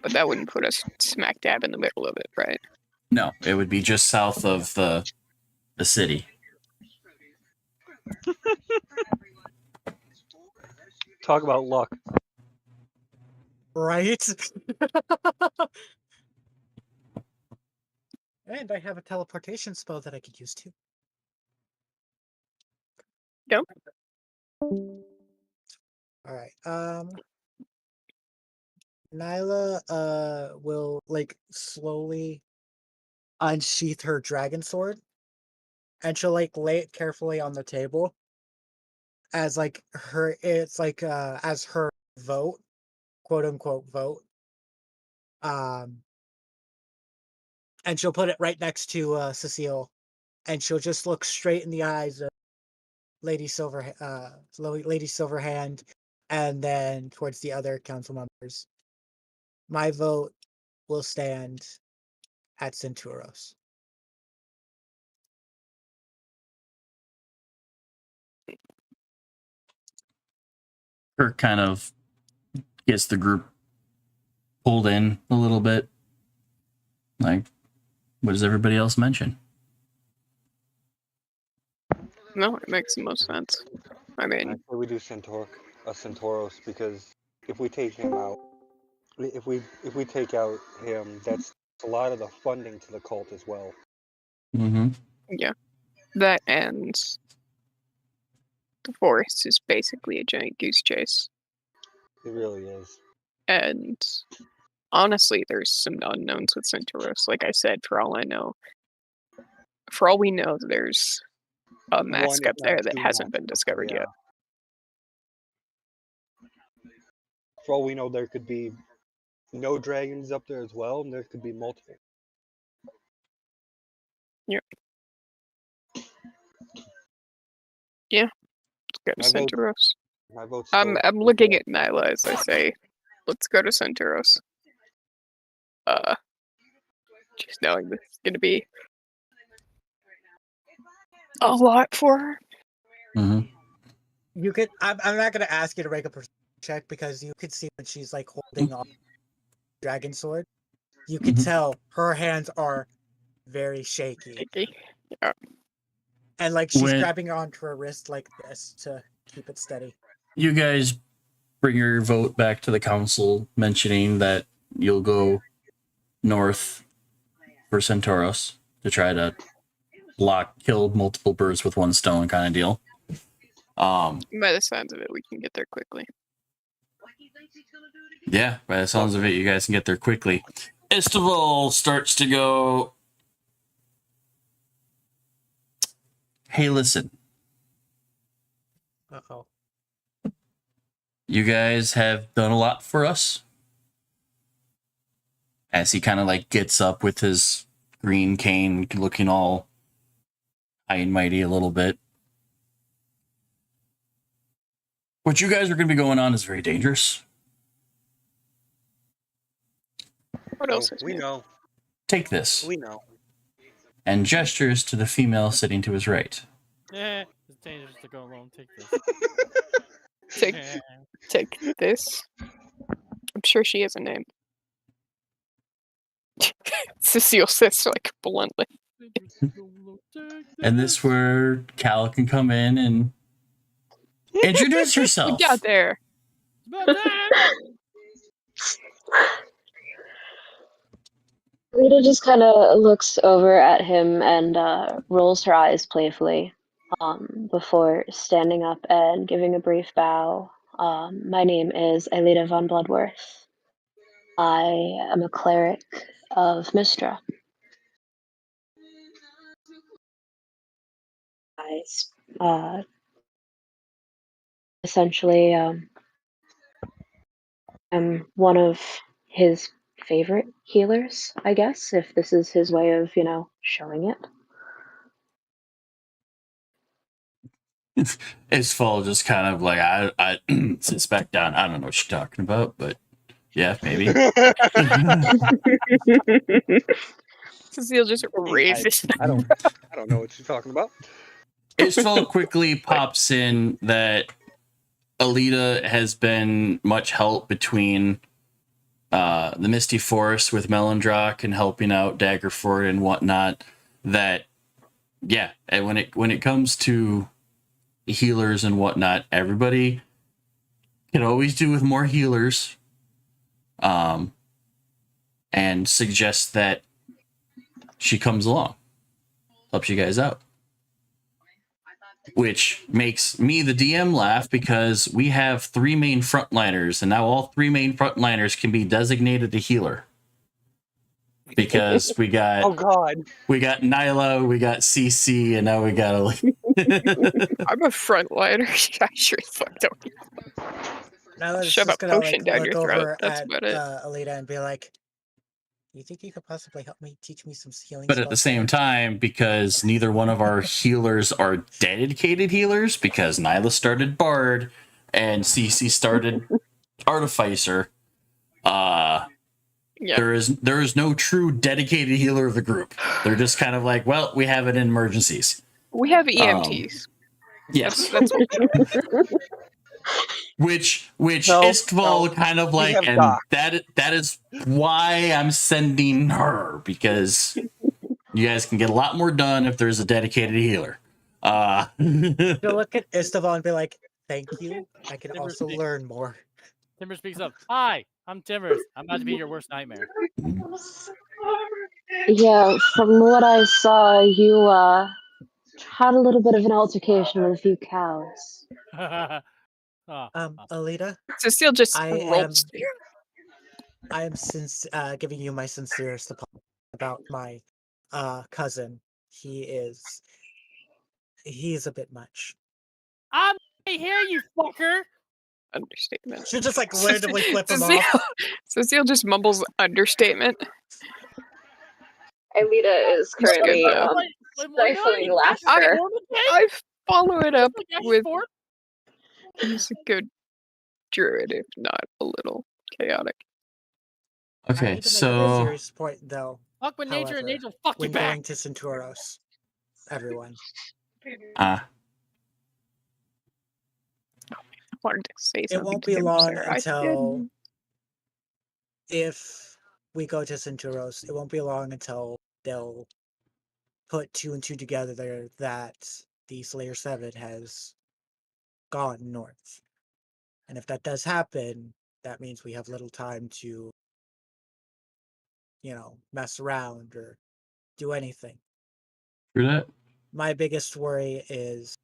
But that wouldn't put us smack dab in the middle of it, right? No, it would be just south of the city. Talk about luck. Right? And I have a teleportation spell that I could use too. Yep. Alright, Nyla will like slowly unsheath her dragon sword, and she'll like lay it carefully on the table as like as her vote, quote unquote vote. And she'll put it right next to Cecile, and she'll just look straight in the eyes of Lady Silverhand, and then towards the other council members. My vote will stand at Centauros. Kirk kind of gets the group pulled in a little bit. Like, what does everybody else mention? No, it makes the most sense. I mean, I say we do Centauros, because if we take him out, if we take out him, that's a lot of the funding to the cult as well. Mm-hmm. yeah. That and the forest is basically a giant goose chase. It really is. And honestly, there's some unknowns with Centauros. Like I said, for all we know, there's a mask One, up if there not that two hasn't been masks, discovered yeah. yet. For all we know, there could be no dragons up there as well, and there could be multiple. Yeah. Yeah. Let's go to Centauros. My vote's I'm looking at Nyla as I say, let's go to Centauros. Just knowing this is gonna be a lot for her. Mm-hmm. You could. I'm not gonna ask you to make a perception check, because you could see when she's like holding on dragon sword. You could tell her hands are very shaky. Yeah. And like she's When- grabbing onto her wrist like this to keep it steady. You guys bring your vote back to the council, mentioning that you'll go north for Centauros to try to kill multiple birds with one stone kind of deal. By the sounds of it, we can get there quickly. Yeah, by the sounds of it, you guys can get there quickly. Estival starts to go, hey, listen. Uh-oh. You guys have done a lot for us. As he kind of like gets up with his green cane, looking all high and mighty a little bit. What you guys are going to be going on is very dangerous. What else is we new? know. Take this. We know. And gestures to the female sitting to his right. It's dangerous to go alone. Take this. Take this. I'm sure she has a name. Cecile says like bluntly. And this where Cal can come in and introduce yourself. We got there. Rita just kind of looks over at him and rolls her eyes playfully before standing up and giving a brief bow My name is Elita von Bloodworth. I am a cleric of Mystra. I essentially am one of his favorite healers, I guess, if this is his way of, showing it. Istval just kind of like I sits back down. I don't know what she's talking about, but yeah, maybe. Cecile just raises. I don't know what you're talking about. Istval quickly pops in that Alita has been much help between the Misty Forest with Melondrock and helping out Daggerford and whatnot. That yeah, and when it comes to healers and whatnot, everybody can always do with more healers. And suggest that she comes along, helps you guys out. Which makes me, the DM, laugh because we have 3 main frontliners, and now all 3 main frontliners can be designated a healer. Because we got Oh God, we got Nyla, we got CC, and now we got I'm a frontliner. I sure as fuck don't. Now it's Shove a just gonna potion like down look your throat. over That's at about it. Alita and be like, "You think you could possibly help me teach me some healing?" But at the spells same there?" time, because neither one of our healers are dedicated healers, because Nyla started Bard and CC started Artificer, Yeah. there is no true dedicated healer of the group. They're just kind of like, well, we have it in emergencies. We have EMTs. Yes. That's Which No, Istval no, kind of we like, have and Doc. that is why I'm sending her, because you guys can get a lot more done if there's a dedicated healer. To look at Istval and be like, "Thank you. I can Timbers also speak- learn more." Timber speaks up. Hi, I'm Timbers. I'm about to be your worst nightmare. Yeah, from what I saw, you had a little bit of an altercation with a few cows. Alita, Cecile just I rolls. am giving you my sincerest apology about my cousin. He's a bit much. I'm right here, you fucker. Understatement. Should just like randomly flip him Cecile, off. Cecile just mumbles understatement. Alita is It's good, currently though. stifling laughter. I follow it up Like with X4? he's a good druid, if not a little chaotic. I Okay, need to make a so serious point though. Fuck with nature and However, nature will fuck you when back. going to Centauros, everyone. I wanted to say It something won't to be him long there. I until didn't. if we go to Centauros, it won't be long until they'll put 2 and 2 together there that the Slayer 7 has gone north. And if that does happen, that means we have little time to, mess around or do anything. through that. My biggest worry is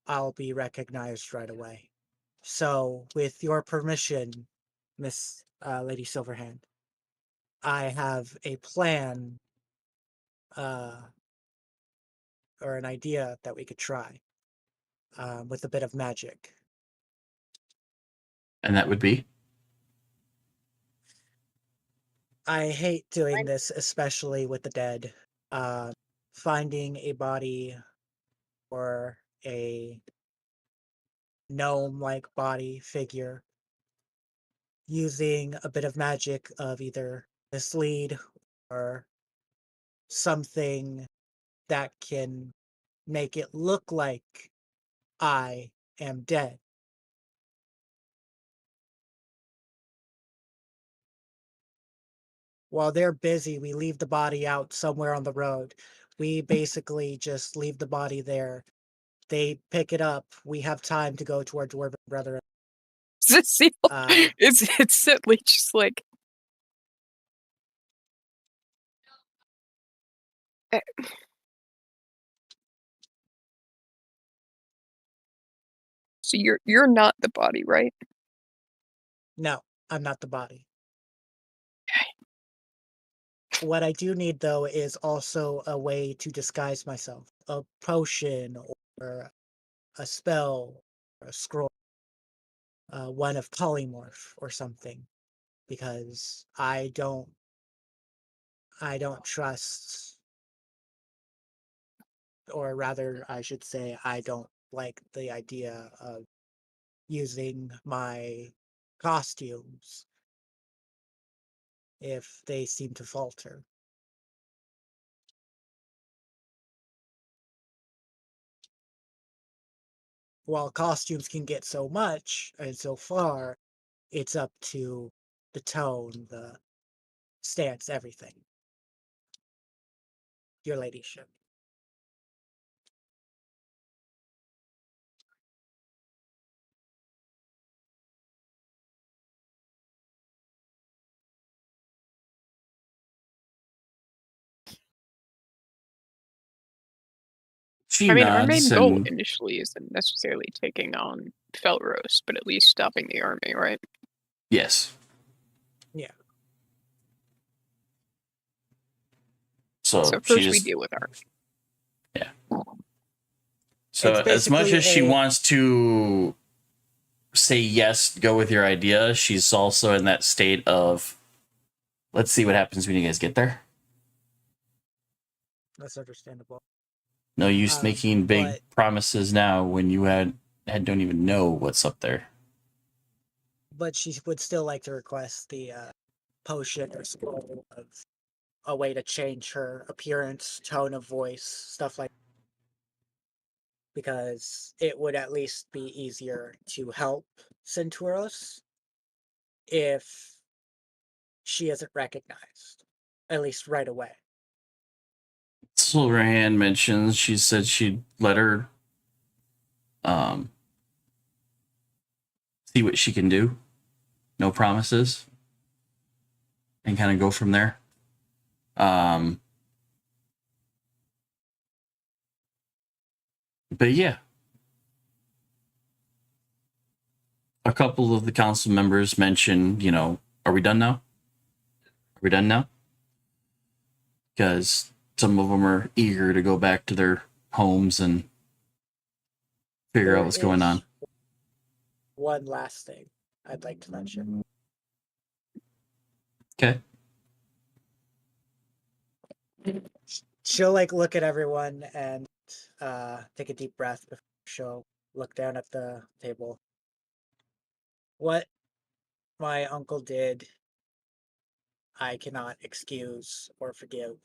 I'll be recognized right away. So, with your permission, Miss Lady Silverhand, I have a plan or an idea that we could try with a bit of magic. And that would be? I hate doing this, especially with the dead. Finding a body or a gnome-like body figure, using a bit of magic of either mislead or something that can make it look like I am dead. While they're busy, we leave the body out somewhere on the road. We basically just leave the body there. They pick it up. We have time to go to our dwarven brethren. Cecile is instantly just like. So you're not the body, right? No, I'm not the body. What I do need, though, is also a way to disguise myself. A potion or a spell or a scroll. One of polymorph or something. Because I don't trust, or rather, I should say, I don't like the idea of using my costumes if they seem to falter. While costumes can get so much and so far, it's up to the tone, the stance, everything. Your ladyship. She I mean, our main nods goal and initially isn't necessarily taking on Felros, but at least stopping the army, right? yes. Yeah. So So she first we just deal with our. so It's as much basically as she a- wants to say yes, go with your idea, she's also in that state of let's see what happens when you guys get there. That's understandable. No use making big but- promises now when you don't even know what's up there. But she would still like to request the potion or scroll of a way to change her appearance, tone of voice, stuff like that. Because it would at least be easier to help Centauros if she isn't recognized, at least right away. Silverhand mentions she said she'd let her see what she can do. No promises. And kind of go from there. But yeah. A couple of the council members mentioned, are we done now? Are we done now? Because some of them are eager to go back to their homes and figure out what's going on. One last thing I'd like to mention. Okay. She'll look at everyone and take a deep breath before she'll look down at the table. What my uncle did, I cannot excuse or forgive.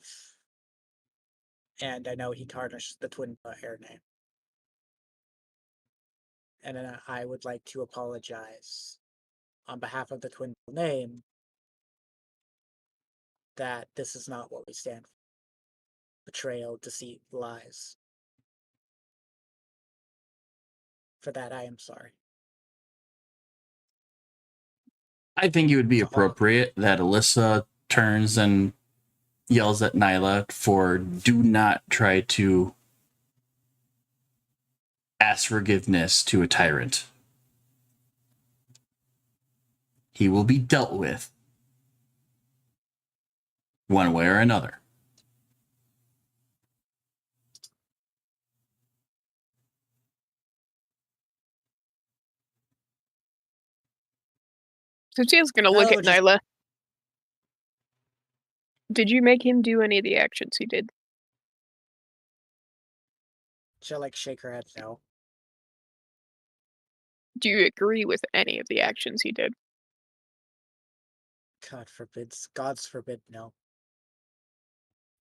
And I know he tarnished the Twin Air name. And I would like to apologize on behalf of the Twin name that this is not what we stand for. Betrayal, deceit, lies. For that, I am sorry. I think it would be appropriate that Alyssa turns and yells at Nyla for do not try to ask forgiveness to a tyrant. He will be dealt with one way or another. Cecile's gonna look No, at just- Nyla. Did you make him do any of the actions he did? She'll shake her head no. Do you agree with any of the actions he did? God's forbid, no.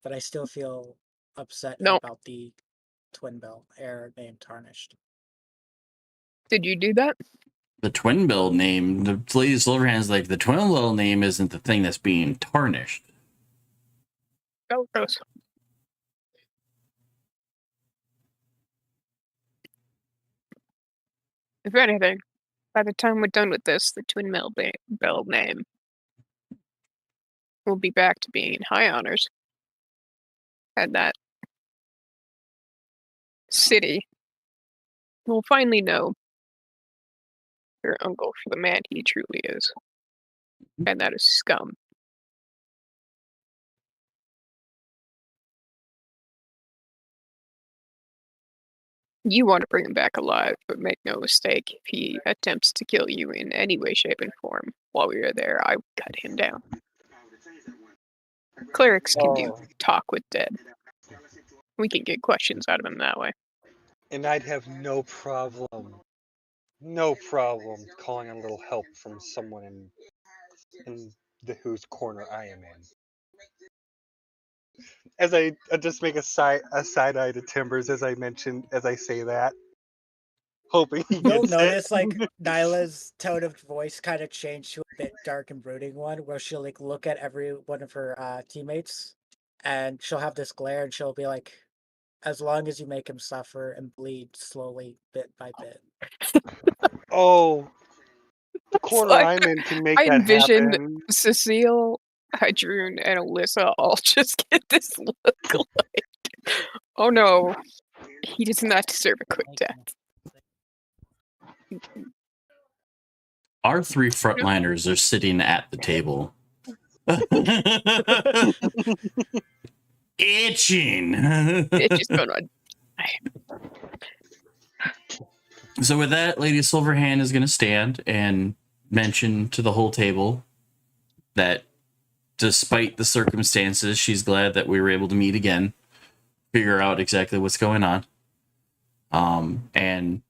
But I still feel upset No. about the Twin Bell Air name tarnished. Did you do that? The Twin Bill name, the Lady Silverhand's the Twin Bill name isn't the thing that's being tarnished. Oh, gross. If anything, by the time we're done with this, the Twin Bell name will be back to being high honors. And that city will finally know your uncle for the man he truly is. And that is scum. You want to bring him back alive, but make no mistake, if he attempts to kill you in any way, shape, and form while we are there, I would cut him down. Clerics can do talk with dead. We can get questions out of him that way. And I'd have no problem calling on a little help from someone in the whose corner I am in. As I just make a side eye to Timbers as I say that, hoping he You'll gets notice it. like Nyla's tone of voice kind of changed to a bit dark and brooding one, where she'll like look at every one of her teammates, and she'll have this glare, and she'll be like, "As long as you make him suffer and bleed slowly, bit by bit." Oh, the corner I'm in can make I that envision happen. Cecile, Hydrune, and Alyssa all just get this look like, oh no, he does not deserve a quick death. Our 3 frontliners are sitting at the table. Itching. It's just going on. So with that, Lady Silverhand is going to stand and mention to the whole table that despite the circumstances, she's glad that we were able to meet again, figure out exactly what's going on, and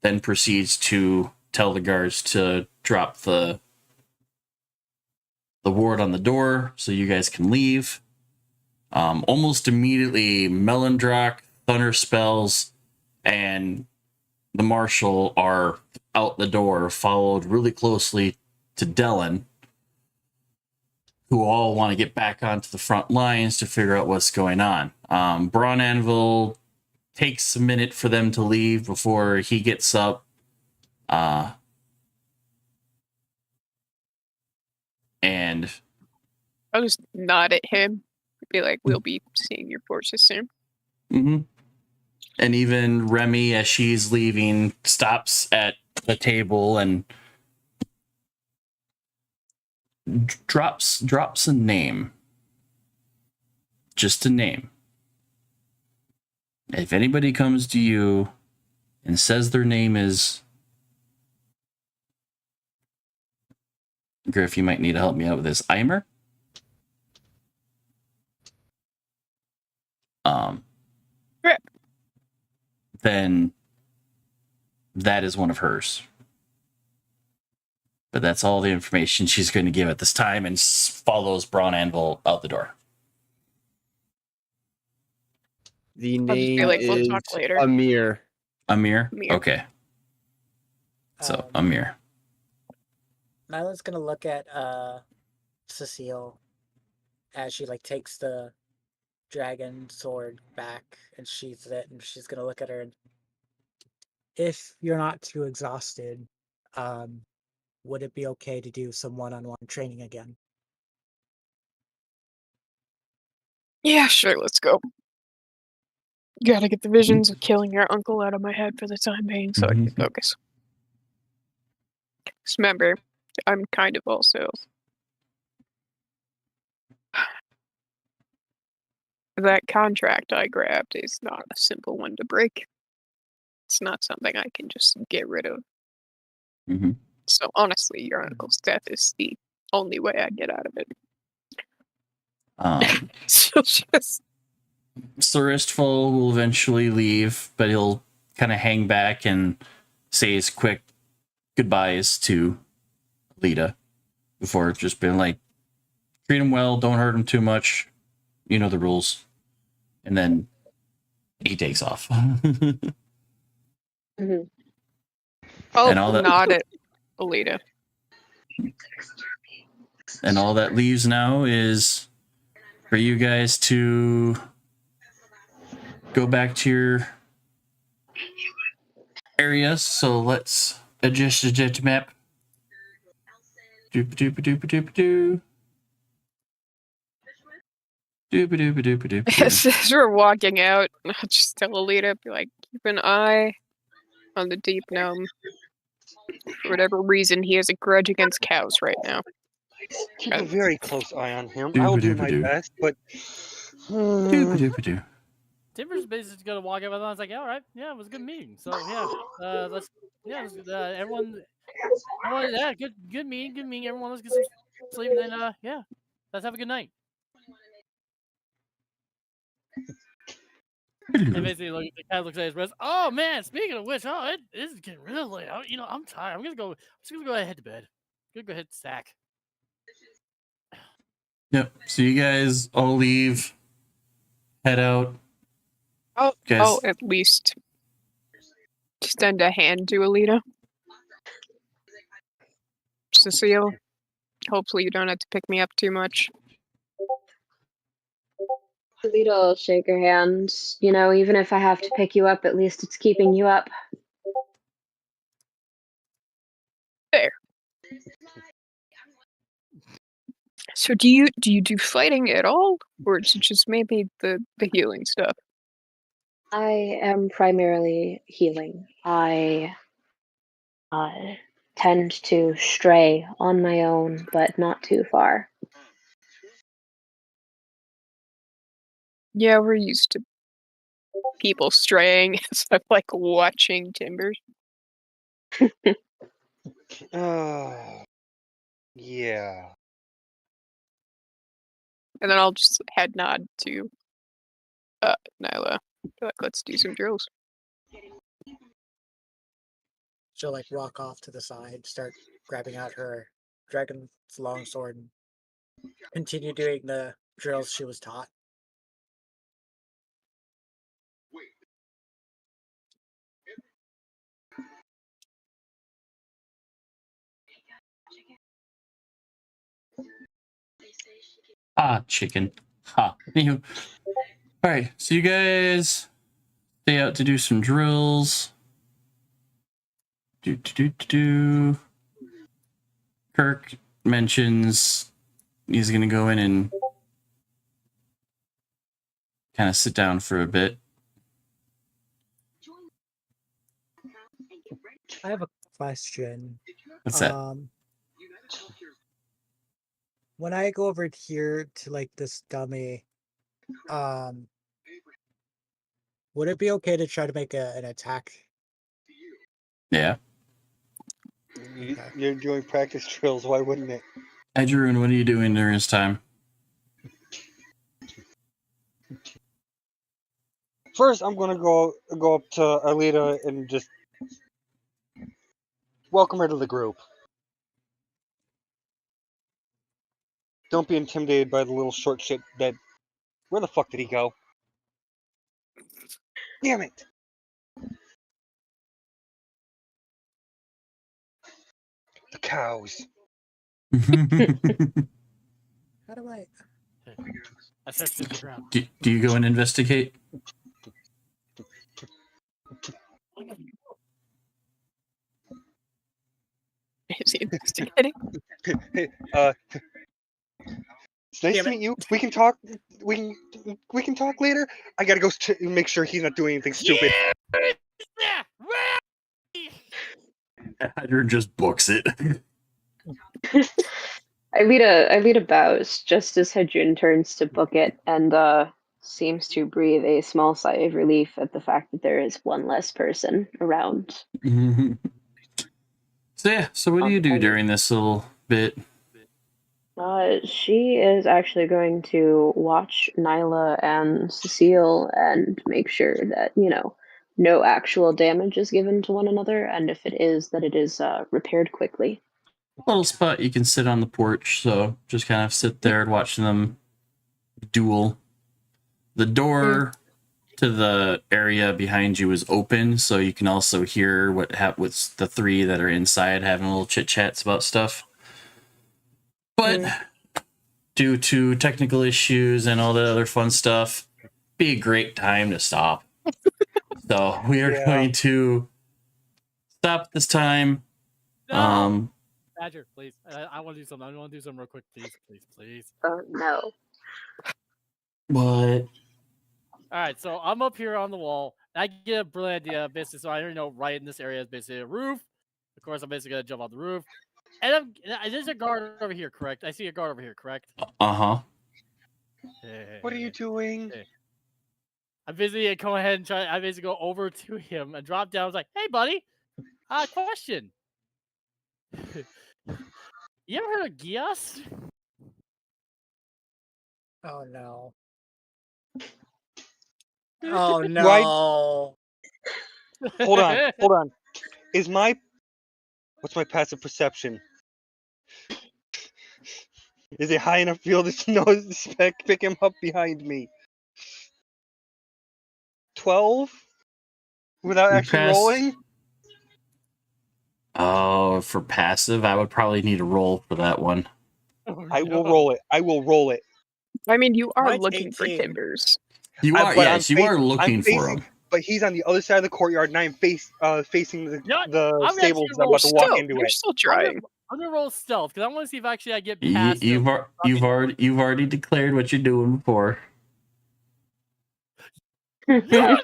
then proceeds to tell the guards to drop the ward on the door so you guys can leave. Almost immediately, Melondrock, Thunder Spells, and the Marshal are out the door, followed really closely to Dellen, who all want to get back onto the front lines to figure out what's going on. Braun Anvil takes a minute for them to leave before he gets up. And I'll just nod at him, be like, we'll be seeing your forces soon. And even Remy, as she's leaving, stops at the table and drops a name. Just a name. If anybody comes to you and says their name is Griff, you might need to help me out with this. Eimer? Then that is one of hers. But that's all the information she's going to give at this time, and follows Braun Anvil out the door. The I'll just be name like, we'll is talk later. Amir. Amir? Amir. Okay. So, Amir. Nyla's gonna look at Cecile as she like takes the dragon sword back and sheathes it, and she's gonna look at her and, if you're not too exhausted, would it be okay to do some one-on-one training again? Yeah, sure, let's go. Gotta get the visions of killing your uncle out of my head for the time being so I can focus. Just remember, I'm kind of also... That contract I grabbed is not a simple one to break. It's not something I can just get rid of. So honestly, your uncle's death is the only way I get out of it. So just... Suristful will eventually leave, but he'll kind of hang back and say his quick goodbyes to Lita before just being like, treat him well, don't hurt him too much, you know the rules. And then he takes off. I'll And all that- nod at Alita. And all that leaves now is for you guys to go back to your areas. So let's adjust the jet map. Doop-a-doop-a-doop-a-doop-a-doo. Doop-a-doop-a-doop-a-doop-a-doop. As we're walking out, I'll just tell Alita, be like, keep an eye on the deep gnome. For whatever reason, he has a grudge against cows right now. Keep a very close eye on him. I will do my Doo-ba-doo-ba-doo. best, but Doo-ba-doo-ba-doo. Timber's basically just gonna walk up and I was like, yeah, all right, yeah, it was a good meeting. So everyone, yeah, good meeting. Everyone, let's get some sleep, and then yeah, let's have a good night. And basically, the cat looks at his wrist. Oh man, speaking of which, it is getting real late. I'm tired. I'm just gonna go ahead to bed. Gonna go hit the sack. Yep. So you guys all leave, head out. I'll at least extend a hand to Alita. Cecile, hopefully you don't have to pick me up too much. Alita will shake her hand. You know, even if I have to pick you up, at least it's keeping you up. There. So do you do fighting at all, or is it just maybe the healing stuff? I am primarily healing. I tend to stray on my own, but not too far. Yeah, we're used to people straying, so I'm like watching Timbers. Yeah. And then I'll just head nod to Nyla. Like, let's do some drills. She'll like walk off to the side, start grabbing out her dragon's longsword, and continue doing the drills she was taught. Chicken. Ha. Anywho. Alright, so you guys stay out to do some drills. Kirk mentions he's gonna go in and kind of sit down for a bit. I have a question. What's that? When I go over here to like this dummy, would it be okay to try to make an attack? Yeah. You're doing practice drills. Why wouldn't it? Edgeroon, what are you doing during this time? First, I'm gonna go up to Alita and just welcome her to the group. Don't be intimidated by the little short shit that... Where the fuck did he go? Damn it! The cows. How do I... I searched the ground. Do you go and investigate? Is he investigating? Hey, it's nice to meet you. We can talk. We can talk later. I gotta go make sure he's not doing anything stupid. Edgeroon just books it. Alita bows just as Hedron turns to book it and seems to breathe a small sigh of relief at the fact that there is one less person around. So what do you do during this little bit? She is actually going to watch Nyla and Cecile and make sure that, no actual damage is given to one another, and if it is, that it is repaired quickly. Little spot you can sit on the porch, so just kind of sit there and watch them duel. The door to the area behind you is open, so you can also hear what's the three that are inside having little chit chats about stuff. But due to technical issues and all the other fun stuff, be a great time to stop. So we are going to stop this time. No! Badger, please. I want to do something. I want to do something real quick, please. Oh no. What? All right, so I'm up here on the wall. I get a brilliant idea, basically. So I already know right in this area is basically a roof. Of course, I'm basically gonna jump off the roof. And there's a guard over here, correct? I see a guard over here, correct? Uh-huh. What are you doing? Hey. I'm busy. Go ahead and try. I basically go over to him and drop down. I was like, "Hey, buddy, question. You ever heard of Gias?" Oh no. Oh no. Hold on. What's my passive perception? Is it high enough field to know to pick him up behind me? 12? Without You actually passed. rolling? Oh, for passive, I would probably need a roll for that one. Oh, I will no. roll it. I will roll it. I mean, you are Mine's looking for 18. timbers. You are, but yes, you are looking for facing, him. But he's on the other side of the courtyard, and I am facing the, You know what? the I'm stables. actually I'm about to walk Still, into you're it. still trying. I'm gonna roll stealth because I want to see if actually I get past You've him. you've already declared what you're doing before. Huh?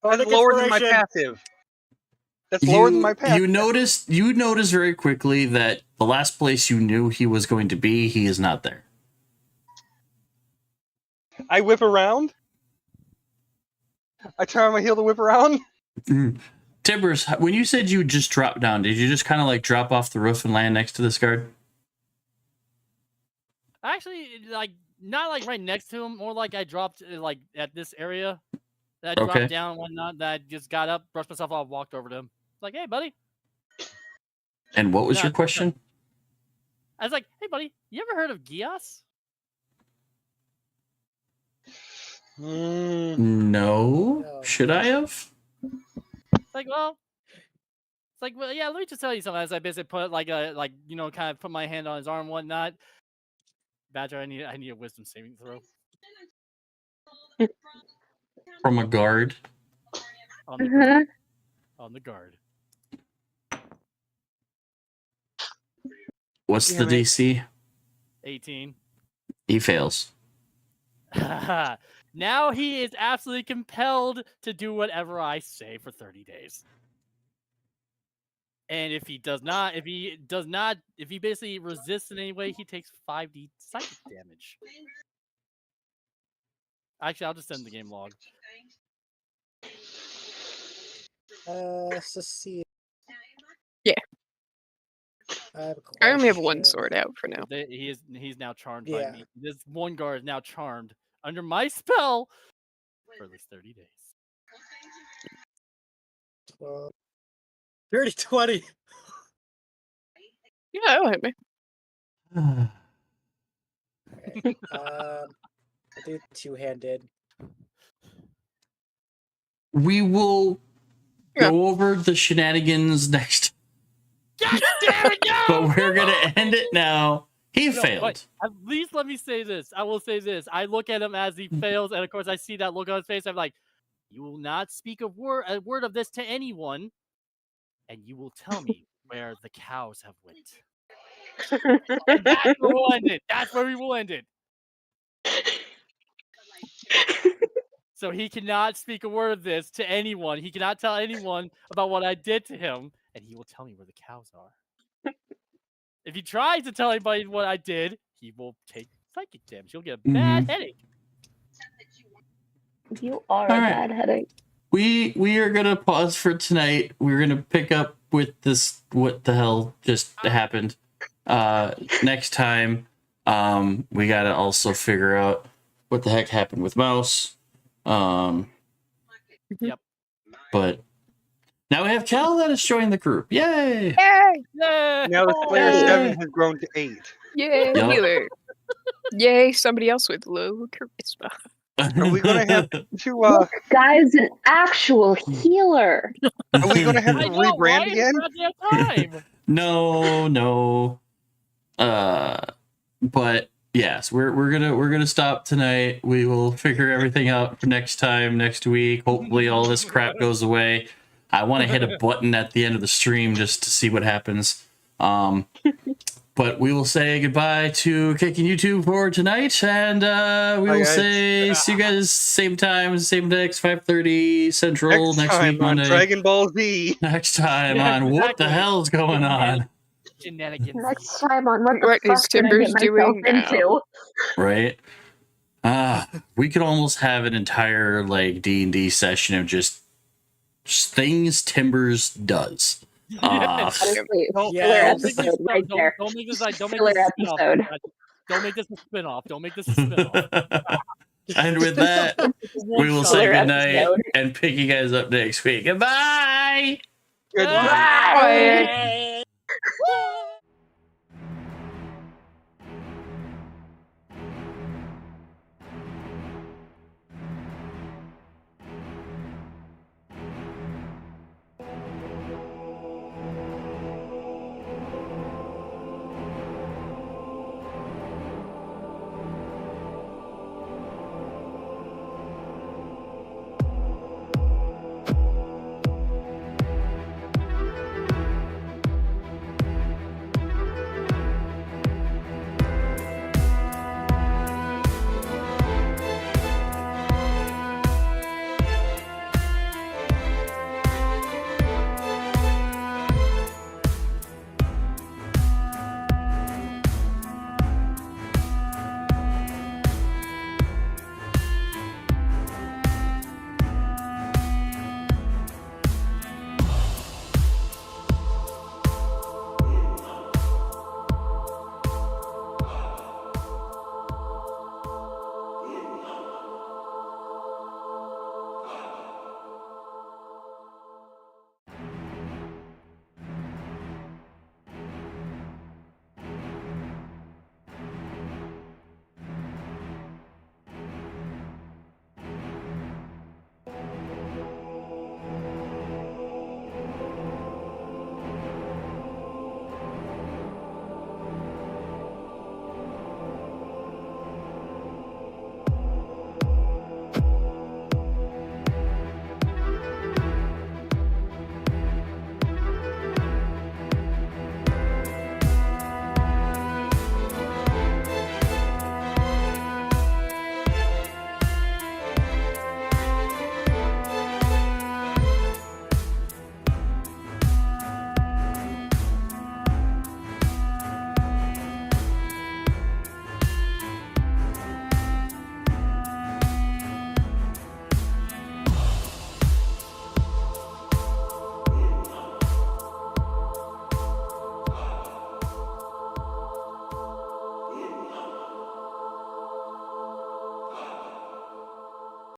That's lower than my passive. That's lower than my passive. You notice very quickly that the last place you knew he was going to be, he is not there. I whip around. I turn on my heel to whip around. Timbers, when you said you just dropped down, did you just kind of like drop off the roof and land next to this guard? Actually, like not like right next to him, more like I dropped like at this area. That I Okay. dropped down and whatnot. That I just got up, brushed myself off, walked over to him. Like, hey, buddy. And what was Yeah, your question? I was like, hey, buddy, you ever heard of Gias? No. Should I have? It's like, well, yeah. Let me just tell you something. As I basically put like kind of put my hand on his arm, and whatnot. Badger, I need a wisdom saving throw From a guard? on the guard. On the guard. What's the Damn it. DC? 18. He fails. Now he is absolutely compelled to do whatever I say for 30 days. And if he basically resists in any way, he takes 5d psychic damage. Actually, I'll just send the game log. Cecile. Yeah. I I only have one sword out for now. He's now charmed Yeah. by me. This one guard is now charmed under my spell for at least 30 days. 12. 30, 20. Yeah, that'll hit me. I do two-handed. We will go over the shenanigans next. God damn it, no! But we're going to end it now. He No, failed. but at least let me say this. I will say this. I look at him as he fails, and of course I see that look on his face. I'm like, you will not speak a word of this to anyone, and you will tell me where the cows have went. And that's where we'll end it. That's where we will end it. So he cannot speak a word of this to anyone. He cannot tell anyone about what I did to him, and he will tell me where the cows are. If he tries to tell anybody what I did, he will take psychic damage. He'll get a bad headache. You are All a right. bad headache. We are gonna pause for tonight. We're gonna pick up with this. What the hell just happened? Next time, we gotta also figure out what the heck happened with Mouse. Yep. But now we have Cal that is joining the group. Yay! Yay! Yay! Now the player Yay! 7 has grown to 8. Yay, Yup. healer. Yay, somebody else with low charisma. Are we gonna have to? Look, guy's an actual healer. Are we gonna have I to know, rebrand right? again? It's about damn time. No. But yes, we're gonna stop tonight. We will figure everything out for next time, next week. Hopefully all this crap goes away. I want to hit a button at the end of the stream just to see what happens. But we will say goodbye to Kicking YouTube for tonight, and we Bye, will guys. say see you guys same time, same next 5:30 Central next time week on Monday. Dragon Ball Z. Next time Yeah, on what the exactly. hell's going on, Shenanigans. Next time on what the What fuck is did I Timbers get myself doing now? into? right? We could almost have an entire like D&D session of just things Timbers does. Honestly, Don't, filler don't make this, episode right there. don't make this like don't make Filler this a spin-off. episode. Don't make this a spin-off. Don't make this a spin-off. And with that, we will say Filler goodnight episode. and pick you guys up next week. Goodbye. Goodbye. Bye. Bye.